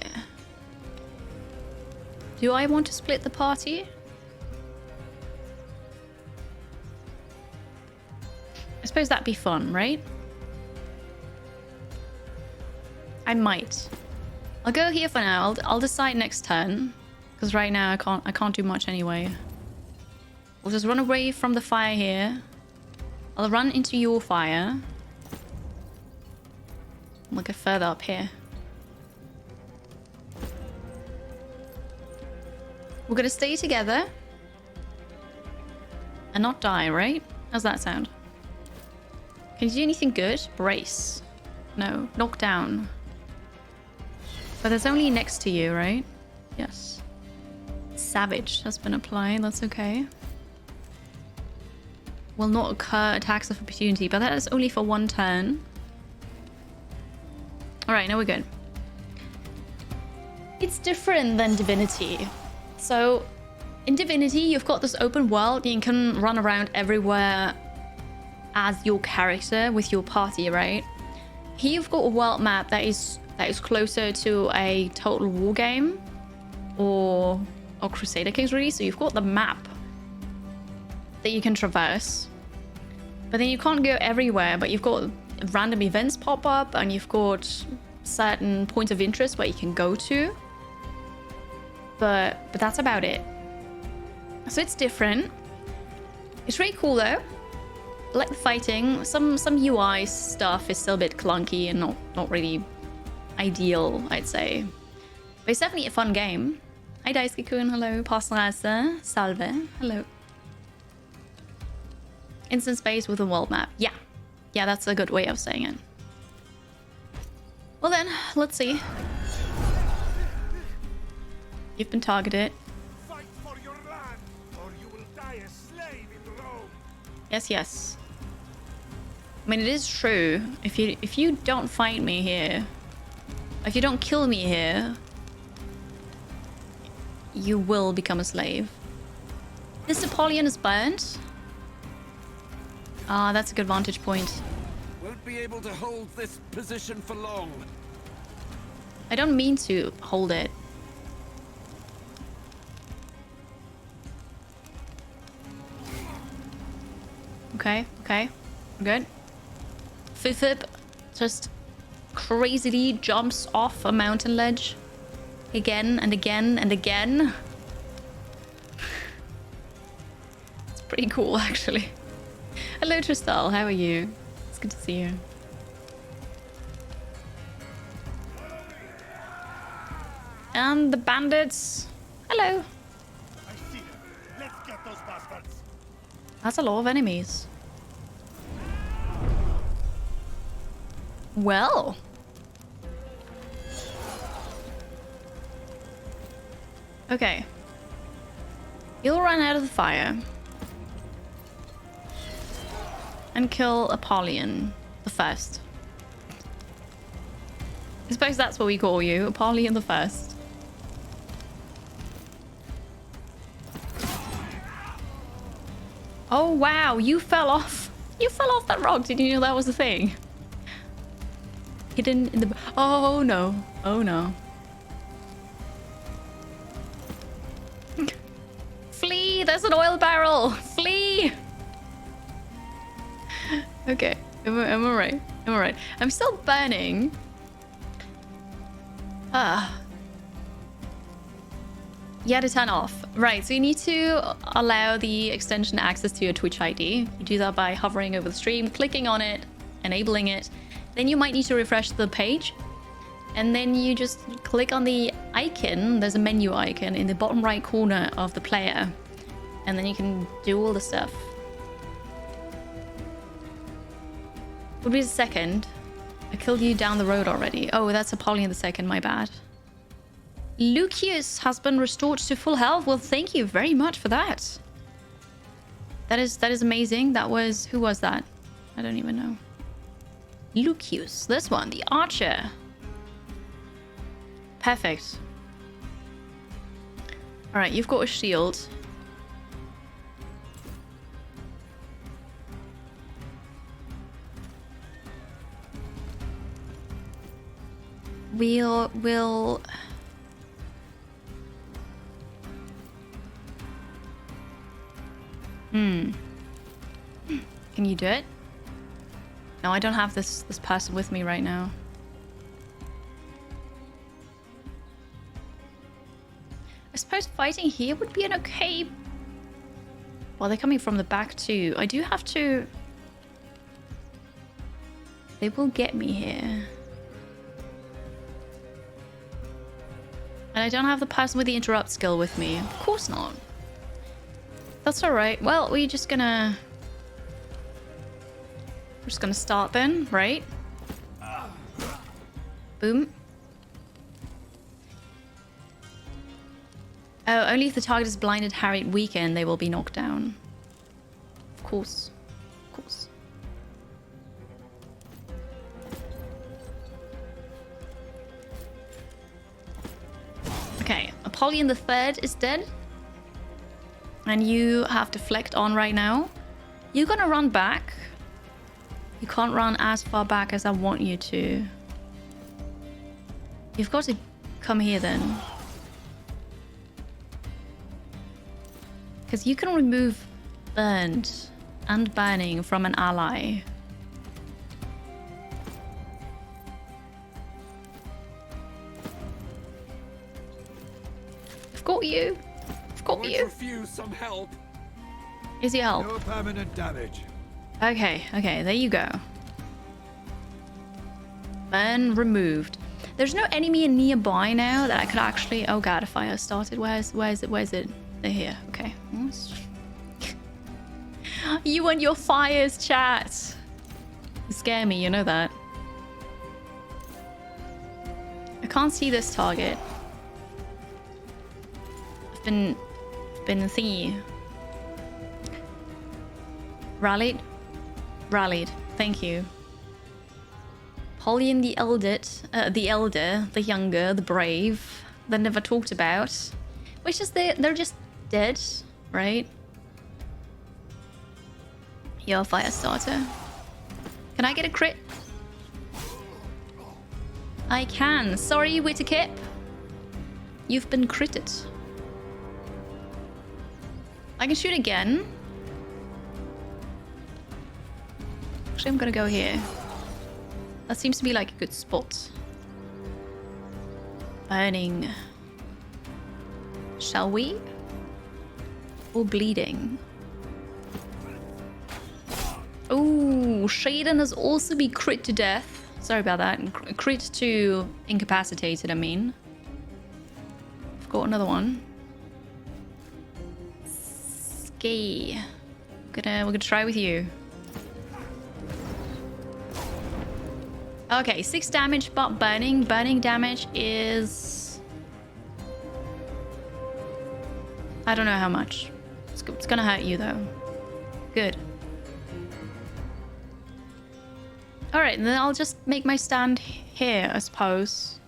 Do I want to split the party? I suppose that'd be fun, right? I might. I'll go here for now. I'll decide next turn. Because right now I can't do much anyway. We'll just run away from the fire here. I'll run into your fire. We'll get further up here. We're gonna stay together and not die, right? How's that sound? Can you do anything good? Brace. No. Knock down. But that's only next to you, right? Yes. Savage has been applied. That's okay. Will not occur attacks of opportunity, but that is only for 1 turn. Alright, now we're good. It's different than Divinity. So, in Divinity, you've got this open world. You can run around everywhere as your character with your party, right? Here you've got a world map that is closer to a Total War game or Crusader Kings, really. So you've got the map that you can traverse, but then you can't go everywhere. But you've got random events pop up, and you've got certain points of interest where you can go to. But that's about it. So it's different. It's really cool though. I like the fighting. Some UI stuff is still a bit clunky and not really ideal, I'd say. But it's definitely a fun game. Hi Daisuke-kun, hello. Passreise, salve, hello. Instant space with a world map. Yeah. Yeah, that's a good way of saying it. Well then, let's see. You've been targeted. Fight for your land, or you will die a slave in Rome. Yes, yes. I mean, it is true. If you don't fight me here, if you don't kill me here, you will become a slave. This Apollyon is burnt. Ah, that's a good vantage point. Won't be able to hold this position for long. I don't mean to hold it. Okay, okay. We're good. Fifip just crazily jumps off a mountain ledge. Again and again and again. It's pretty cool, actually. Hello, Tristal. How are you? It's good to see you. And the bandits. Hello. I see them. Let's get those bastards. That's a lot of enemies. Well. Okay. You'll run out of the fire. And kill Apollyon the First. I suppose that's what we call you, Apollyon the First. Oh wow, you fell off. You fell off that rock. Did you know that was a thing? Hidden in the... Oh no. Oh no. Flee! There's an oil barrel! Flee! Okay. I'm alright. I'm alright. I'm still burning. You had to turn off. Right, so you need to allow the extension access to your Twitch ID. You do that by hovering over the stream, clicking on it, enabling it. Then you might need to refresh the page. And then you just click on the icon. There's a menu icon in the bottom right corner of the player. And then you can do all the stuff. Would be the second. I killed you down the road already. Oh, that's Apollyon the Second, my bad. Lucius has been restored to full health. Well, thank you very much for that. That is amazing. That was... Who was that? I don't even know. Lucius. This one. The archer. Perfect. Alright, you've got a shield. We'll... Can you do it? No, I don't have this person with me right now. I suppose fighting here would be an okay... Well, they're coming from the back too. I do have to... They will get me here. And I don't have the person with the interrupt skill with me. Of course not. That's alright. Well, we're just gonna start then, right? Boom. Oh, only if the target is blinded, harried, weakened, they will be knocked down. Of course. Of course. Okay, Apollyon the Third is dead. And you have deflect on right now. You're gonna run back. You can't run as far back as I want you to. You've got to come here then. Because you can remove burned and burning from an ally. I've got you. I've got you. Refuse some help. Is he help? No permanent damage. Okay, okay, there you go. Burn removed. There's no enemy nearby now that I could actually... Oh god, a fire started. Where is it? Where is it? They're here. Okay. You and your fires, chat. You scare me, you know that. I can't see this target. I've been thingy. Rallied? Rallied. Thank you. Apollyon the elder, the younger, the brave, the never talked about. Which is they're just dead, right? You're a fire starter. Can I get a crit? I can. Sorry, Witterkip. You've been critted. I can shoot again. Actually, I'm gonna go here. That seems to be like a good spot. Burning. Shall we? Or bleeding? Oh, Shaden has also been crit to death. Sorry about that. Crit to incapacitated, I mean. I've got another one. Ski. We're gonna try with you. Okay, 6 damage, but burning. Burning damage is... I don't know how much. It's gonna hurt you, though. Good. Alright, then I'll just make my stand here, I suppose.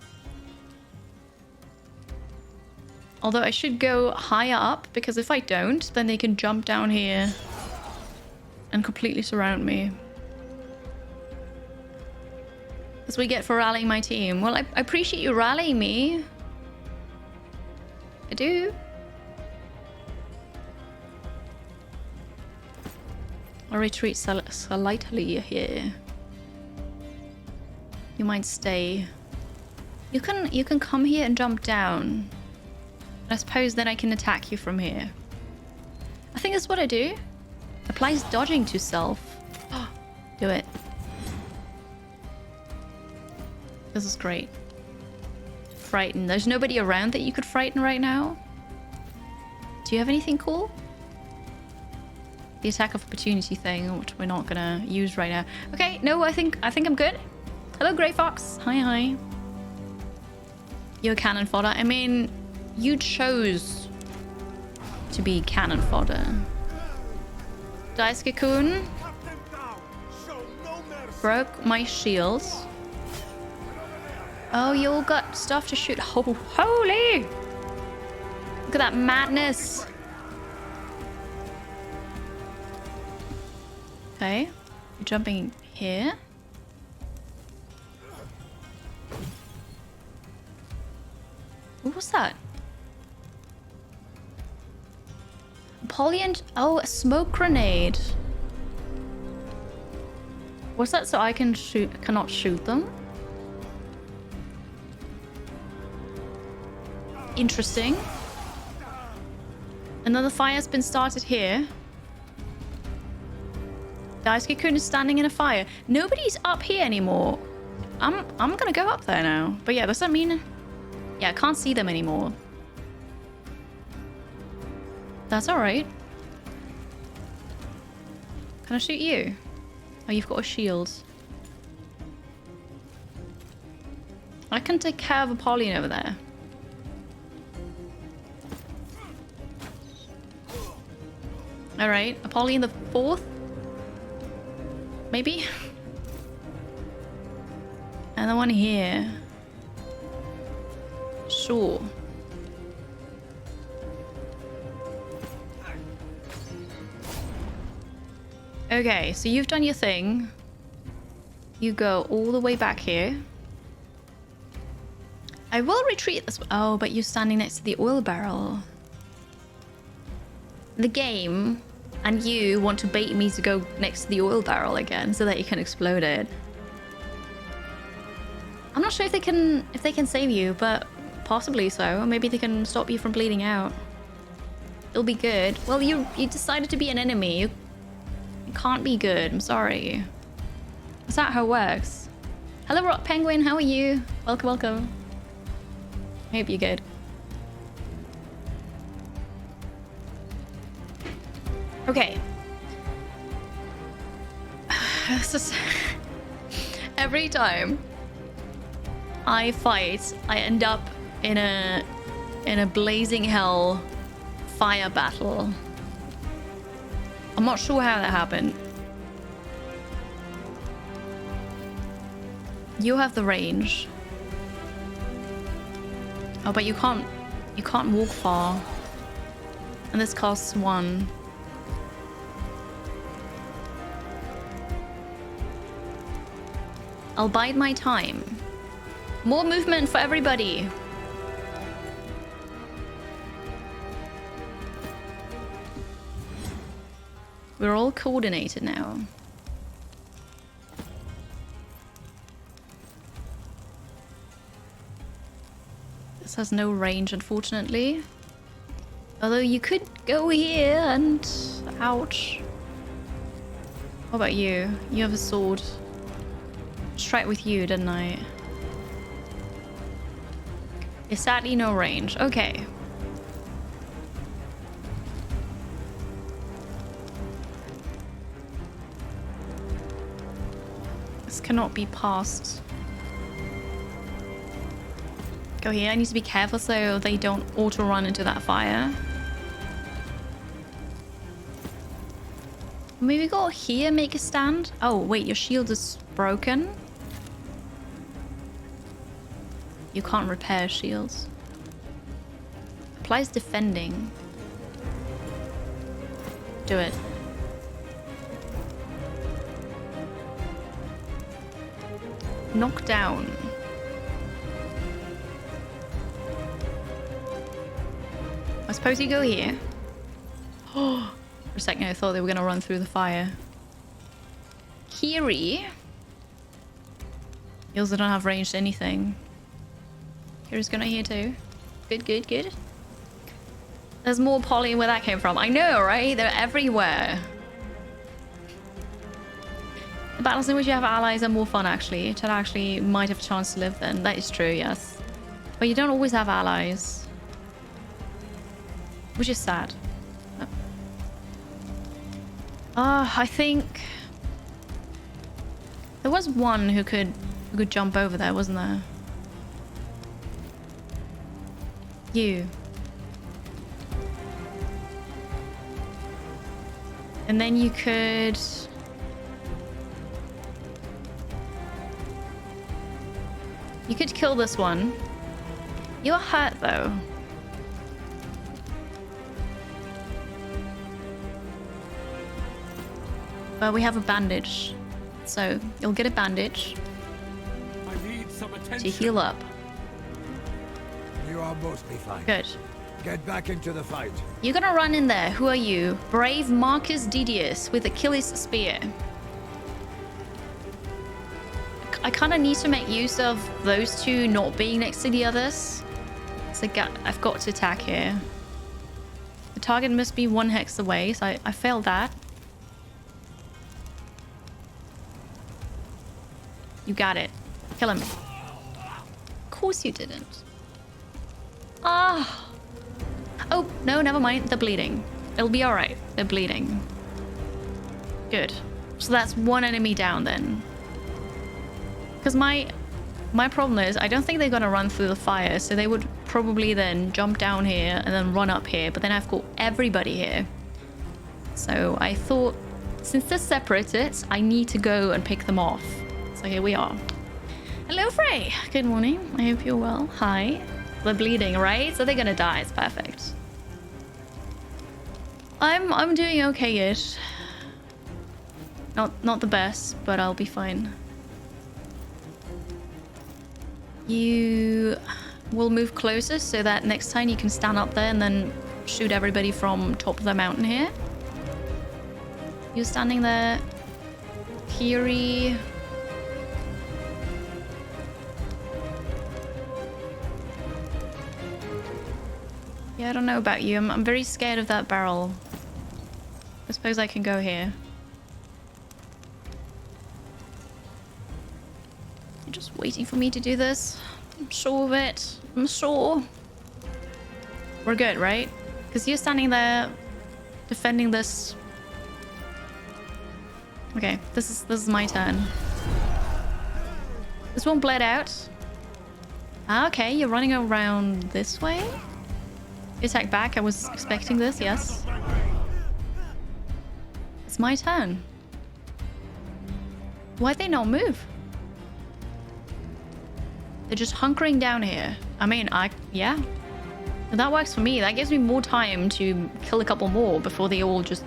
Although I should go higher up, because if I don't, then they can jump down here and completely surround me. That's what we get for rallying my team. Well, I appreciate you rallying me. I do. I'll retreat slightly here. You might stay. You can come here and jump down. I suppose then I can attack you from here. I think that's what I do. Applies dodging to self. Do it. This is great. Frighten. There's nobody around that you could frighten right now. Do you have anything cool? The attack of opportunity thing, which we're not gonna use right now. Okay, no, I think I'm good. Hello, Grey Fox. Hi, hi. You're cannon fodder. I mean, you chose to be cannon fodder. Daisuke-kun broke my shield. Oh, you all got stuff to shoot. Oh, holy! Look at that madness. Okay, you're jumping here. What was that? Apollyon. Oh, a smoke grenade. What's that? So I can shoot, cannot shoot them? Interesting. Another fire's been started here. Daisuke-kun is standing in a fire. Nobody's up here anymore. I'm gonna go up there now. But yeah, does that mean Yeah, I can't see them anymore. That's alright. Can I shoot you? Oh, you've got a shield. I can take care of Apollyon over there. Alright, Apollyon the 4th? Maybe? And the one here. Sure. Okay, so you've done your thing. You go all the way back here. I will retreat this way. Oh, but you're standing next to the oil barrel. The game and you want to bait me to go next to the oil barrel again so that you can explode it. I'm not sure if they can save you, but possibly so. Maybe they can stop you from bleeding out. It'll be good. Well, you decided to be an enemy. You can't be good. I'm sorry. Is that how it works? Hello, Rock Penguin. How are you? Welcome, welcome. I hope you're good. Okay. This is every time I fight, I end up in a blazing hell fire battle. I'm not sure how that happened. You have the range. Oh, but you can't walk far. And this costs 1. I'll bide my time. More movement for everybody. We're all coordinated now. This has no range, unfortunately. Although you could go here and... Ouch. What about you? You have a sword. Strike with you, didn't I? It's sadly no range. Okay. This cannot be passed. Go here. I need to be careful so they don't auto-run into that fire. Maybe go here, make a stand. Oh, wait, your shield is broken. You can't repair shields. Applies defending. Do it. Knock down. I suppose you go here. Oh, for a second I thought they were gonna run through the fire. Kiri. You also don't have range to anything. Kiri's gonna here too. Good, good, good. There's more poly where that came from. I know, right? They're everywhere. The battles in which you have allies are more fun, actually. Chad actually might have a chance to live then. That is true, yes. But you don't always have allies. Which is sad. I think... There was one who could jump over there, wasn't there? You. And then you could... You could kill this one. You're hurt though. But we have a bandage. So you'll get a bandage I need some attention. to heal up. You are mostly fine. Good. Get back into the fight. You're gonna run in there. Who are you? Brave Marcus Didius with Achilles' spear. I kind of need to make use of those two not being next to the others. So I've got to attack here. The target must be 1 hex away, so I failed that. You got it. Kill him. Of course you didn't. Ah. Oh, no, never mind. They're bleeding. It'll be alright. They're bleeding. Good. So that's one enemy down then. Because my problem is, I don't think they're going to run through the fire, so they would probably then jump down here and then run up here, but then I've got everybody here. So I thought, since they're separated, I need to go and pick them off. So here we are. Hello, Frey. Good morning. I hope you're well. Hi. They're bleeding, right? So they're gonna die. It's perfect. I'm doing okay-ish. Not the best, but I'll be fine. You will move closer so that next time you can stand up there and then shoot everybody from top of the mountain here. You're standing there. Kiri. Yeah, I don't know about you. I'm very scared of that barrel. I suppose I can go here. You're just waiting for me to do this. I'm sure of it. I'm sure. We're good, right? Because you're standing there defending this. Okay, this is my turn. This one bled out. Ah, okay, you're running around this way? You attack back. I was expecting this, yes. It's my turn. Why'd they not move? They're just hunkering down here. I mean, yeah. That works for me. That gives me more time to kill a couple more before they all just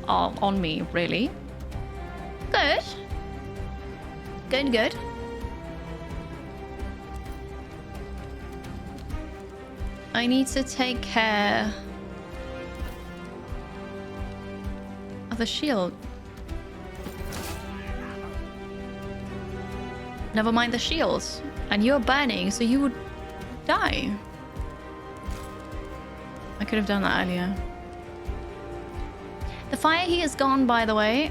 are on me, really. Good. Good, good. I need to take care of the shield. Never mind the shields. And you're burning, so you would die. I could have done that earlier. The fire here is gone, by the way.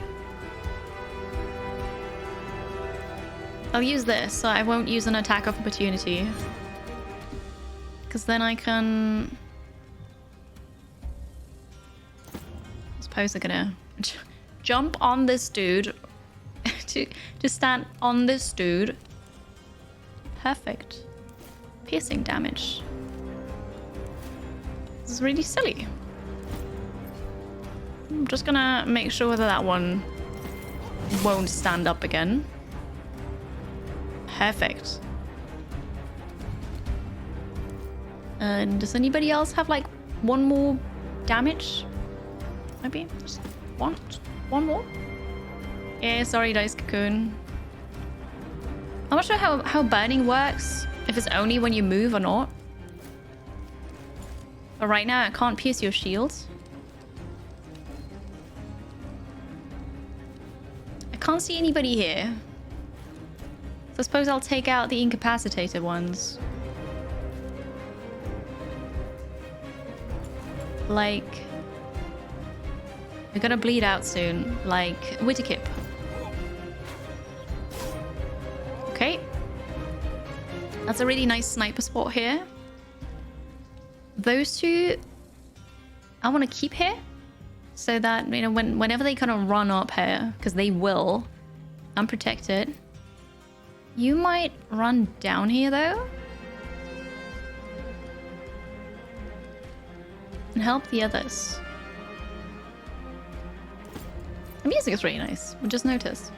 I'll use this, so I won't use an attack of opportunity. Because then I can... I suppose they're gonna jump on this dude. to stand on this dude. Perfect. Piercing damage. This is really silly. I'm just gonna make sure that one won't stand up again. Perfect. And does anybody else have like one more damage? Maybe just one more? Yeah, sorry, Dice Cocoon. I'm not sure how burning works, if it's only when you move or not. But right now I can't pierce your shields. I can't see anybody here. So I suppose I'll take out the incapacitated ones. Like... You're gonna bleed out soon, like Wittikip. Okay. That's a really nice sniper spot here. Those two, I want to keep here. So that, you know, whenever they kind of run up here, because they will, I'm protected. You might run down here, though. And help the others. The music is really nice. I just noticed.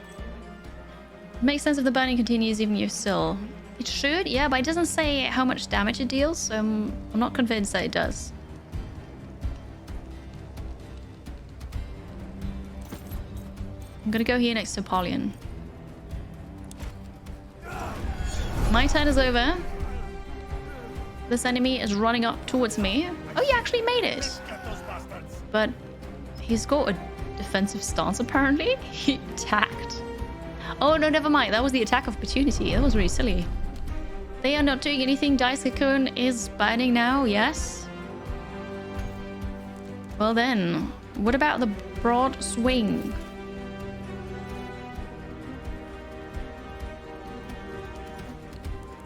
It makes sense if the burning continues even if you're still. It should, yeah, but it doesn't say how much damage it deals, so I'm not convinced that it does. I'm gonna go here next to Apollyon. My turn is over. This enemy is running up towards me. Oh, you actually made it. But he's got a defensive stance, apparently. He attacked. Oh, no, never mind. That was the attack of opportunity. That was really silly. They are not doing anything. Dice Cocoon is burning now, yes? Well then, what about the broad swing?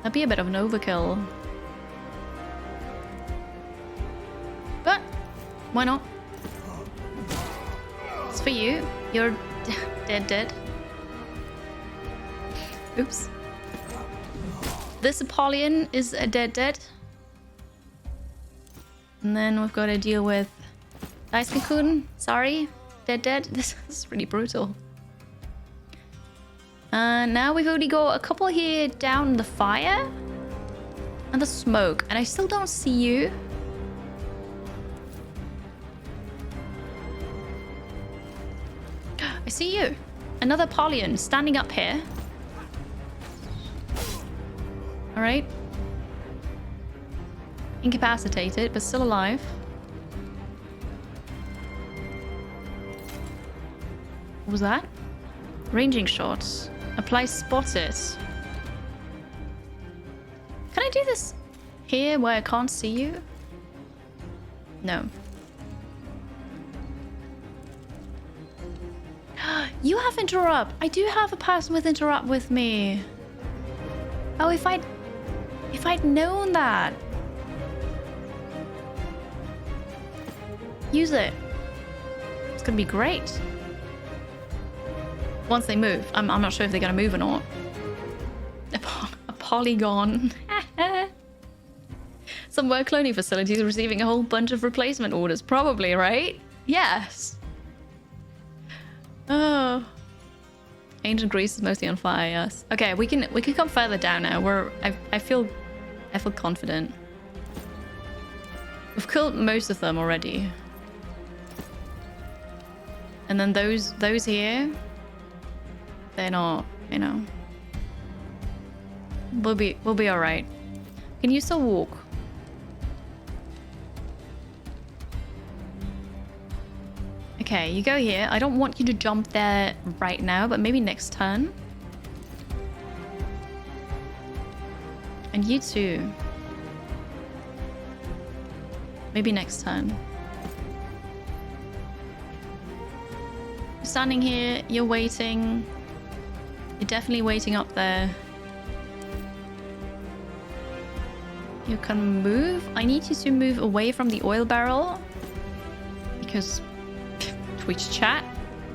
That'd be a bit of an overkill. Why not? It's for you. You're dead. Oops. This Apollyon is a dead. And then we've got to deal with Dice Cocoon. Sorry. Dead. This is really brutal. Now we've only got a couple here down the fire. And the smoke. And I still don't see you. I see you. Another Apollyon standing up here. Alright. Incapacitated, but still alive. What was that? Ranging shots. Apply spotted. Can I do this here where I can't see you? No. You have interrupt. I do have a person with interrupt with me. Oh, if I'd known that. Use it. It's gonna be great. Once they move. I'm not sure if they're gonna move or not. A polygon. Some work cloning facilities are receiving a whole bunch of replacement orders. Probably, right? Yes. Oh. Ancient Greece is mostly on fire, yes. Okay, we can come further down now. I feel confident. We've killed most of them already. And then those here, they're not, you know. We'll be alright. Can you still walk? Okay, you go here. I don't want you to jump there right now, but maybe next turn. And you too. Maybe next turn. You're standing here, you're waiting. You're definitely waiting up there. You can move. I need you to move away from the oil barrel. Because Twitch chat,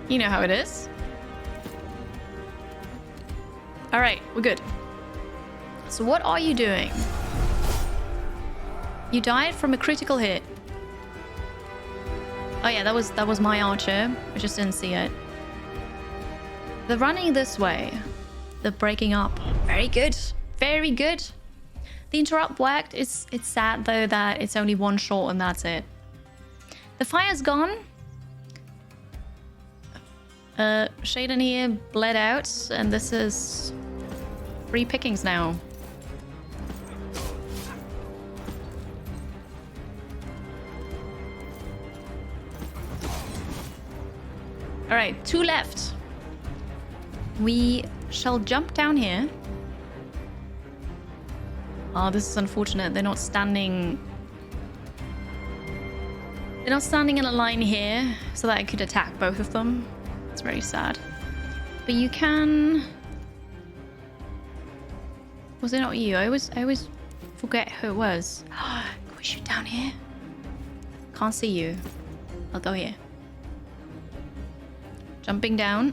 you know how it is. Alright, we're good. So what are you doing? You died from a critical hit. Oh yeah, that was my archer. I just didn't see it. They're running this way. They're breaking up. Very good. Very good. The interrupt worked. It's sad though that it's only one shot and that's it. The fire's gone. Shaden here bled out, and this is free pickings now. Alright, 2 left. We shall jump down here. Oh, this is unfortunate. They're not standing... They're not standing in a line here so that I could attack both of them. It's very sad. But you can... Was it not you? I always forget who it was. Can we shoot down here? Can't see you. I'll go here. Jumping down.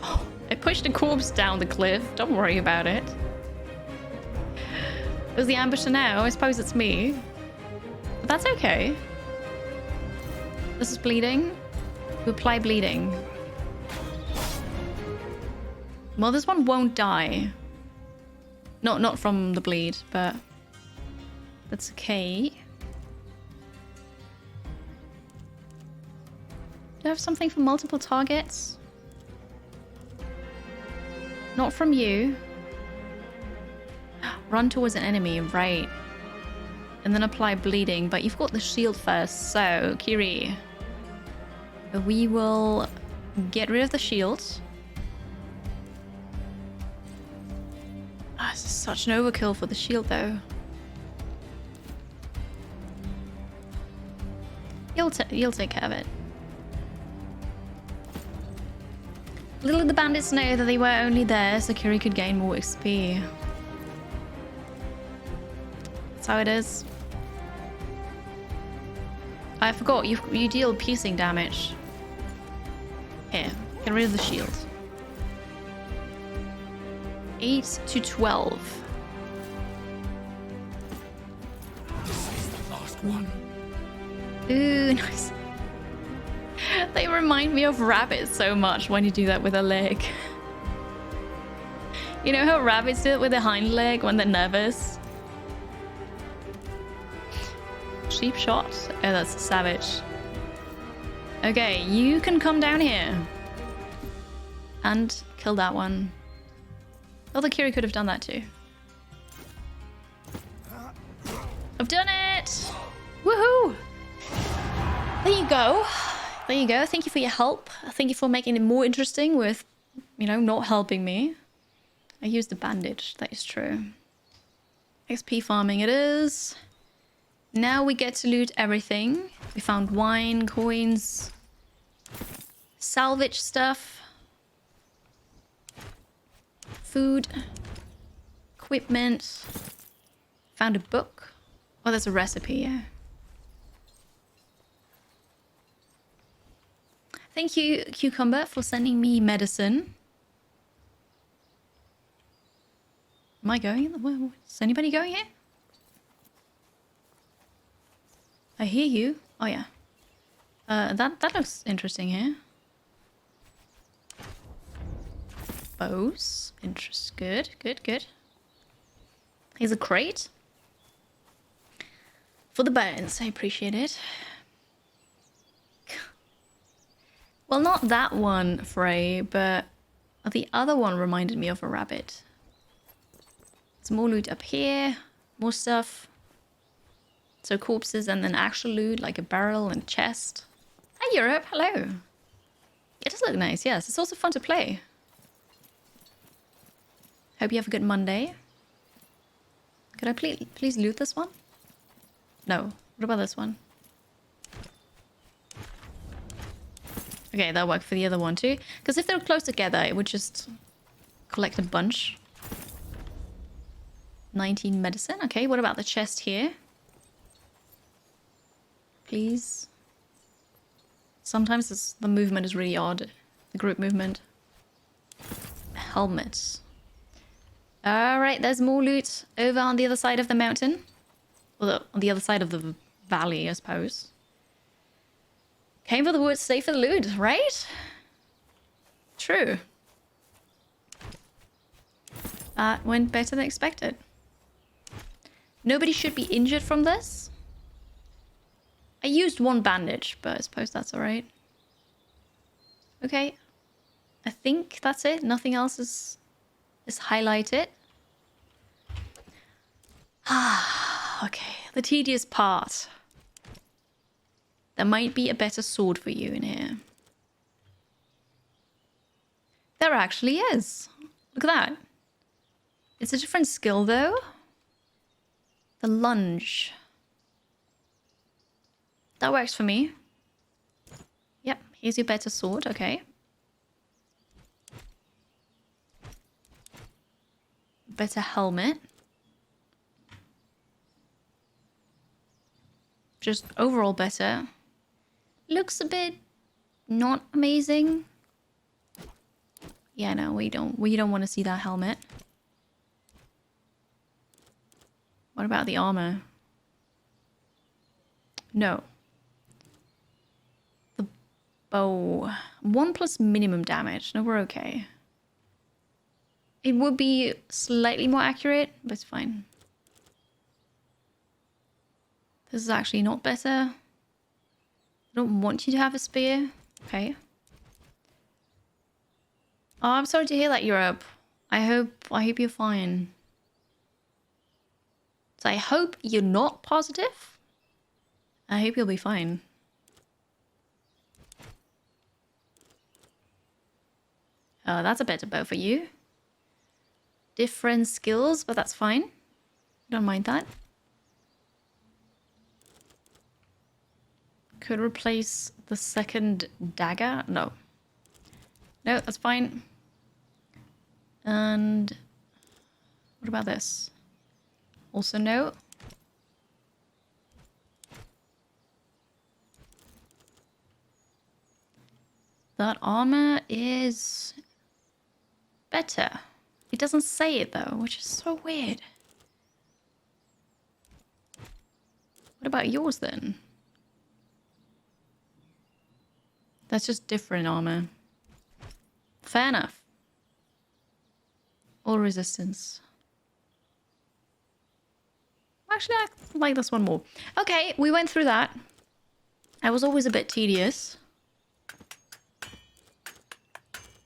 Oh, I pushed a corpse down the cliff. Don't worry about it. It was the ambusher now. I suppose it's me. But that's okay. This is bleeding. We apply bleeding. Well, this one won't die. Not from the bleed, but that's okay. Do I have something for multiple targets? Not from you. Run towards an enemy, right. And then apply bleeding, but you've got the shield first, so Kiri. We will get rid of the shield. This is such an overkill for the shield though. You'll take care of it. Little did the bandits know that they were only there so Kiri could gain more XP. That's how it is. I forgot, you deal piercing damage. Here, get rid of the shield. 8 to 12. This is the last one. Ooh, nice. They remind me of rabbits so much when you do that with a leg. You know how rabbits do it with their hind leg when they're nervous? Cheap shot? Oh, that's savage. Okay, you can come down here. And kill that one. Although Kiri could have done that too. I've done it! Woohoo! There you go. There you go. Thank you for your help. Thank you for making it more interesting with, you know, not helping me. I used a bandage, that is true. XP farming it is. Now we get to loot everything. We found wine, coins, salvage stuff, food, equipment. Found a book. Oh, there's a recipe, yeah. Thank you, Cucumber, for sending me medicine. Am I going? Is anybody going here? I hear you. Oh, yeah. That looks interesting here. Bows. Interest. Good, good, good. Here's a crate. For the bones. I appreciate it. Well, not that one, Frey, but the other one reminded me of a rabbit. Some more loot up here. More stuff. So corpses and then actual loot, like a barrel and chest. Hi, Europe. Hello. It does look nice, yes. It's also fun to play. Hope you have a good Monday. Could I please loot this one? No. What about this one? Okay, that'll work for the other one too. Because if they're close together, it would just collect a bunch. 19 medicine. Okay, what about the chest here? Please. Sometimes the movement is really odd. The group movement. Helmets. Alright, there's more loot over on the other side of the mountain. Well, on the other side of the valley, I suppose. Came for the woods, stay for the loot, right? True. That went better than expected. Nobody should be injured from this. I used one bandage, but I suppose that's alright. Okay. I think that's it. Nothing else is highlighted. Okay, the tedious part. There might be a better sword for you in here. There actually is. Look at that. It's a different skill though. The lunge. That works for me. Yep, here's your better sword, okay. Better helmet. Just overall better. Looks a bit not amazing. Yeah, no, we don't want to see that helmet. What about the armor? No. The bow. 1+ minimum damage. No, we're okay. It would be slightly more accurate, but it's fine. This is actually not better. I don't want you to have a spear. Okay. Oh, I'm sorry to hear that, Europe. I hope you're fine. So I hope you're not positive. I hope you'll be fine. Oh, that's a better bow for you. Different skills, but that's fine. Don't mind that. Could replace the second dagger? No. No, that's fine. And what about this? Also no. that armor is better. It doesn't say it though, which is so weird. What about yours then? That's just different armor. Fair enough. All resistance. Actually, I like this one more. Okay, we went through that. That was always a bit tedious.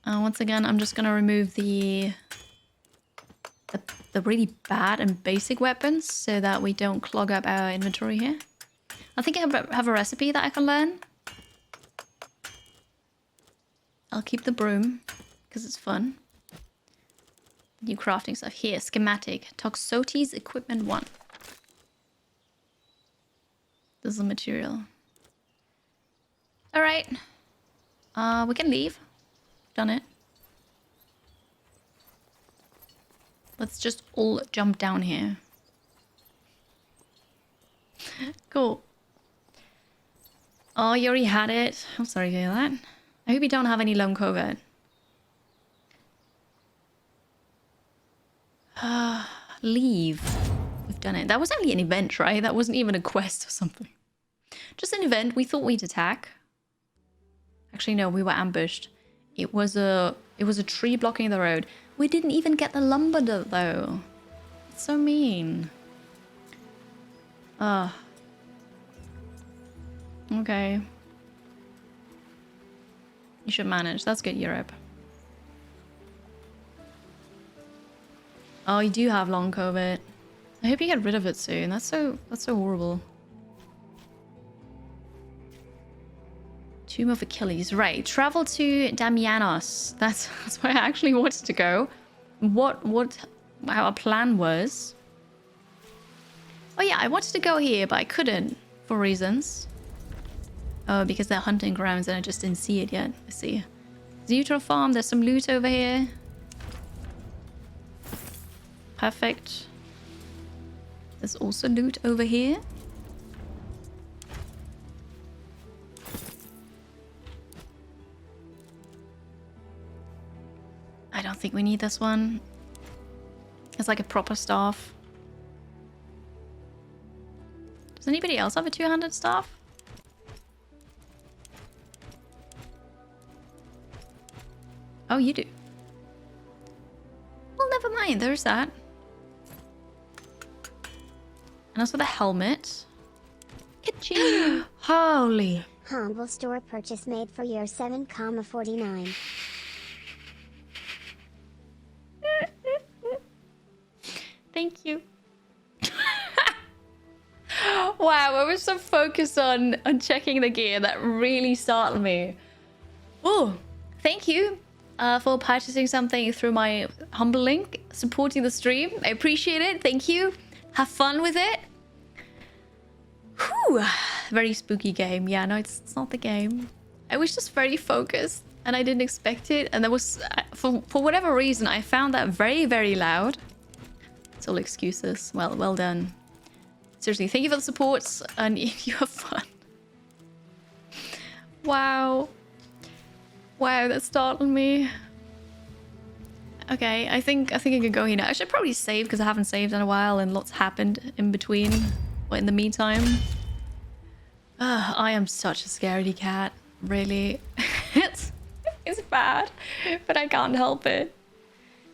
Once again, I'm just gonna remove the really bad and basic weapons so that we don't clog up our inventory here. I think I have a recipe that I can learn. I'll keep the broom because it's fun. New crafting stuff here. Schematic. Toxotes equipment 1. This is the material. All right. We can leave. Done it. Let's just all jump down here. Cool. Oh, you already had it. I'm sorry to hear that. I hope you don't have any long COVID. Leave. We've done it. That was only an event, right? That wasn't even a quest or something. Just an event. We thought we'd attack. Actually, no, we were ambushed. It was a tree blocking the road. We didn't even get the lumber though. It's so mean. Okay. You should manage. That's good, Europe. Oh, you do have long COVID. I hope you get rid of it soon. That's so horrible. Tomb of Achilles. Right. Travel to Damianos. That's where I actually wanted to go. What our plan was. Oh yeah, I wanted to go here, but I couldn't for reasons. Oh, because they're hunting grounds and I just didn't see it yet. I see. Zutro farm, there's some loot over here. Perfect. There's also loot over here. I don't think we need this one. It's like a proper staff. Does anybody else have a two-handed staff? Oh, you do. Well, never mind. There's that. And also the helmet. Ka-ching! Holy. Humble store purchase made for year 7,49. Thank you. Wow, I was so focused on checking the gear that really startled me. Oh, thank you for purchasing something through my humble link, supporting the stream. I appreciate it. Thank you. Have fun with it. Whew. Very spooky game. Yeah, no, it's not the game. I was just very focused and I didn't expect it. And there was, for whatever reason, I found that very, very loud. It's all excuses. Well done. Seriously, thank you for the support and you have fun. Wow. Wow, that startled me. Okay, I think I can go here now. I should probably save because I haven't saved in a while and lots happened in between or in the meantime. I am such a scaredy cat, really. it's bad, but I can't help it.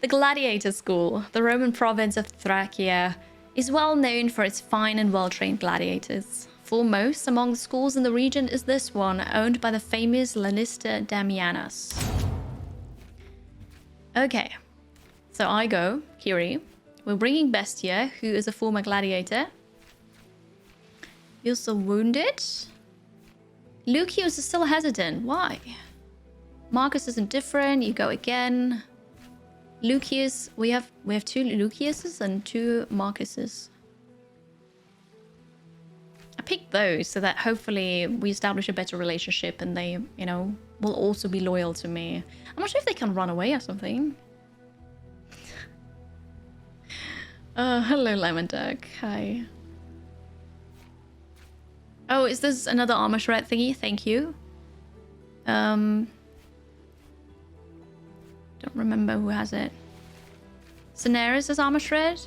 The Gladiator School, the Roman province of Thracia, is well known for its fine and well-trained gladiators. Foremost among the schools in the region is this one, owned by the famous Lannister Damianos. Okay, so I go, Kiri. We're bringing Bestia, who is a former gladiator. You're still wounded. Lucius is still hesitant. Why? Marcus is indifferent. You go again. Lucius, we have 2 Luciuses and 2 Marcuses. I picked those so that hopefully we establish a better relationship and they, you know, will also be loyal to me. I'm not sure if they can run away or something. Hello, Lemon Duck. Hi. Oh, is this another armor shred thingy? Thank you. Don't remember who has it. Daenerys has armor shred.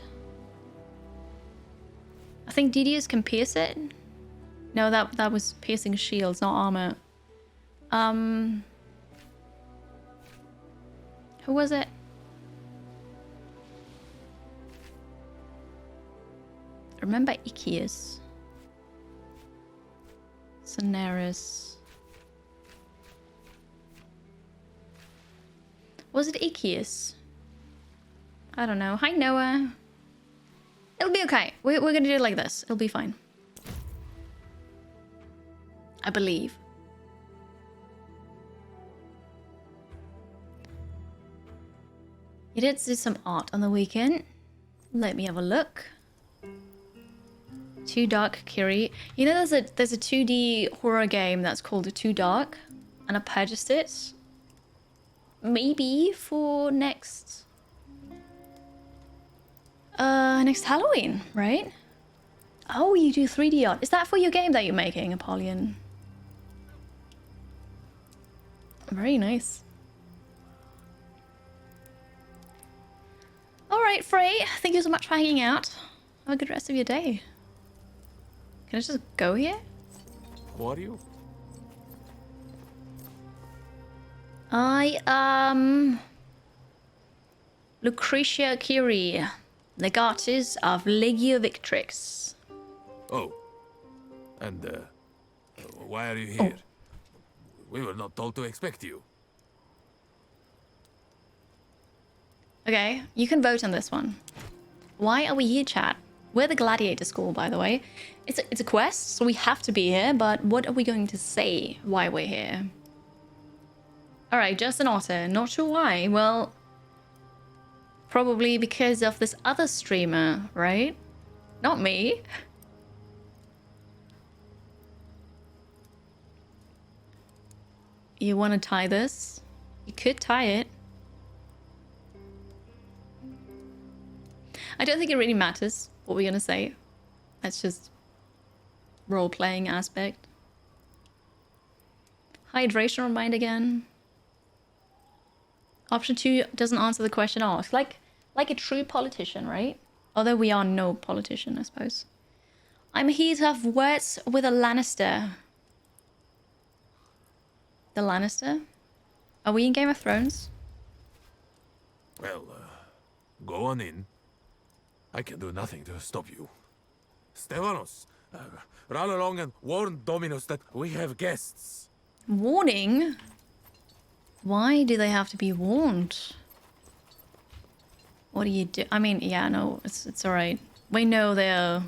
I think Didius can pierce it. No, that was piercing shields, not armor. Who was it? Remember Ikius. Daenerys. Was it Ikius? I don't know. Hi, Noah. It'll be okay. We're gonna do it like this. It'll be fine. I believe. You did do some art on the weekend. Let me have a look. Too Dark Kiri. You know there's a 2D horror game that's called Too Dark, and I purchased it. Maybe for next Halloween, right? Oh, you do 3D art. Is that for your game that you're making, Apollyon? Very nice. Alright, Frey. Thank you so much for hanging out. Have a good rest of your day. Can I just go here? Who are you? I Lucretia Curie, Legatus of Legio Victrix. Oh. And, why are you here? We were not told to expect you. Okay, you can vote on this one. Why are we here, chat? We're the Gladiator School, by the way. It's a quest, so we have to be here, but what are we going to say why we're here? Alright, just an otter. Not sure why. Well, probably because of this other streamer, right? Not me. You want to tie this? You could tie it. I don't think it really matters what we're going to say. That's just role-playing aspect. Hydration remind again. Option 2 doesn't answer the question asked. Like a true politician, right? Although we are no politician, I suppose. I'm here to have words with a Lannister. The Lannister? Are we in Game of Thrones? Well, go on in. I can do nothing to stop you. Stevanos, run along and warn Dominus that we have guests. Warning? Why do they have to be warned? What do you do? I mean, yeah, no, it's alright. We know they're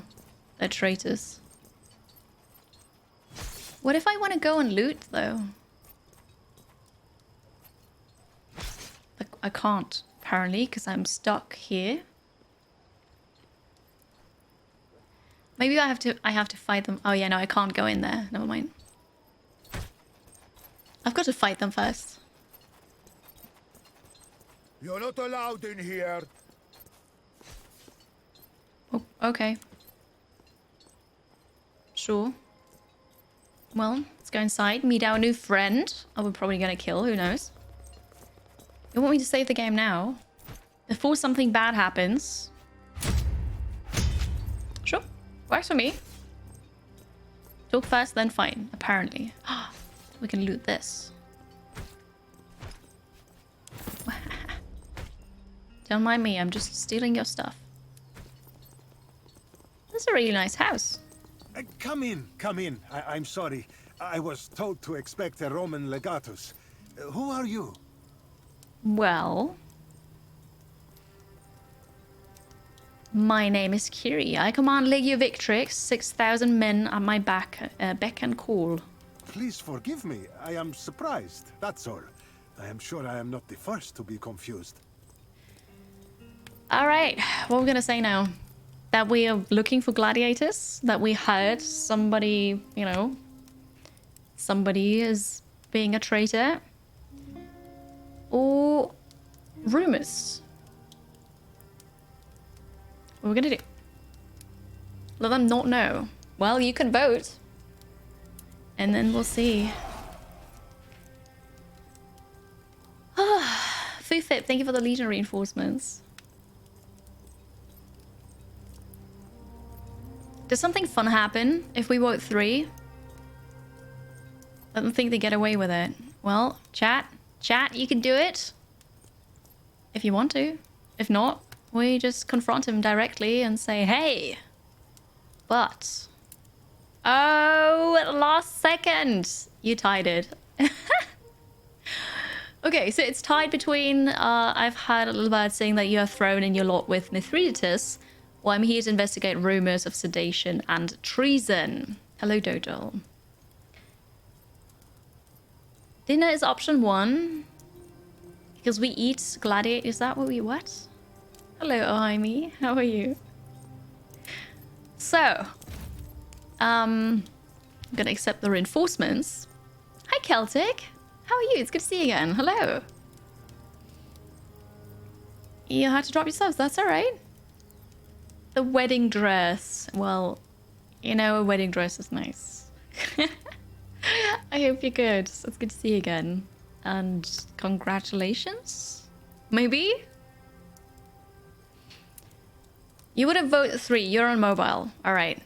traitors. What if I want to go and loot, though? Like, I can't, apparently, because I'm stuck here. Maybe I have to fight them. Oh yeah, no, I can't go in there. Never mind. I've got to fight them first. You're not allowed in here. Oh, okay. Sure. Well, let's go inside, meet our new friend. Oh, we're probably gonna kill, who knows? You want me to save the game now? Before something bad happens? Sure. Works for me. Talk first, then fight, apparently. We can loot this. Don't mind me, I'm just stealing your stuff. This is a really nice house. Come in, come in. I'm sorry. I was told to expect a Roman legatus. Who are you? Well... My name is Kiri. I command Legio Victrix, 6,000 men at my beck and call. Please forgive me. I am surprised, that's all. I am sure I am not the first to be confused. Alright, what we're gonna say now? That we are looking for gladiators? That we heard somebody, you know, somebody is being a traitor? Or rumors? What are we gonna do? Let them not know. Well, you can vote. And then we'll see. Foo Fip. Thank you for the Legion reinforcements. Does something fun happen if we vote 3? I don't think they get away with it. Well, chat, you can do it. If you want to. If not, we just confront him directly and say, hey. But... oh, at the last second. You tied it. Okay, so it's tied between... I've had a little bird saying that you are thrown in your lot with Mithridates. Well, I'm here to investigate rumors of sedation and treason. Hello, Dodo. Dinner is option 1. Because we eat Gladiator. Is that what we what? Hello, Ohaimi. How are you? So, I'm gonna accept the reinforcements. Hi, Celtic. How are you? It's good to see you again. Hello. You had to drop your subs. That's all right. The wedding dress. Well, you know, a wedding dress is nice. I hope you're good. It's good to see you again. And congratulations? Maybe? You would have voted 3. You're on mobile. All right.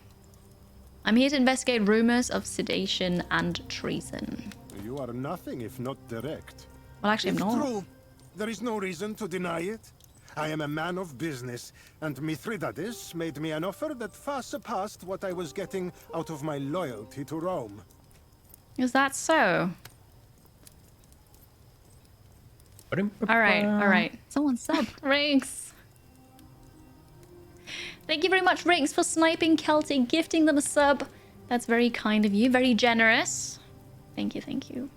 I'm here to investigate rumors of sedation and treason. You are nothing if not direct. Well, actually, I'm not. True. There is no reason to deny it. I am a man of business, and Mithridates made me an offer that far surpassed what I was getting out of my loyalty to Rome. Is that so? All right. Someone sub. Rinks. Thank you very much, Rinks, for sniping Celtic, gifting them a sub. That's very kind of you. Very generous. Thank you.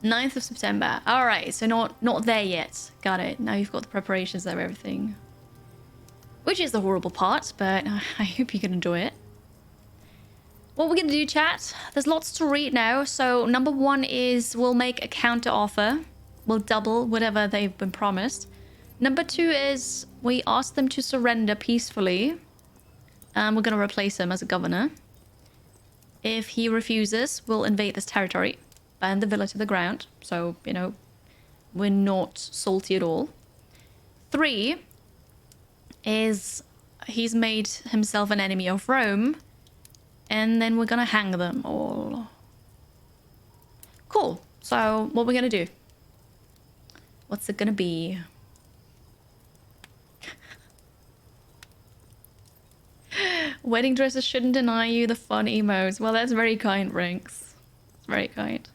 9th of September. All right, so not there yet. Got it. Now you've got the preparations of everything. Which is the horrible part, but I hope you can enjoy it. What we're going to do, chat, there's lots to read now. So number 1 is we'll make a counter offer. We'll double whatever they've been promised. Number 2 is we ask them to surrender peacefully. And we're going to replace him as a governor. If he refuses, we'll invade this territory. Burn the villa to the ground. So, you know, we're not salty at all. 3 is he's made himself an enemy of Rome. And then we're gonna hang them all. Cool. So, what we're gonna do? What's it gonna be? Wedding dresses shouldn't deny you the fun emos. Well, that's very kind, Rinks. It's very kind.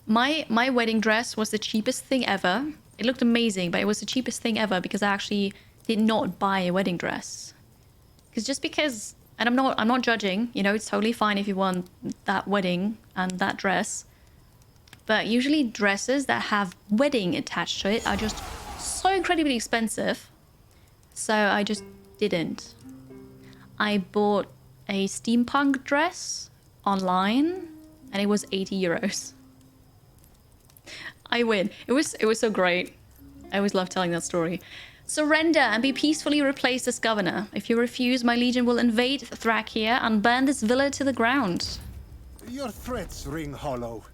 My wedding dress was the cheapest thing ever. It looked amazing, but it was the cheapest thing ever because I actually did not buy a wedding dress. Because and I'm not judging, you know, it's totally fine if you want that wedding and that dress. But usually dresses that have wedding attached to it are just so incredibly expensive. So I just didn't. I bought a steampunk dress online and it was 80 euros. I win. It was so great. I always love telling that story. Surrender and be peacefully replaced as governor. If you refuse, my legion will invade Thracia and burn this villa to the ground. Your threats ring hollow.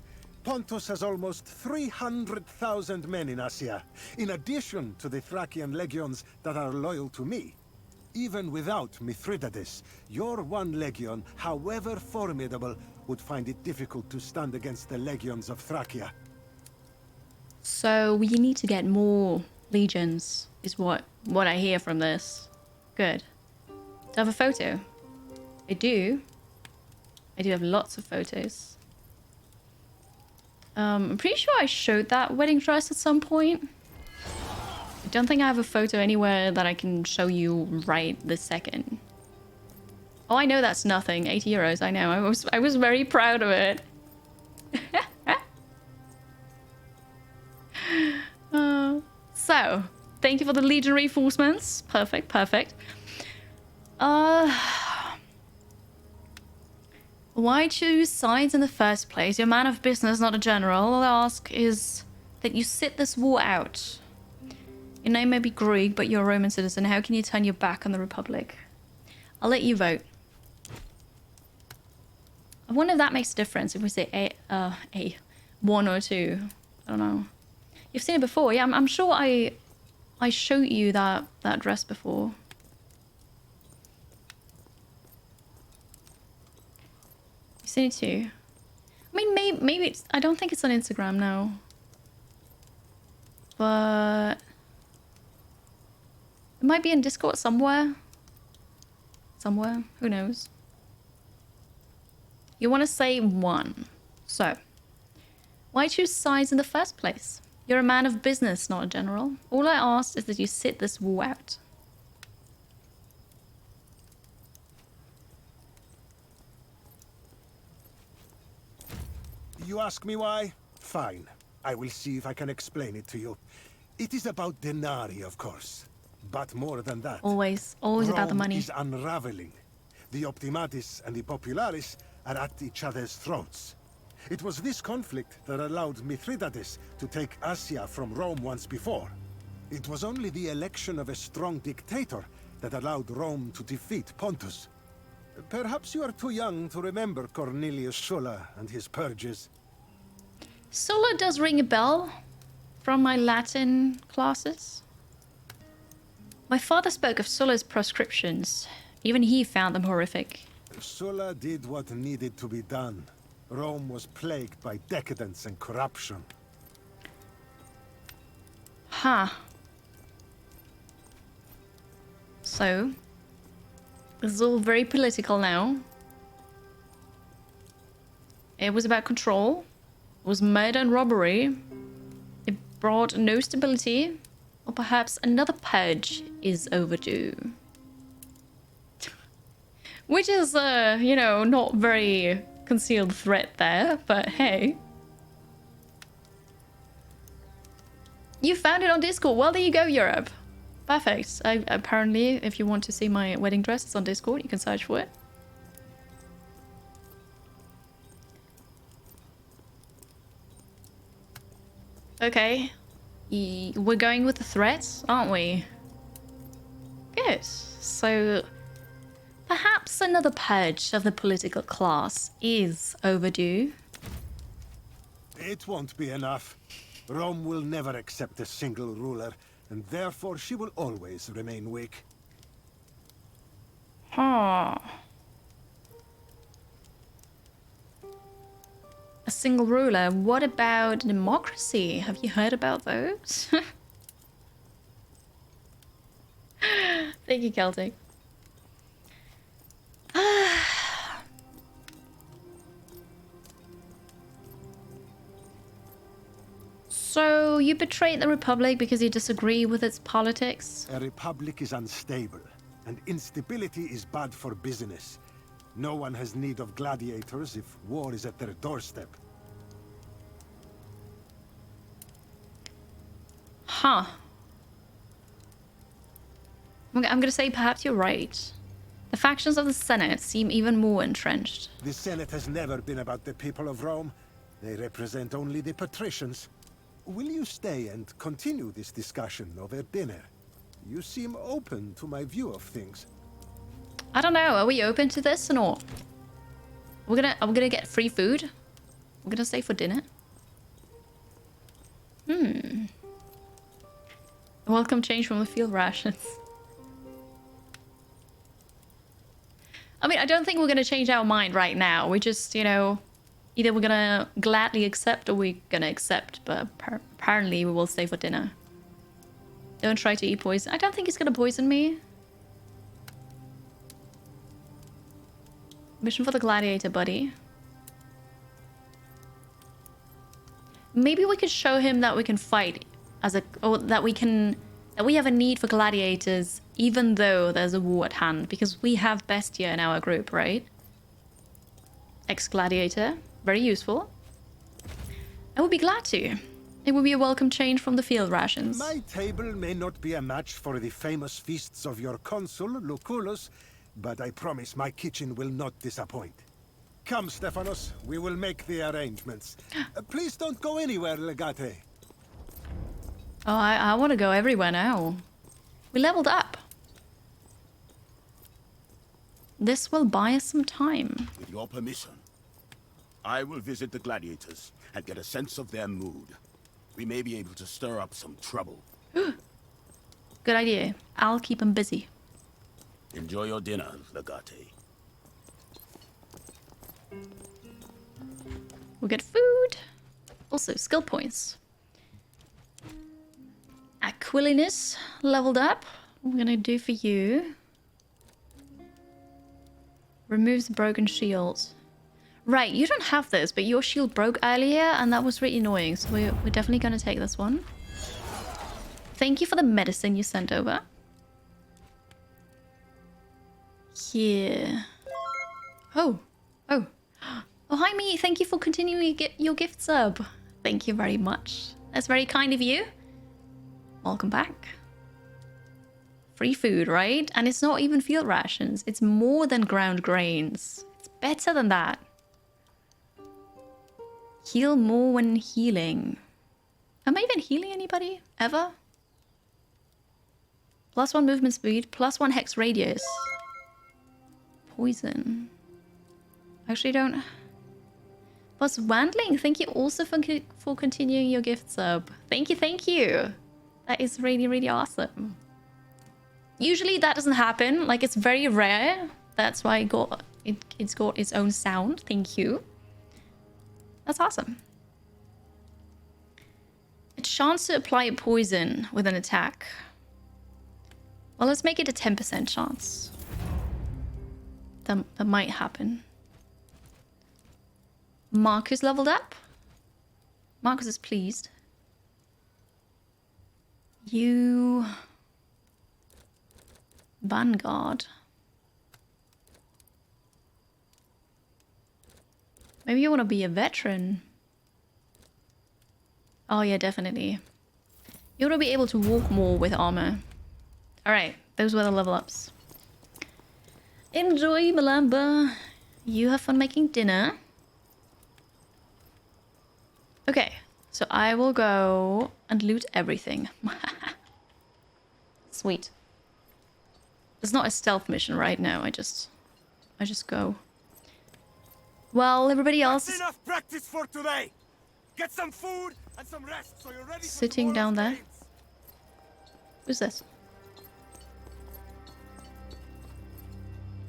Pontus has almost 300,000 men in Asia, in addition to the Thracian legions that are loyal to me. Even without Mithridates, your one legion, however formidable, would find it difficult to stand against the legions of Thracia. So we need to get more legions, is what I hear from this. Good. Do I have a photo? I do. I do have lots of photos. I'm pretty sure I showed that wedding dress at some point. I don't think I have a photo anywhere that I can show you right this second. Oh, I know that's nothing. 80 euros, I know. I was very proud of it. So, thank you for the legion reinforcements. Perfect. Why choose sides in the first place? You're a man of business, not a general. All I ask is that you sit this war out. Your name may be Greek, but you're a Roman citizen. How can you turn your back on the Republic? I'll let you vote. I wonder if that makes a difference if we say a 1 or 2. I don't know. You've seen it before, yeah. I'm sure I showed you that dress before. You've seen it too. I mean, maybe it's. I don't think it's on Instagram now. But it might be in Discord somewhere. Somewhere, who knows? You want to say 1. So, why choose sides in the first place? You're a man of business, not a general. All I ask is that you sit this war out. You ask me why? Fine. I will see if I can explain it to you. It is about denarii, of course. But more than that. Always about the money. Rome is unraveling. The Optimatis and the Popularis are at each other's throats. It was this conflict that allowed Mithridates to take Asia from Rome once before. It was only the election of a strong dictator that allowed Rome to defeat Pontus. Perhaps you are too young to remember Cornelius Sulla and his purges. Sulla does ring a bell from my Latin classes. My father spoke of Sulla's proscriptions. Even he found them horrific. Sulla did what needed to be done. Rome was plagued by decadence and corruption. Huh. So, this is all very political now. It was about control. It was murder and robbery. It brought no stability. Or perhaps another purge is overdue. Which is, you know, not very concealed threat there, but hey. You found it on Discord. Well, there you go, Europe. Perfect. Apparently, if you want to see my wedding dress, it's on Discord. You can search for it. Okay. We're going with the threats, aren't we? Good. So, perhaps another purge of the political class is overdue. It won't be enough. Rome will never accept a single ruler, and therefore she will always remain weak. Huh. A single ruler. What about democracy? Have you heard about those? Thank you, Celtic. So, you betrayed the Republic because you disagree with its politics? A republic is unstable, and instability is bad for business. No one has need of gladiators if war is at their doorstep. Huh. I'm gonna say perhaps you're right. The factions of the Senate seem even more entrenched. The Senate has never been about the people of Rome. They represent only the patricians. Will you stay and continue this discussion over dinner? You seem open to my view of things. I don't know. Are we open to this or not? Are we gonna get free food? We're gonna stay for dinner. Welcome change from the field rations. I mean, I don't think we're gonna change our mind right now. We just, you know, either we're gonna gladly accept or we're gonna accept. But apparently, we will stay for dinner. Don't try to eat poison. I don't think it's gonna poison me. Mission for the gladiator, buddy. Maybe we could show him that we can fight as a, or that we have a need for gladiators even though there's a war at hand, because we have Bestia in our group, right? Ex-gladiator, very useful. I would be glad to. It would be a welcome change from the field rations. My table may not be a match for the famous feasts of your consul, Lucullus, but I promise my kitchen will not disappoint. Come, Stephanos, we will make the arrangements. Please don't go anywhere, Legate. Oh, I want to go everywhere now. We leveled up. This will buy us some time. With your permission, I will visit the gladiators and get a sense of their mood. We may be able to stir up some trouble. Good idea. I'll keep him busy. Enjoy your dinner, Legate. We'll get food. Also, skill points. Aquilinus leveled up. What I'm gonna do for you. Removes broken shields. Right, you don't have this, but your shield broke earlier, and that was really annoying. So we're definitely gonna take this one. Thank you for the medicine you sent over. Here. Oh. Oh. Oh, hi, me. Thank you for continuing your gift sub. Thank you very much. That's very kind of you. Welcome back. Free food, right? And it's not even field rations. It's more than ground grains. It's better than that. Heal more when healing. Am I even healing anybody? Ever? +1 movement speed, +1 hex radius. Poison. Actually don't... Plus Wandling, thank you also for continuing your gift sub. Thank you, thank you. That is really, really awesome. Usually that doesn't happen. Like, it's very rare. That's why it's got its own sound. Thank you. That's awesome. A chance to apply a poison with an attack. Well, let's make it a 10% chance. That might happen. Marcus leveled up. Marcus is pleased. You... Vanguard. Maybe you want to be a veteran. Oh yeah, definitely. You want to be able to walk more with armor. Alright, those were the level ups. Enjoy, Malamba. You have fun making dinner. Okay, so I will go and loot everything. Sweet. It's not a stealth mission right now. I just go. Well, everybody else is enough practice for today. Get some food and some rest so you're ready sitting for down there. games. Who's this?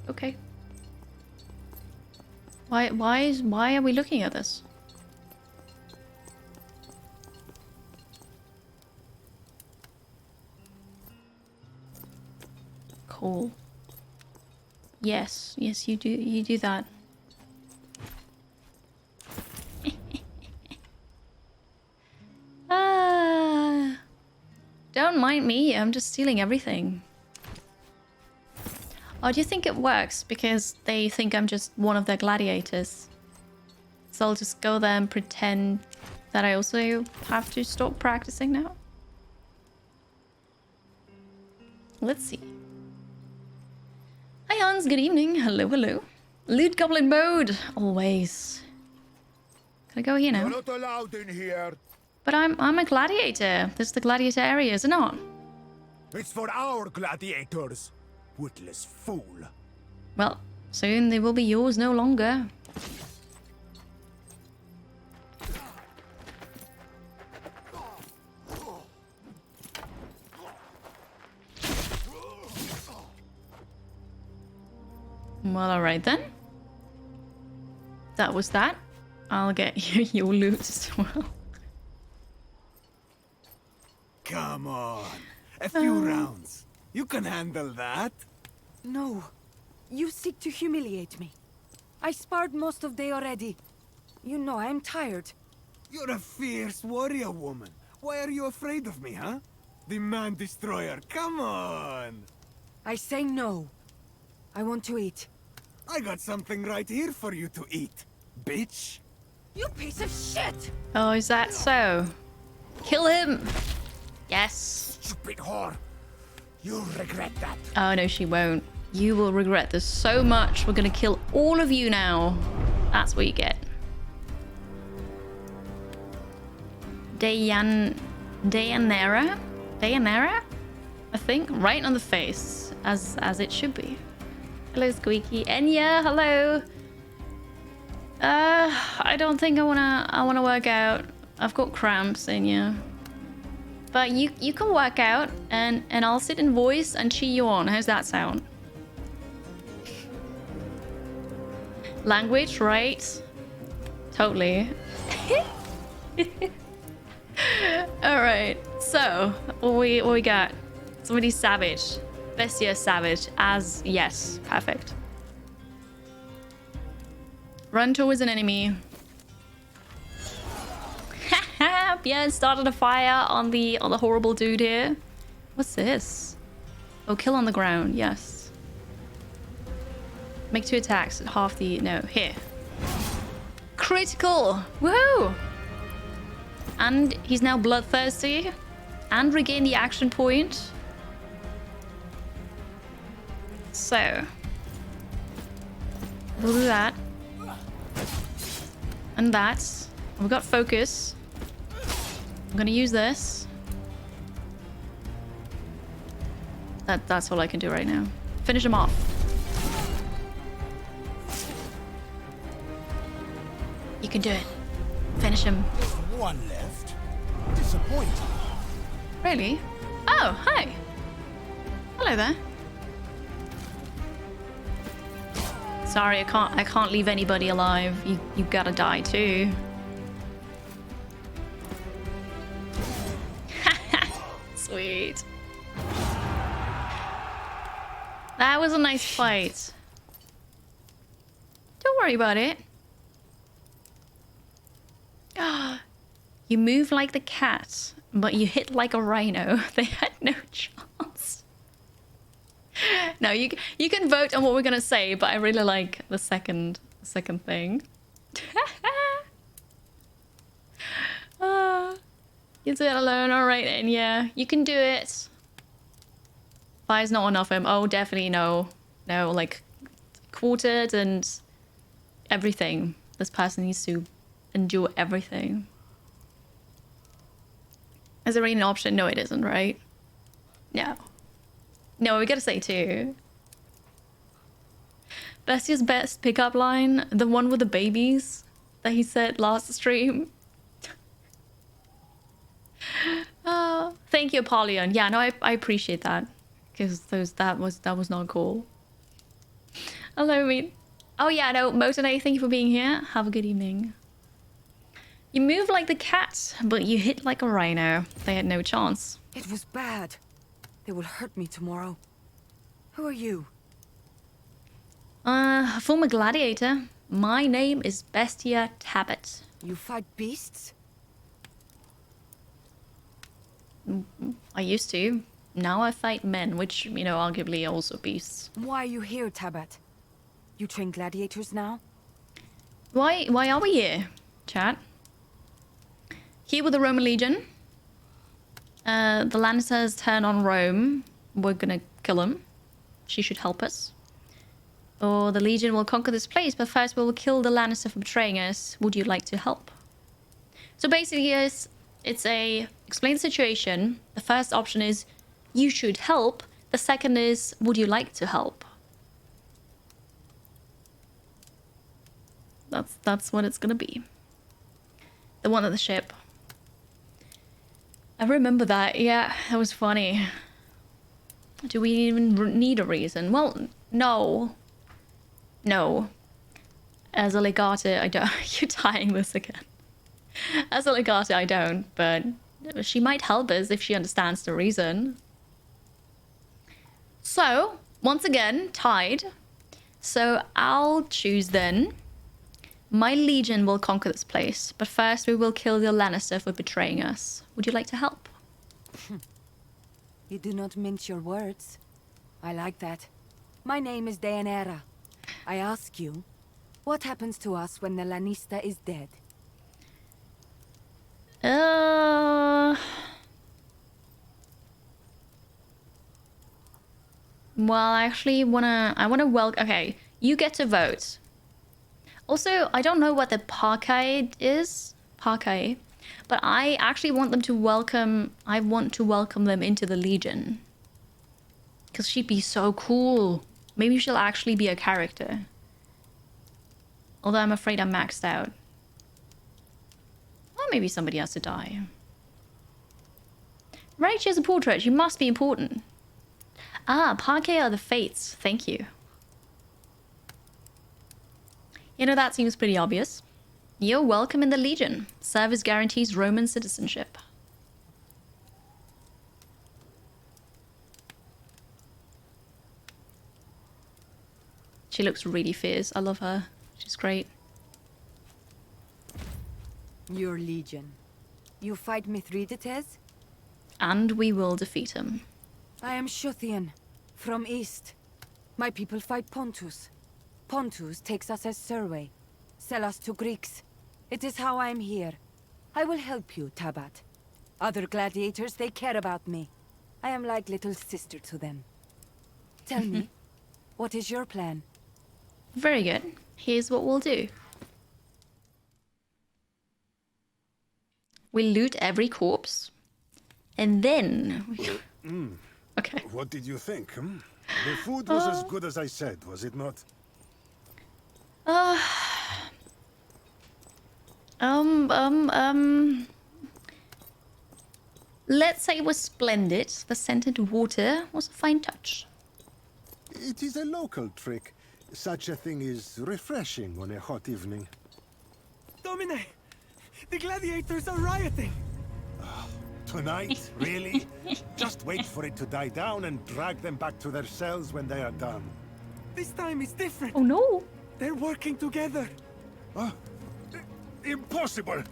Okay. Why are we looking at this? Cool. Yes, you do that. Don't mind me, I'm just stealing everything. Oh, do you think it works because they think I'm just one of their gladiators? So I'll just go there and pretend that I also have to stop practicing now? Let's see. Hi Hans, good evening. Hello, hello. Loot goblin mode, always. Can I go here now? You're not allowed in here. But I'm a gladiator. This is the gladiator area, is it not? It's for our gladiators. Witless fool. Well, soon they will be yours no longer. Well, alright then. That was that. I'll get you your loot as well. Come on. A few rounds. You can handle that. No. You seek to humiliate me. I sparred most of day already. You know I'm tired. You're a fierce warrior woman. Why are you afraid of me, huh? The man destroyer. Come on. I say no. I want to eat. I got something right here for you to eat, bitch. You piece of shit! Oh, is that so? Kill him! Yes. Stupid whore. You'll regret that. Oh, no, she won't. You will regret this so much. We're gonna kill all of you now. That's what you get. Dayanera? I think. Right on the face. As it should be. Hello, Squeaky. Enya, hello. I don't think I wanna work out. I've got cramps in you. But you can work out and I'll sit in voice and cheer you on. How's that sound? Language, right? Totally. Alright, so what we got? Somebody savage. Bestia savage as yes, perfect. Run towards an enemy. Björn started a fire on the horrible dude here. What's this? Oh, kill on the ground, yes. Make 2 attacks at half the no, here. Critical! Woohoo! And he's now bloodthirsty. And regain the action point. So we'll do that. And that. We've got focus. I'm gonna use this. That's all I can do right now. Finish him off. You can do it. Finish him. One left. Disappointing. Really? Oh, hi. Hello there. Sorry, I can't leave anybody alive. You gotta die too. Sweet. That was a nice fight. Don't worry about it. You move like the cat, but you hit like a rhino. They had no chance. No, you can vote on what we're gonna say, but I really like the second thing. You do it alone, alright, and yeah, you can do it. Fire's not enough him. Oh, definitely no. No, like quartered and everything. This person needs to endure everything. Is there really an option? No, it isn't, right? No. No, we gotta say 2. Bestia's best pickup line, the one with the babies that he said last stream. Thank you, Apollyon. Yeah, no, I appreciate that. Because that was not cool. Hello, me. Oh yeah, no, Motonate, thank you for being here. Have a good evening. You move like the cat, but you hit like a rhino. They had no chance. It was bad. They will hurt me tomorrow. Who are you? Former gladiator. My name is Bestia Tabet. You fight beasts? I used to. Now I fight men, which, you know, arguably also beasts. Why are you here, Tabet? You train gladiators now? Why are we here, chat? Here with the Roman Legion. The Lannisters turn on Rome. We're gonna kill them. She should help us. Or the Legion will conquer this place, but first we will kill the Lannister for betraying us. Would you like to help? So basically, yes, it's a explain the situation. The first option is you should help. The second is would you like to help? That's what it's gonna be. The one at the ship. I remember that. Yeah, that was funny. Do we even need a reason? Well, no. No. As a legato, I don't. You're tying this again. As a legato, I don't, but she might help us if she understands the reason. So, once again, tied. So I'll choose then. My legion will conquer this place, but first we will kill the Lannister for betraying us. Would you like to help? You do not mince your words. I like that. My name is Deanera. I ask you, what happens to us when the Lannister is dead? Well, I actually I wanna welcome. Okay, you get to vote. Also, I don't know what the parquet is. Parquet. But I actually want them to welcome... I want to welcome them into the Legion. Because she'd be so cool. Maybe she'll actually be a character. Although I'm afraid I'm maxed out. Well, maybe somebody has to die. Right, she has a portrait. You must be important. Ah, Parquet are the fates. Thank you. You know, that seems pretty obvious. You're welcome in the Legion. Service guarantees Roman citizenship. She looks really fierce. I love her. She's great. Your Legion. You fight Mithridates? And we will defeat him. I am Shuthian, from East. My people fight Pontus. Pontus takes us as survey. Sell us to Greeks. It is how I am here. I will help you, Tabat. Other gladiators, they care about me. I am like little sister to them. Tell me, what is your plan? Very good. Here's what we'll do. We loot every corpse. And then... Okay. What did you think? The food was as good as I said, was it not? Let's say it was splendid. The scented water was a fine touch. It is a local trick. Such a thing is refreshing on a hot evening. Domine! The gladiators are rioting! Tonight? Really? Just wait for it to die down and drag them back to their cells when they are done. This time is different. Oh no! They're working together. Impossible!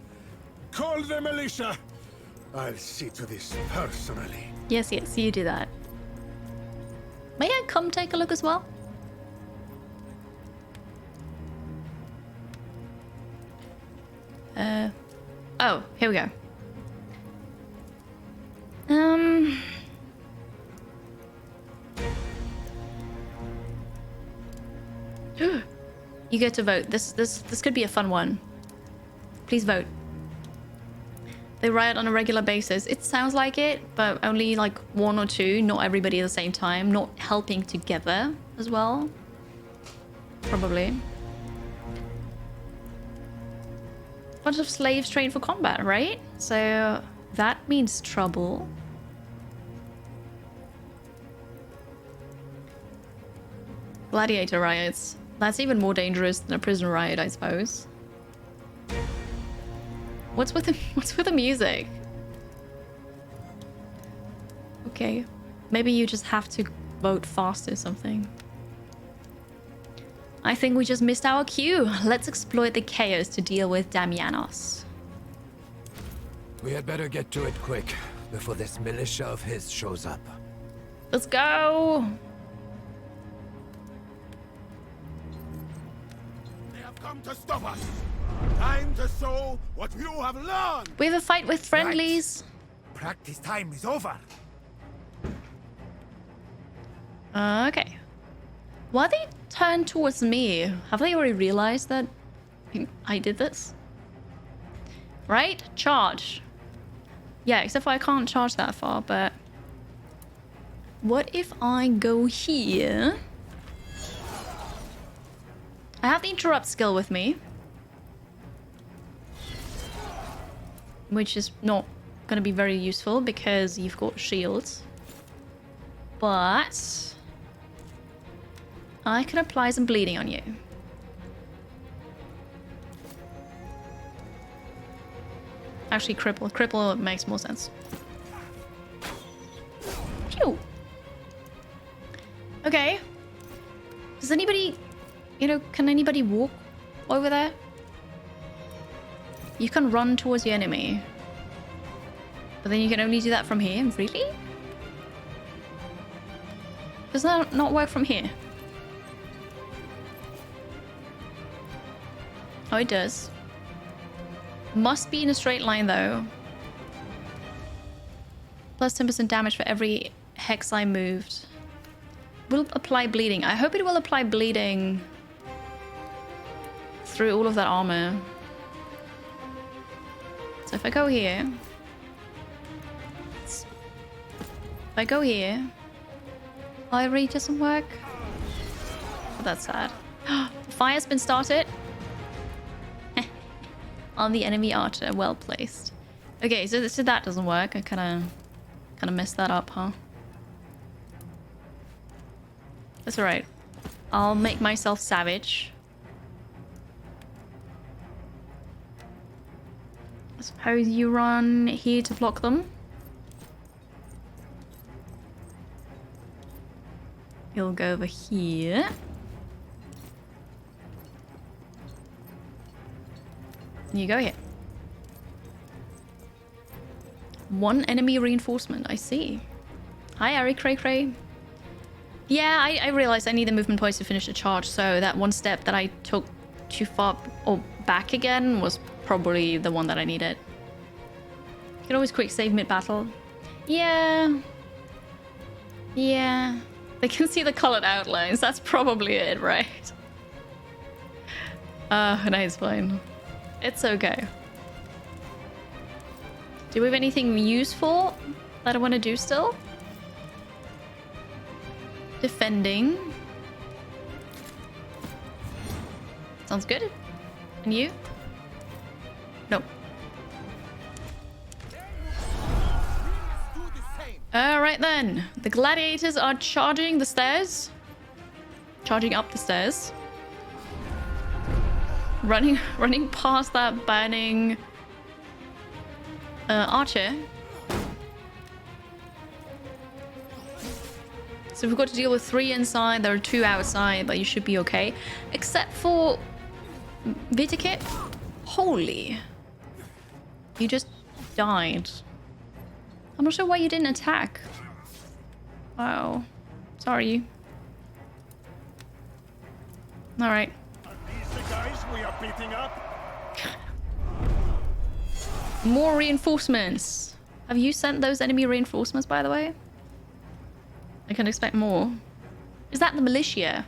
Call the militia! I'll see to this personally. Yes, yes, you do that. May I come take a look as well? Oh, here we go. You get to vote. This could be a fun one. Please vote. They riot on a regular basis. It sounds like it, but only like one or two, not everybody at the same time, not helping together as well. Probably. Bunch of slaves trained for combat, right? So that means trouble. Gladiator riots. That's even more dangerous than a prison riot, I suppose. What's with the music? Okay. Maybe you just have to vote fast or something. I think we just missed our cue. Let's exploit the chaos to deal with Damianos. We had better get to it quick, before this militia of his shows up. Let's go! They have come to stop us! Time to show what you have learned! We have a fight with friendlies. Right. Practice time is over. Okay. Why they turn towards me? Have they already realized that I did this? Right? Charge. Yeah, except for I can't charge that far, but... What if I go here? I have the interrupt skill with me. Which is not going to be very useful because you've got shields. But... I can apply some bleeding on you. Actually, cripple. Cripple makes more sense. Phew. Okay. Does anybody... You know, can anybody walk over there? You can run towards the enemy. But then you can only do that from here? Really? Does that not work from here? Oh, it does. Must be in a straight line, though. Plus 10% damage for every hex I moved. Will apply bleeding. I hope it will apply bleeding through all of that armor. So if I go here... If I go here... Oh, it really doesn't work. Oh, that's sad. The fire's been started. on the enemy archer. Well placed. Okay, so that doesn't work. I kind of messed that up, huh? That's alright. I'll make myself savage. I suppose you run here to block them. You'll go over here. You go here. One enemy reinforcement, I see. Hi, Ari Cray Cray. Yeah, I realized I need the movement points to finish the charge, so that one step that I took too far or back again was probably the one that I needed. You can always quick save mid-battle. Yeah. Yeah. They can see the colored outlines. That's probably it, right? No, it's fine. It's okay. Do we have anything useful that I want to do still? Defending. Sounds good. And you? Nope. Alright then. The gladiators are charging the stairs. Charging up the stairs. Running past that burning archer. So we've got to deal with 3 inside. There are 2 outside, but you should be okay. Except for Vitikit. Holy. You just died. I'm not sure why you didn't attack. Wow. Sorry. Alright. These the guys we are beating up? More reinforcements. Have you sent those enemy reinforcements, by the way? I can expect more. Is that the militia?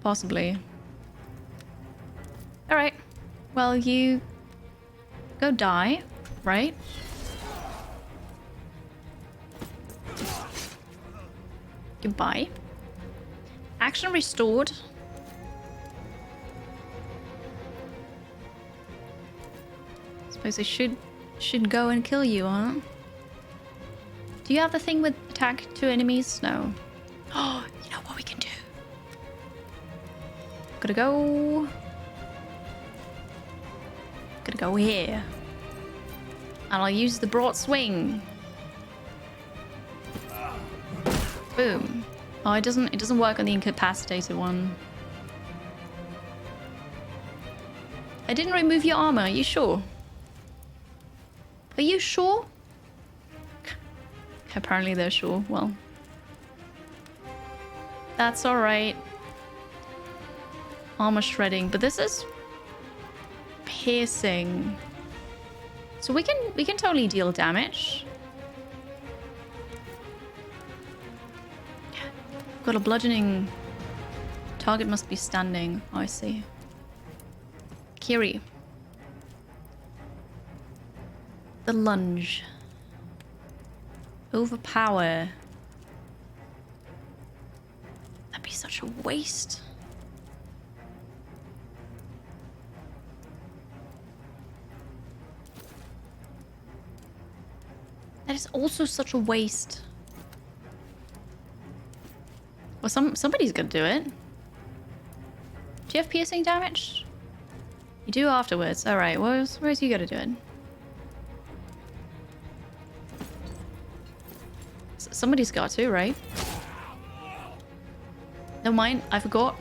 Possibly. Alright. Well, you go die, right? Goodbye. Action restored. Suppose I should go and kill you, huh? Do you have the thing with attack 2 enemies? No. Oh, you know what we can do? Gotta go here. And I'll use the broad swing. Boom. Oh, it doesn't work on the incapacitated one. I didn't remove your armor. Are you sure? Are you sure? Apparently they're sure. Well, that's all right. Armor shredding, but this is piercing. So we can totally deal damage. Got a bludgeoning. Target must be standing. Oh, I see. Kiri. The lunge. Overpower. That'd be such a waste. That is also such a waste. Well, somebody's gonna do it. Do you have piercing damage? You do afterwards. All right. Where's you gonna do it? Somebody's got to, right? Never mind. I forgot.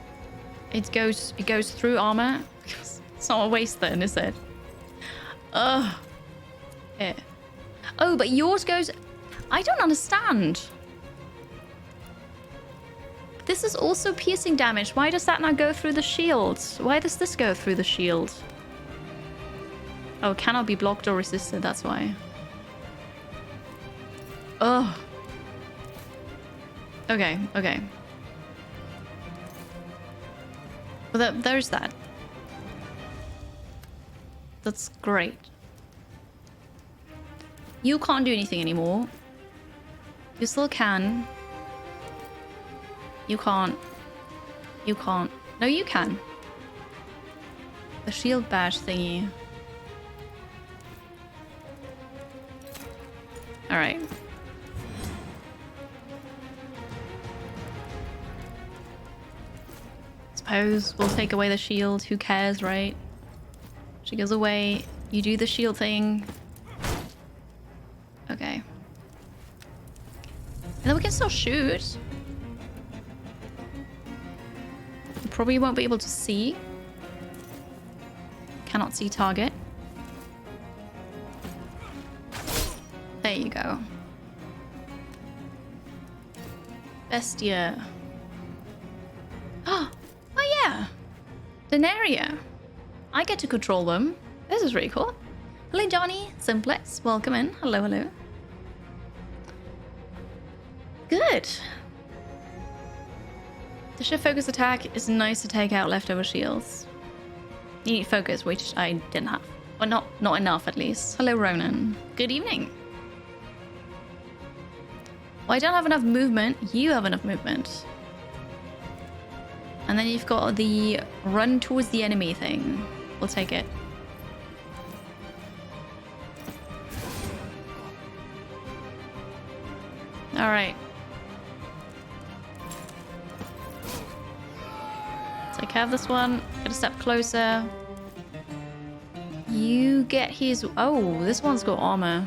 It goes through armor. It's not a waste then, is it? Ugh. Yeah. Oh, but yours goes... I don't understand. This is also piercing damage. Why does that not go through the shield? Why does this go through the shield? Oh, it cannot be blocked or resisted. That's why. Ugh. Okay, okay. Well, there's that. That's great. You can't do anything anymore. You still can. You can't. You can't. No, you can. The shield badge thingy. Alright. Suppose we'll take away the shield. Who cares, right? She goes away. You do the shield thing. Okay. And then we can still shoot. You probably won't be able to see. Cannot see target. There you go. Bestia. Oh yeah. Denaria. I get to control them. This is really cool. Hello Johnny, Simplex, welcome in. Hello, hello. Good. The shift focus attack is nice to take out leftover shields. You need focus, which I didn't have. Or not enough at least. Hello Ronan. Good evening. Well, I don't have enough movement. You have enough movement. And then you've got the run towards the enemy thing. We'll take it. All right. Take care of this one. Get a step closer. You get his... Oh, this one's got armor.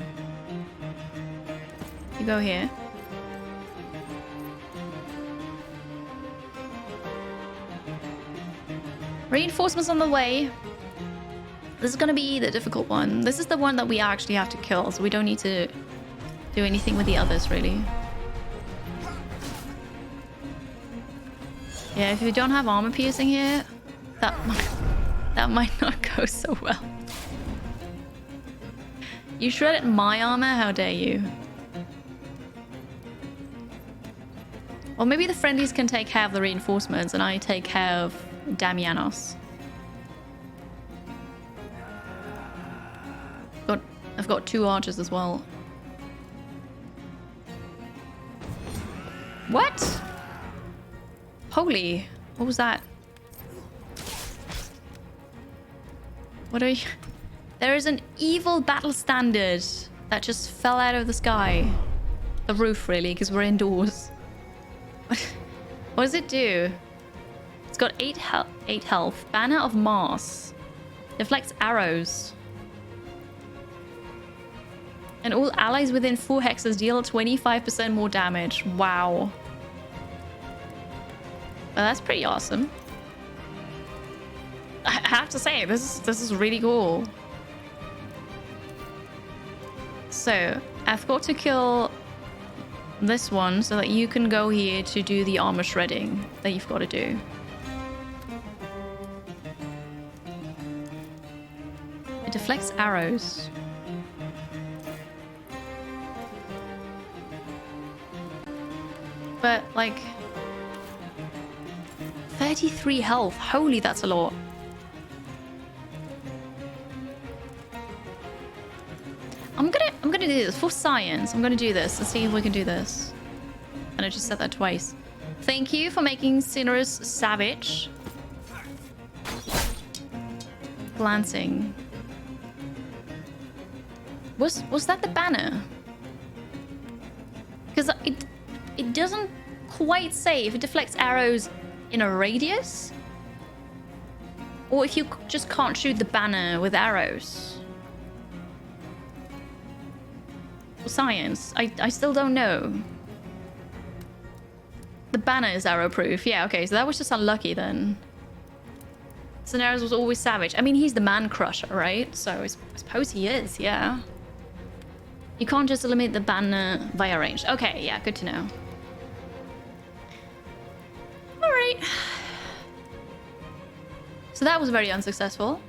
You go here. Reinforcements on the way. This is going to be the difficult one. This is the one that we actually have to kill, so we don't need to do anything with the others, really. Yeah, if you don't have armor piercing here, that might not go so well. You shredded my armor? How dare you? Well, maybe the friendlies can take care of the reinforcements and I take care of Damianos. I've got 2 archers as well. What? Holy, what was that? What are you? There is an evil battle standard that just fell out of the sky. The roof, really, because we're indoors. What does it do? It's got 8 health. Banner of Mars. Deflects arrows. And all allies within 4 hexes deal 25% more damage. Wow. Well, that's pretty awesome. I have to say, this is really cool. So, I've got to kill this one so that you can go here to do the armor shredding that you've got to do. It deflects arrows. But, like... 33 health. Holy, that's a lot. I'm gonna do this for science. I'm gonna do this. Let's see if we can do this. And I just said that twice. Thank you for making Cinerus savage. Glancing. Was that the banner? Because it doesn't quite say if it deflects arrows in a radius or if you just can't shoot the banner with arrows. Science. I still don't know. The banner is arrow proof. Yeah, okay, so that was just unlucky then. Cinerus was always savage. I mean, he's the man crusher, right? So I suppose he is, yeah. You can't just eliminate the banner via range. Okay, yeah, good to know. Alright. So that was very unsuccessful.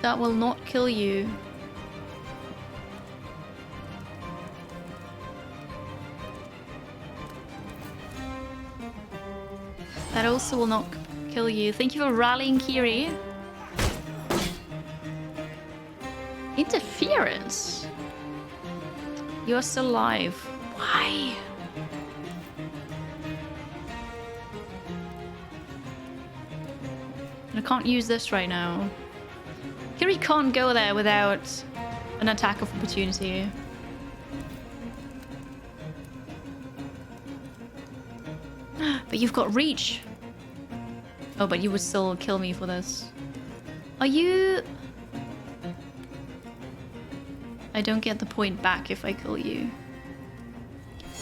That will not kill you. That also will not kill you. Thank you for rallying, Kiri. Interference. You are still alive. Why? I can't use this right now. Kiri can't go there without an attack of opportunity. But you've got reach. Oh, but you would still kill me for this. Are you... I don't get the point back if I kill you.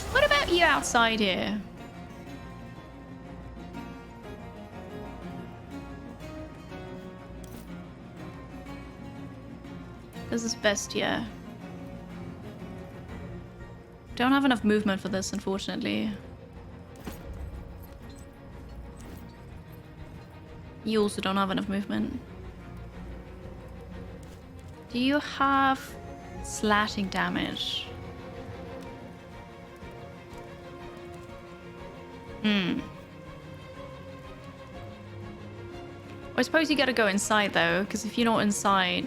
What about you outside here? This is best, yeah. Don't have enough movement for this, unfortunately. You also don't have enough movement. Do you have slashing damage? I suppose you gotta go inside though, because if you're not inside,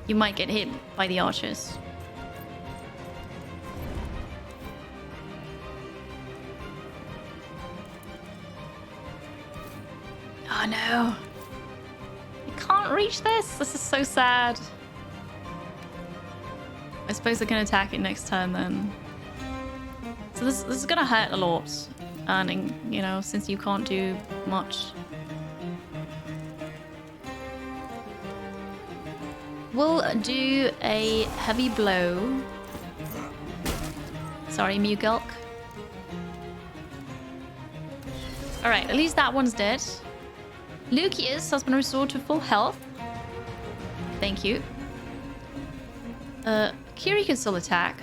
you might get hit by the archers. Oh no. I can't reach this. This is so sad. I suppose I can attack it next turn then. So this is gonna hurt a lot. And, you know, since you can't do much. We'll do a heavy blow. Sorry, Mugulk. Alright, at least that one's dead. Lucius has been restored to full health. Thank you. Kiri can still attack.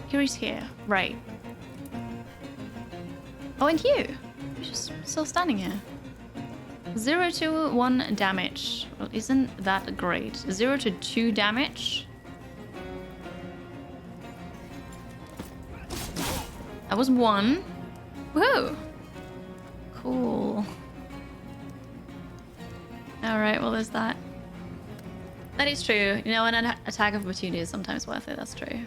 Kiri's here. Right. Oh, and you. You're just still standing here. 0 to 1 damage. Well, isn't that great? 0 to 2 damage. That was 1. Whoa. Cool. Alright, well, there's that. That is true. You know, an attack of opportunity is sometimes worth it. That's true.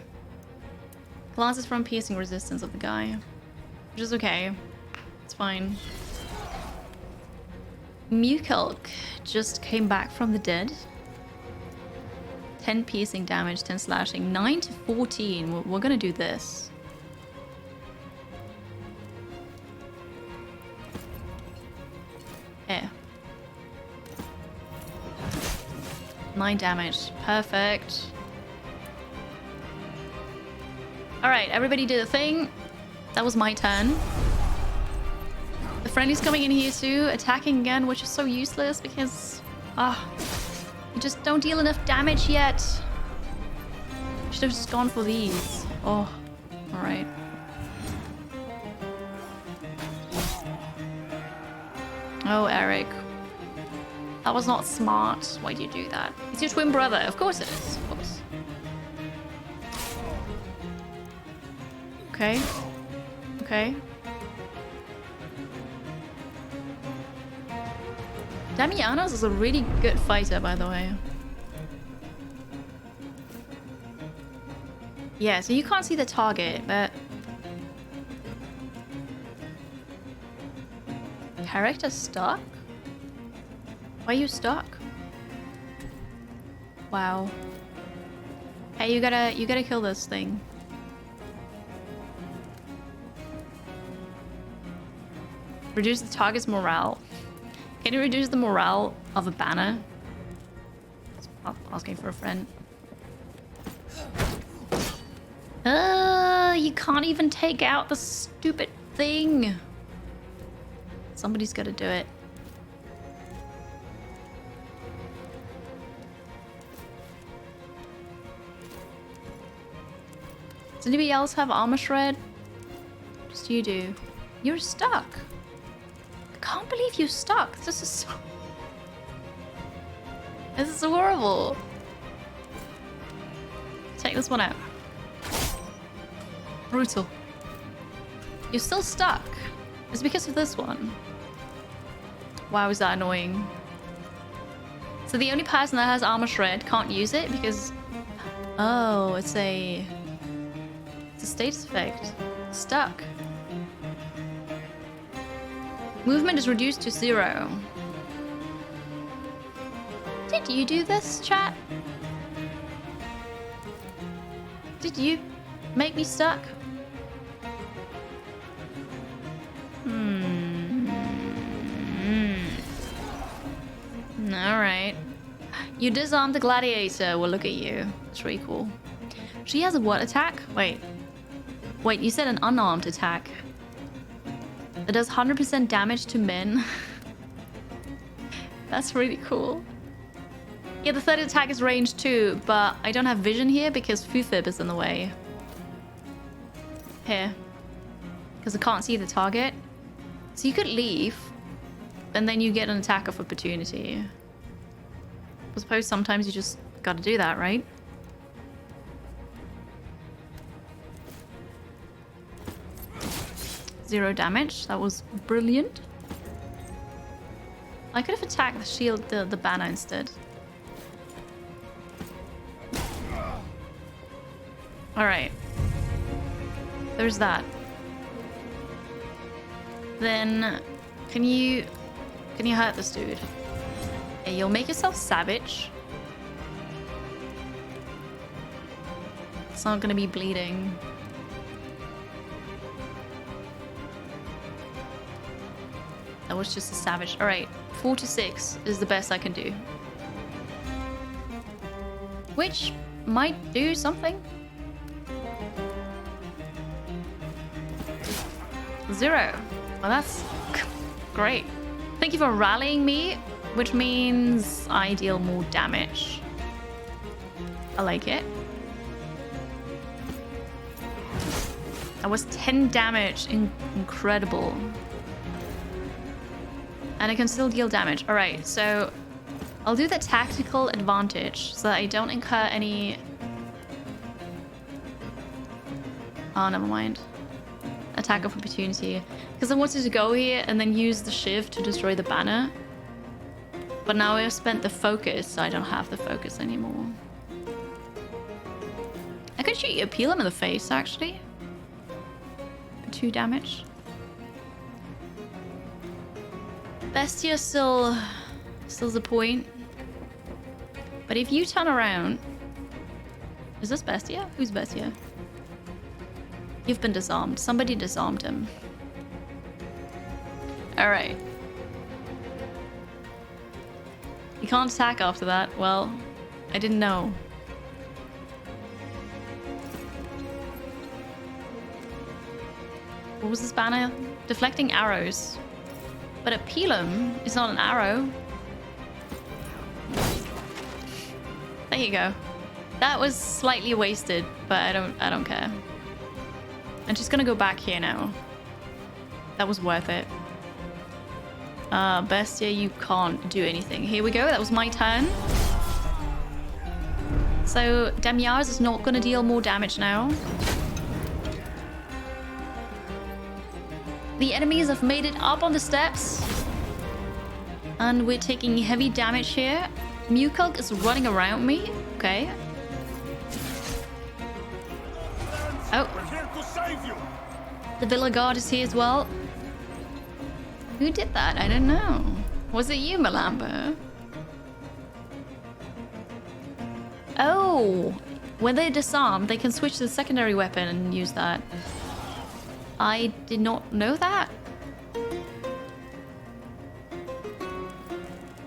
Glances from piercing resistance of the guy. Which is okay. It's fine. Mugulk just came back from the dead. 10 piercing damage, 10 slashing, 9 to 14. We're gonna do this. Yeah. 9 damage. Perfect. Alright, everybody did a thing. That was my turn. The friendly's coming in here too, attacking again, which is so useless because... you just don't deal enough damage yet. Should have just gone for these. Oh, alright. Oh, Eric. That was not smart. Why do you do that? It's your twin brother. Of course it is. Of course. Okay. Okay. Damianos is a really good fighter, by the way. Yeah, so you can't see the target, but... Character stuck? Why are you stuck? Wow. Hey, you gotta kill this thing. Reduce the target's morale. Can you reduce the morale of a banner? Asking for a friend. You can't even take out the stupid thing. Somebody's got to do it. Does anybody else have armor shred? Just you do. You're stuck. I can't believe you're stuck. This is so... This is horrible. Take this one out. Brutal. You're still stuck. It's because of this one. Wow, is that annoying? So the only person that has armor shred can't use it because Oh, it's a status effect. Stuck. Movement is reduced to 0. Did you do this, chat? Did you make me stuck? Alright. You disarmed the gladiator. Well, look at you. That's really cool. She has a what attack? Wait. Wait, you said an unarmed attack. It does 100% damage to men. That's really cool. Yeah, the third attack is ranged too, but I don't have vision here because Fufib is in the way. Here. Because I can't see the target. So you could leave, and then you get an attack of opportunity. I suppose sometimes you just gotta do that, right? Zero damage. That was brilliant. I could have attacked the shield, the banner instead. Alright. There's that. Then, can you hurt this dude? Yeah, you'll make yourself savage. It's not gonna be bleeding. That was just a savage. Alright, 4 to 6 is the best I can do. Which might do something. 0. Well, that's great. Thank you for rallying me, which means I deal more damage. I like it. That was 10 damage. Incredible. And I can still deal damage. Alright, so I'll do the tactical advantage so that I don't incur any... Oh, never mind. Attack of opportunity. Because I wanted to go here and then use the shiv to destroy the banner. But now I've spent the focus, so I don't have the focus anymore. I could shoot you a peel him in the face, actually. 2 damage. Bestia still the point. But if you turn around... Is this Bestia? Who's Bestia? You've been disarmed. Somebody disarmed him. Alright. You can't attack after that. Well, I didn't know. What was this banner? Deflecting arrows. But a pilum is not an arrow. There you go. That was slightly wasted, but I don't care. I'm just gonna go back here now. That was worth it. Bestia, you can't do anything. Here we go. That was my turn. So Damiars is not gonna deal more damage now. The enemies have made it up on the steps. And we're taking heavy damage here. Mukulk is running around me. Okay. Oh. We're here to save you. The Villa Guard is here as well. Who did that? I don't know. Was it you, Malamba? Oh. When they disarm, they can switch to the secondary weapon and use that. I did not know that.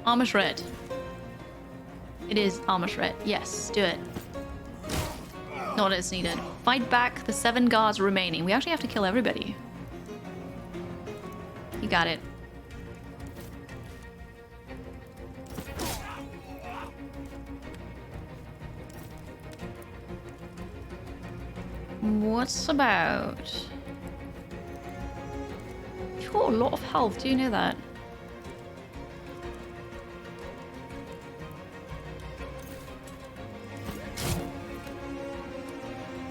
Armor Shred. It is Armor Shred. Yes, do it. Not as needed. Fight back the 7 guards remaining. We actually have to kill everybody. You got it. What's about? You've got a lot of health. Do you know that?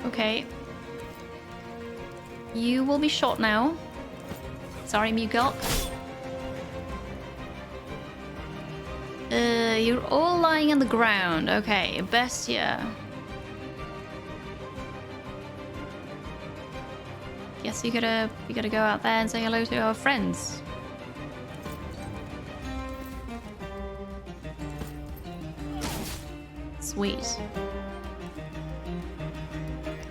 Okay. You will be shot now. Sorry, Mukulk. You're all lying on the ground. Okay, Bestia. Guess you gotta go out there and say hello to our friends. Sweet.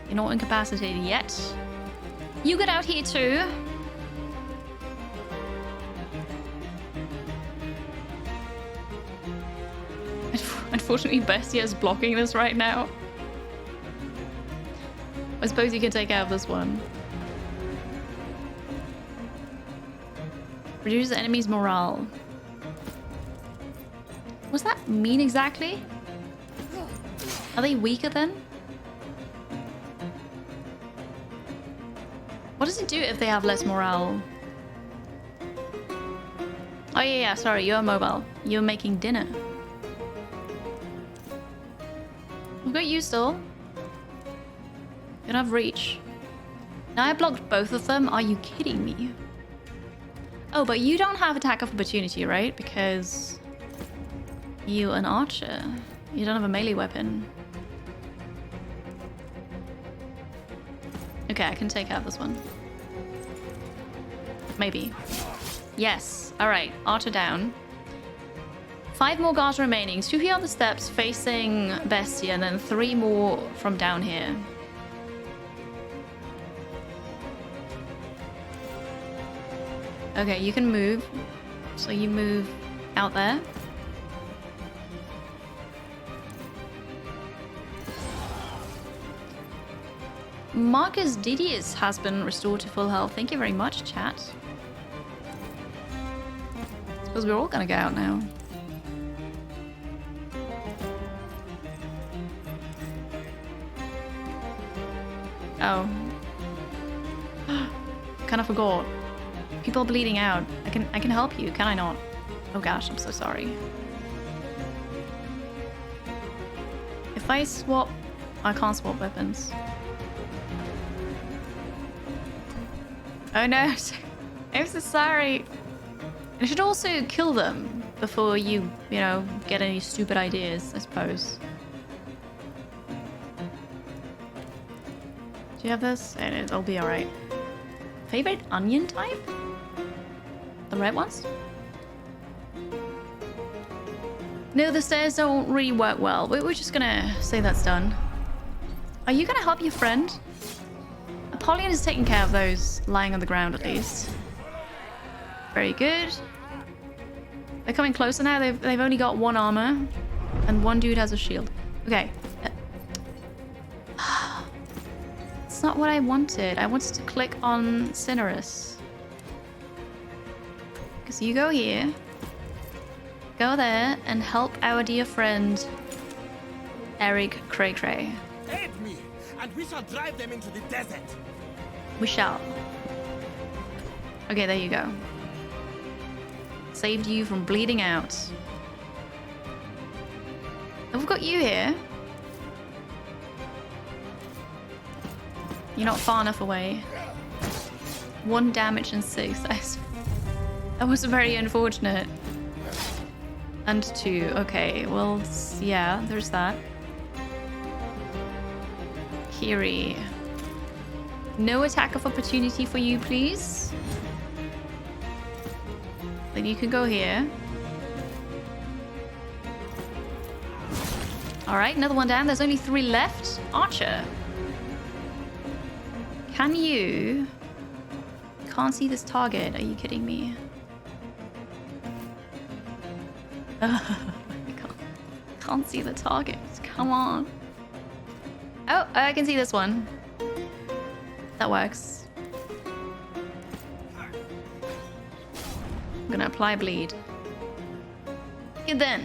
You're not incapacitated yet. You get out here too. Unfortunately, Bestia is blocking this right now. I suppose you can take out this one. Reduce the enemy's morale. What's that mean exactly? Are they weaker then? What does it do if they have less morale? Oh yeah, sorry, you're mobile. You're making dinner. I've got you still. You don't have reach. Now I blocked both of them. Are you kidding me? Oh, but you don't have attack of opportunity, right? Because you're an archer. You don't have a melee weapon. Okay, I can take out this one. Maybe. Yes. Alright, archer down. 5 more guards remaining. 2 here on the steps facing Bestia, and then 3 more from down here. Okay, you can move. So you move out there. Marcus Didius has been restored to full health. Thank you very much, chat. Suppose we're all gonna go out now. Oh. Kind of forgot. People are bleeding out. I can help you, can I not? Oh gosh, I'm so sorry. If I swap... I can't swap weapons. Oh no, I'm so sorry. I should also kill them before you know, get any stupid ideas, I suppose. Do you have this? It'll be alright. Favorite onion type? The red ones? No, the stairs don't really work well. We're just gonna say that's done. Are you gonna help your friend? Apollyon is taking care of those lying on the ground at least. Very good. They're coming closer now. They've only got 1 armor, and 1 dude has a shield. Okay. It's not what I wanted. I wanted to click on Cinerus. Because you go here, go there, and help our dear friend Eric Cray Cray. Aid me, and we shall drive them into the desert. We shall. Okay, there you go. Saved you from bleeding out. And we've got you here. You're not far enough away. 1 damage and 6. That was very unfortunate. And 2. Okay, well, yeah, there's that. Kiri. No attack of opportunity for you, please. Then you can go here. Alright, another one down. There's only 3 left. Archer. Can you... Can't see this target. Are you kidding me? Can't see the target. Come on. Oh, I can see this one. That works. I'm gonna apply bleed. Good then.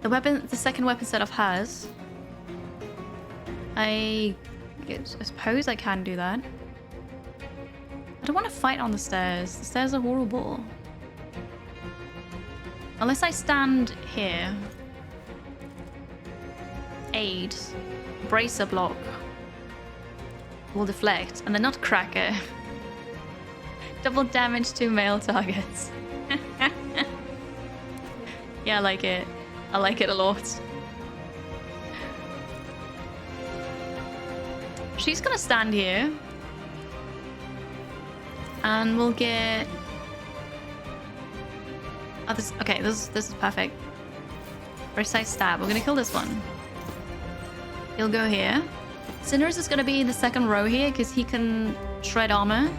The second weapon set off has. I suppose I can do that. I don't want to fight on the stairs. The stairs are horrible. Unless I stand here. Aid. Bracer block. Will deflect. And the Nutcracker. Double damage to male targets. Yeah, I like it. I like it a lot. she's gonna stand here. And we'll get... Oh, this is perfect. Precise stab. We're gonna kill this one. He'll go here. Sinners is gonna be in the second row here because he can shred armor.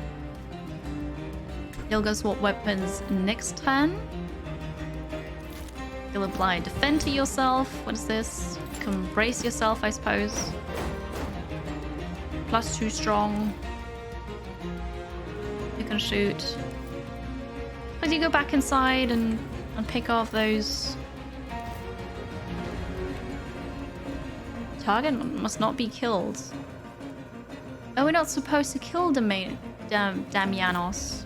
He'll go swap weapons next turn. You'll apply defend to yourself. What is this? You can brace yourself, I suppose. +2 strong. You can shoot. But you go back inside and pick off those. Target must not be killed. Oh, we're not supposed to kill Damianos.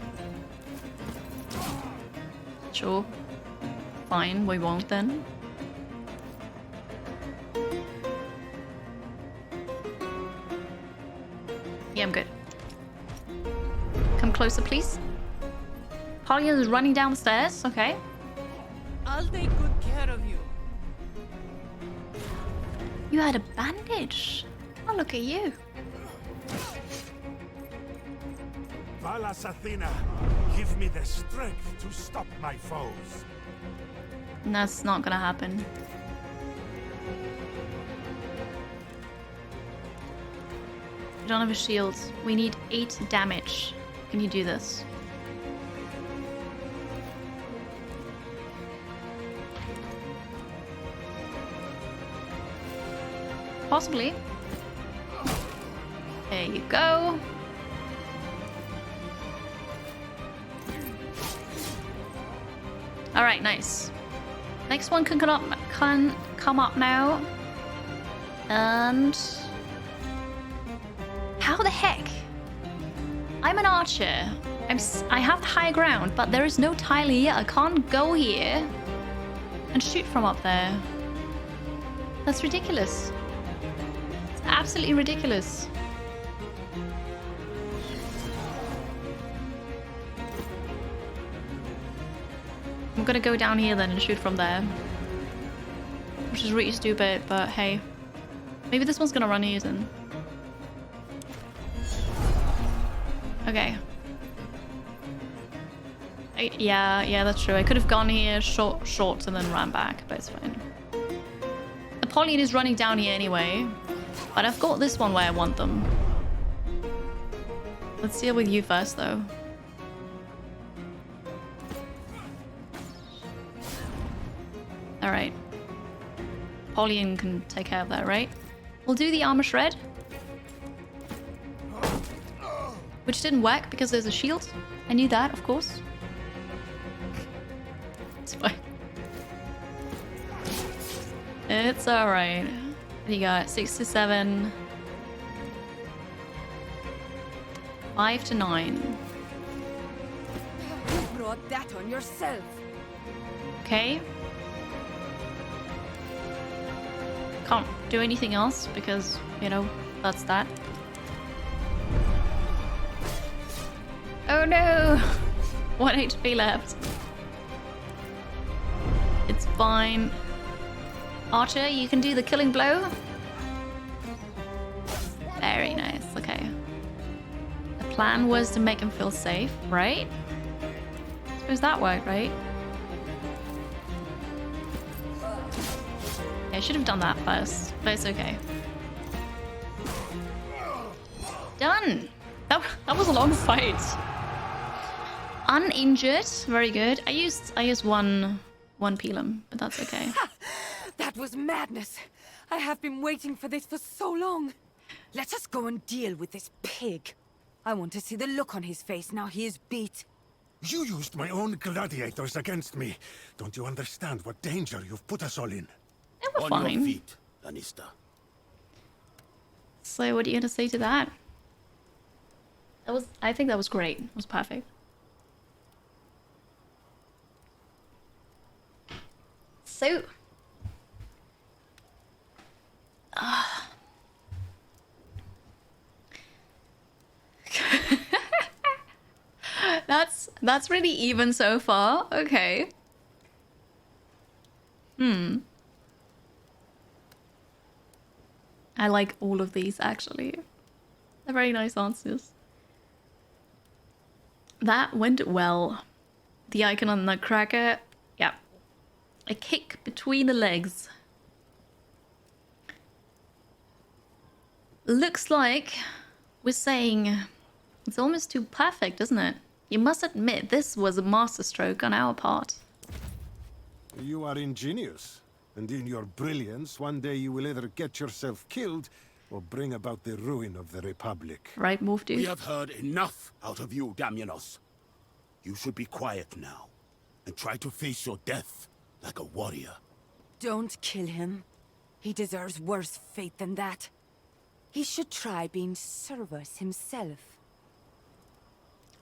Sure. Fine, we won't then. Yeah, I'm good. Come closer, please. Polly is running down the stairs. Okay. I'll take good care of you. You had a bandage. Oh, look at you. Valas Athena, give me the strength to stop my foes. That's not gonna happen. We don't have a shield. We need 8 damage. Can you do this? Possibly. There you go. All right, nice. Next one can come up now. And how the heck? I'm an archer. I have the high ground, but there is no tile here. I can't go here and shoot from up there. That's ridiculous. It's absolutely ridiculous. I'm gonna go down here then and shoot from there. Which is really stupid, but hey. Maybe this one's gonna run here then. Okay. Yeah, that's true. I could have gone here short and then ran back, but it's fine. Apollyon is running down here anyway. But I've got this one where I want them. Let's deal with you first though. Alright. Apollyon can take care of that, right? We'll do the armor shred. Which didn't work because there's a shield. I knew that, of course. It's fine. It's alright. What do you got? 6 to 7. 5 to 9. You brought that on yourself. Okay. Can't do anything else because, you know, that's that. Oh no! 1 HP left. It's fine. Archer, you can do the killing blow. Very nice, okay. The plan was to make him feel safe, right? I suppose that worked, right? I should have done that first, but it's okay. Done! That was a long fight. Uninjured, very good. I used one Pelum, but that's okay. That was madness. I have been waiting for this for so long. Let us go and deal with this pig. I want to see the look on his face now he is beat. You used my own gladiators against me. Don't you understand what danger you've put us all in? They were On fine. your feet, Lannister. So what are you gonna say to that? I think that was great. It was perfect. So that's really even so far. Okay. I like all of these actually. They're very nice answers. That went well. The icon on the nutcracker. Yeah. A kick between the legs. Looks like we're saying it's almost too perfect, isn't it? You must admit this was a masterstroke on our part. You are ingenious, and in your brilliance, one day you will either get yourself killed or bring about the ruin of the Republic. Right move, dude. We have heard enough out of you, Damianos. You should be quiet now, and try to face your death like a warrior. Don't kill him. He deserves worse fate than that. He should try being Cerberus himself.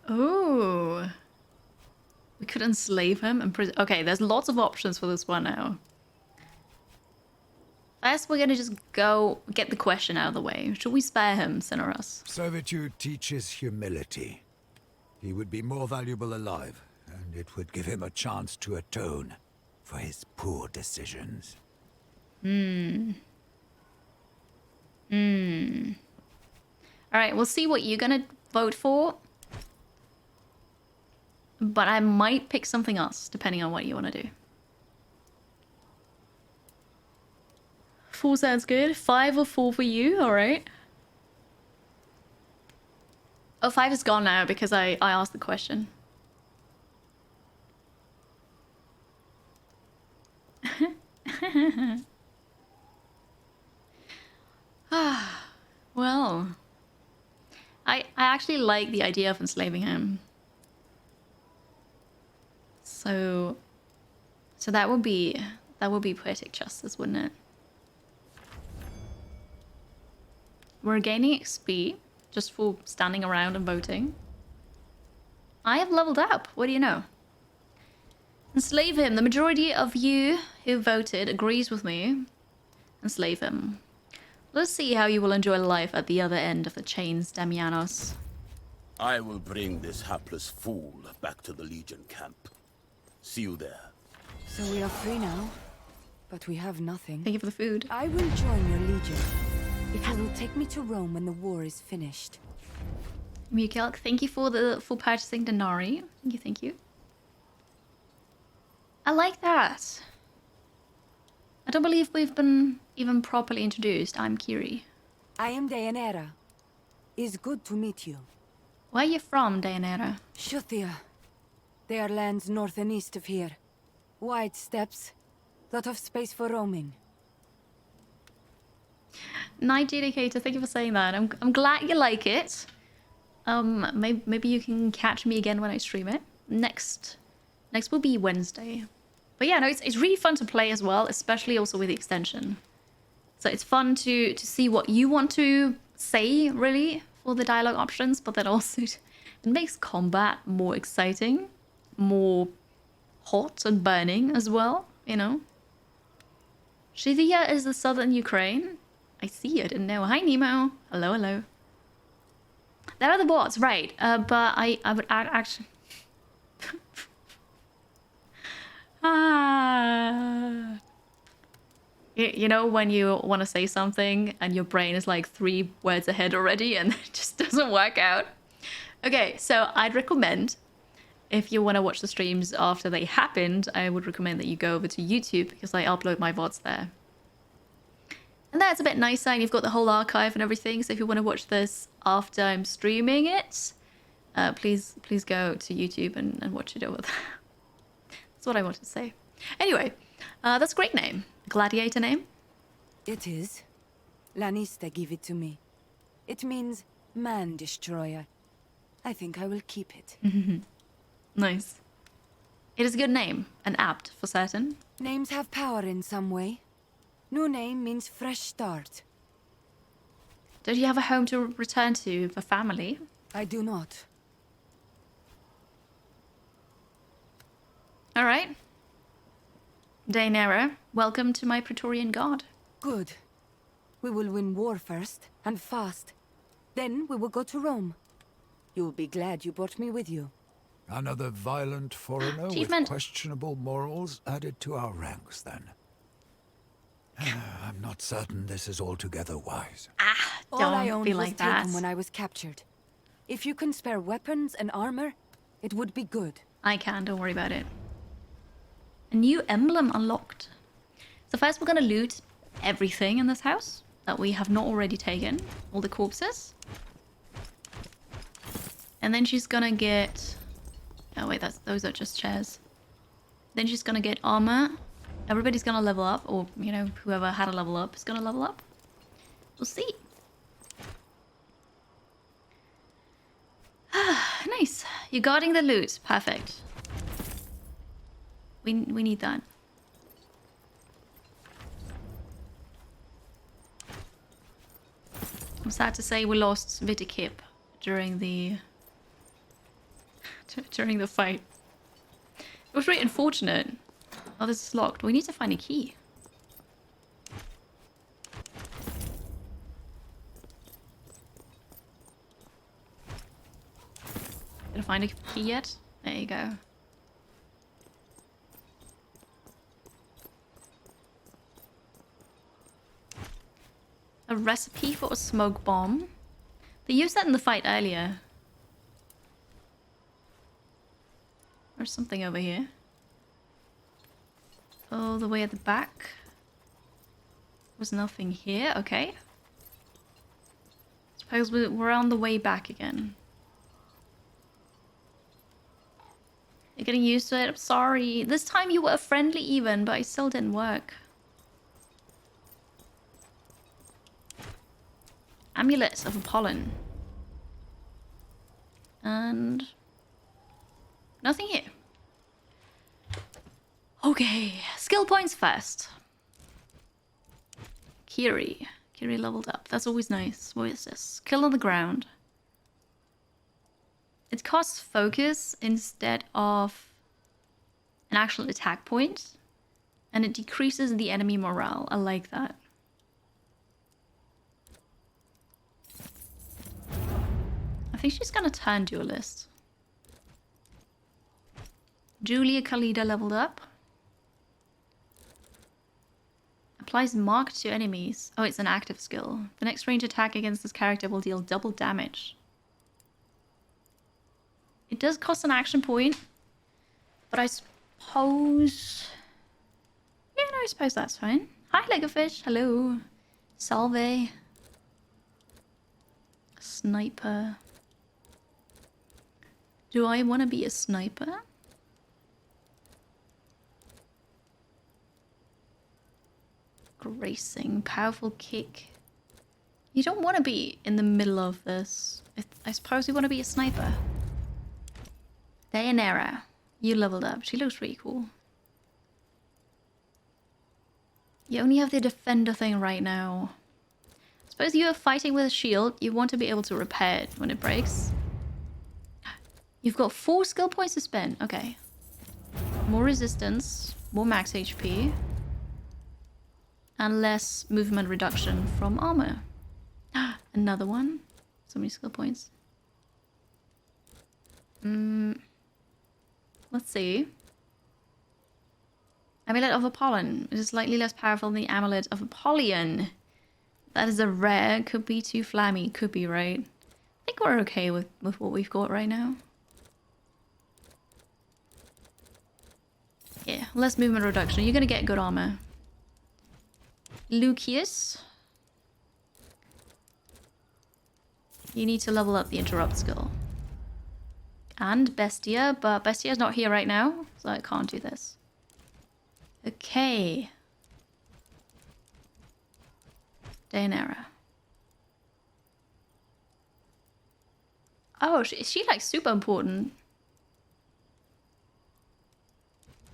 Oh. We could enslave him and okay, there's lots of options for this one now. First, we're gonna just go get the question out of the way. Should we spare him, Cineras? Servitude teaches humility. He would be more valuable alive, and it would give him a chance to atone for his poor decisions. Alright, we'll see what you're gonna vote for. But I might pick something else, depending on what you want to do. 4 sounds good. 5 or 4 for you, alright. Oh, 5 is gone now because I asked the question. Well, I actually like the idea of enslaving him. So that would be poetic justice, wouldn't it? We're gaining XP just for standing around and voting. I have leveled up. What do you know? Enslave him. The majority of you who voted agrees with me. Enslave him. Let's see how you will enjoy life at the other end of the chains, Damianos. I will bring this hapless fool back to the Legion camp. See you there. So we are free now, but we have nothing. Thank you for the food. I will join your Legion, if you will take me to Rome when the war is finished. Mukelk, thank you for purchasing Denari. Thank you, thank you. I like that. I don't believe we've been even properly introduced. I'm Kiri. I am Deianira. It's good to meet you. Where are you from, Deianira? Shuthia. They are lands north and east of here. Wide steppes, lot of space for roaming. Night Dedicator, thank you for saying that. I'm glad you like it. Maybe you can catch me again when I stream it. Next will be Wednesday. But yeah, no, it's really fun to play as well, especially also with the extension. So it's fun to see what you want to say, really, for the dialogue options, but then also it makes combat more exciting, more hot and burning as well, you know. Shivia is the southern Ukraine. I see it, didn't know. Hi, Nemo. Hello, hello. There are the bots, right? But I would actually... You know when you want to say something and your brain is like 3 words ahead already and it just doesn't work out? Okay, so I'd recommend, if you want to watch the streams after they happened, I would recommend that you go over to YouTube because I upload my VODs there. And that's a bit nicer and you've got the whole archive and everything. So if you want to watch this after I'm streaming it, please go to YouTube and watch it over there. That's what I wanted to say. Anyway, that's a great name. Gladiator name? It is. Lanista gave it to me. It means man destroyer. I think I will keep it. Nice. It is a good name and apt for certain. Names have power in some way. New name means fresh start. Don't you have a home to return to for family? I do not. All right. Daenerys, welcome to my Praetorian Guard. Good. We will win war first, and fast. Then we will go to Rome. You will be glad you brought me with you. Another violent foreigner with questionable morals added to our ranks, then. I'm not certain this is altogether wise. All I Don't owned be was like that. taken when I was captured. If you can spare weapons and armor, it would be good. I can, don't worry about it. A new emblem unlocked. So first we're gonna loot everything in this house that we have not already taken. All the corpses. And then she's gonna get... Oh wait, those are just chairs. Then she's gonna get armor. Everybody's gonna level up, or, you know, whoever had a level up is gonna level up. We'll see. Nice. You're guarding the loot. Perfect. We need that. I'm sad to say we lost Vitikip during the fight. It was really unfortunate. Oh, this is locked. We need to find a key. Did I find a key yet? There you go. A recipe for a smoke bomb. They used that in the fight earlier. There's something over here. All the way at the back. Was nothing here. Okay. Suppose we're on the way back again. You're getting used to it. I'm sorry. This time you were friendly even, but it still didn't work. Amulet of Apollon. And... nothing here. Okay. Skill points first. Kiri. Kiri leveled up. That's always nice. What is this? Kill on the ground. It costs focus instead of an actual attack point. And it decreases the enemy morale. I like that. I think she's gonna turn duelist. Julia Khalida leveled up. Applies mark to enemies. Oh, it's an active skill. The next range attack against this character will deal double damage. It does cost an action point, but I suppose... yeah, no, I suppose that's fine. Hi, Legofish. Hello. Salve. Sniper. Do I want to be a sniper? Gracing. Powerful kick. You don't want to be in the middle of this. I suppose you want to be a sniper. Dayanara. You leveled up. She looks really cool. You only have the defender thing right now. Suppose you are fighting with a shield. You want to be able to repair it when it breaks. You've got 4 skill points to spend. Okay. More resistance. More max HP. And less movement reduction from armor. Another one. So many skill points. Let's see. Amulet of Apollon. It is slightly less powerful than the Amulet of Apollyon. That is a rare. Could be too flammy. Could be, right? I think we're okay with what we've got right now. Yeah, less movement reduction. You're gonna get good armor. Lucius. You need to level up the interrupt skill. And Bestia, but Bestia's not here right now, so I can't do this. Okay. Dayanara. Oh, is she like super important?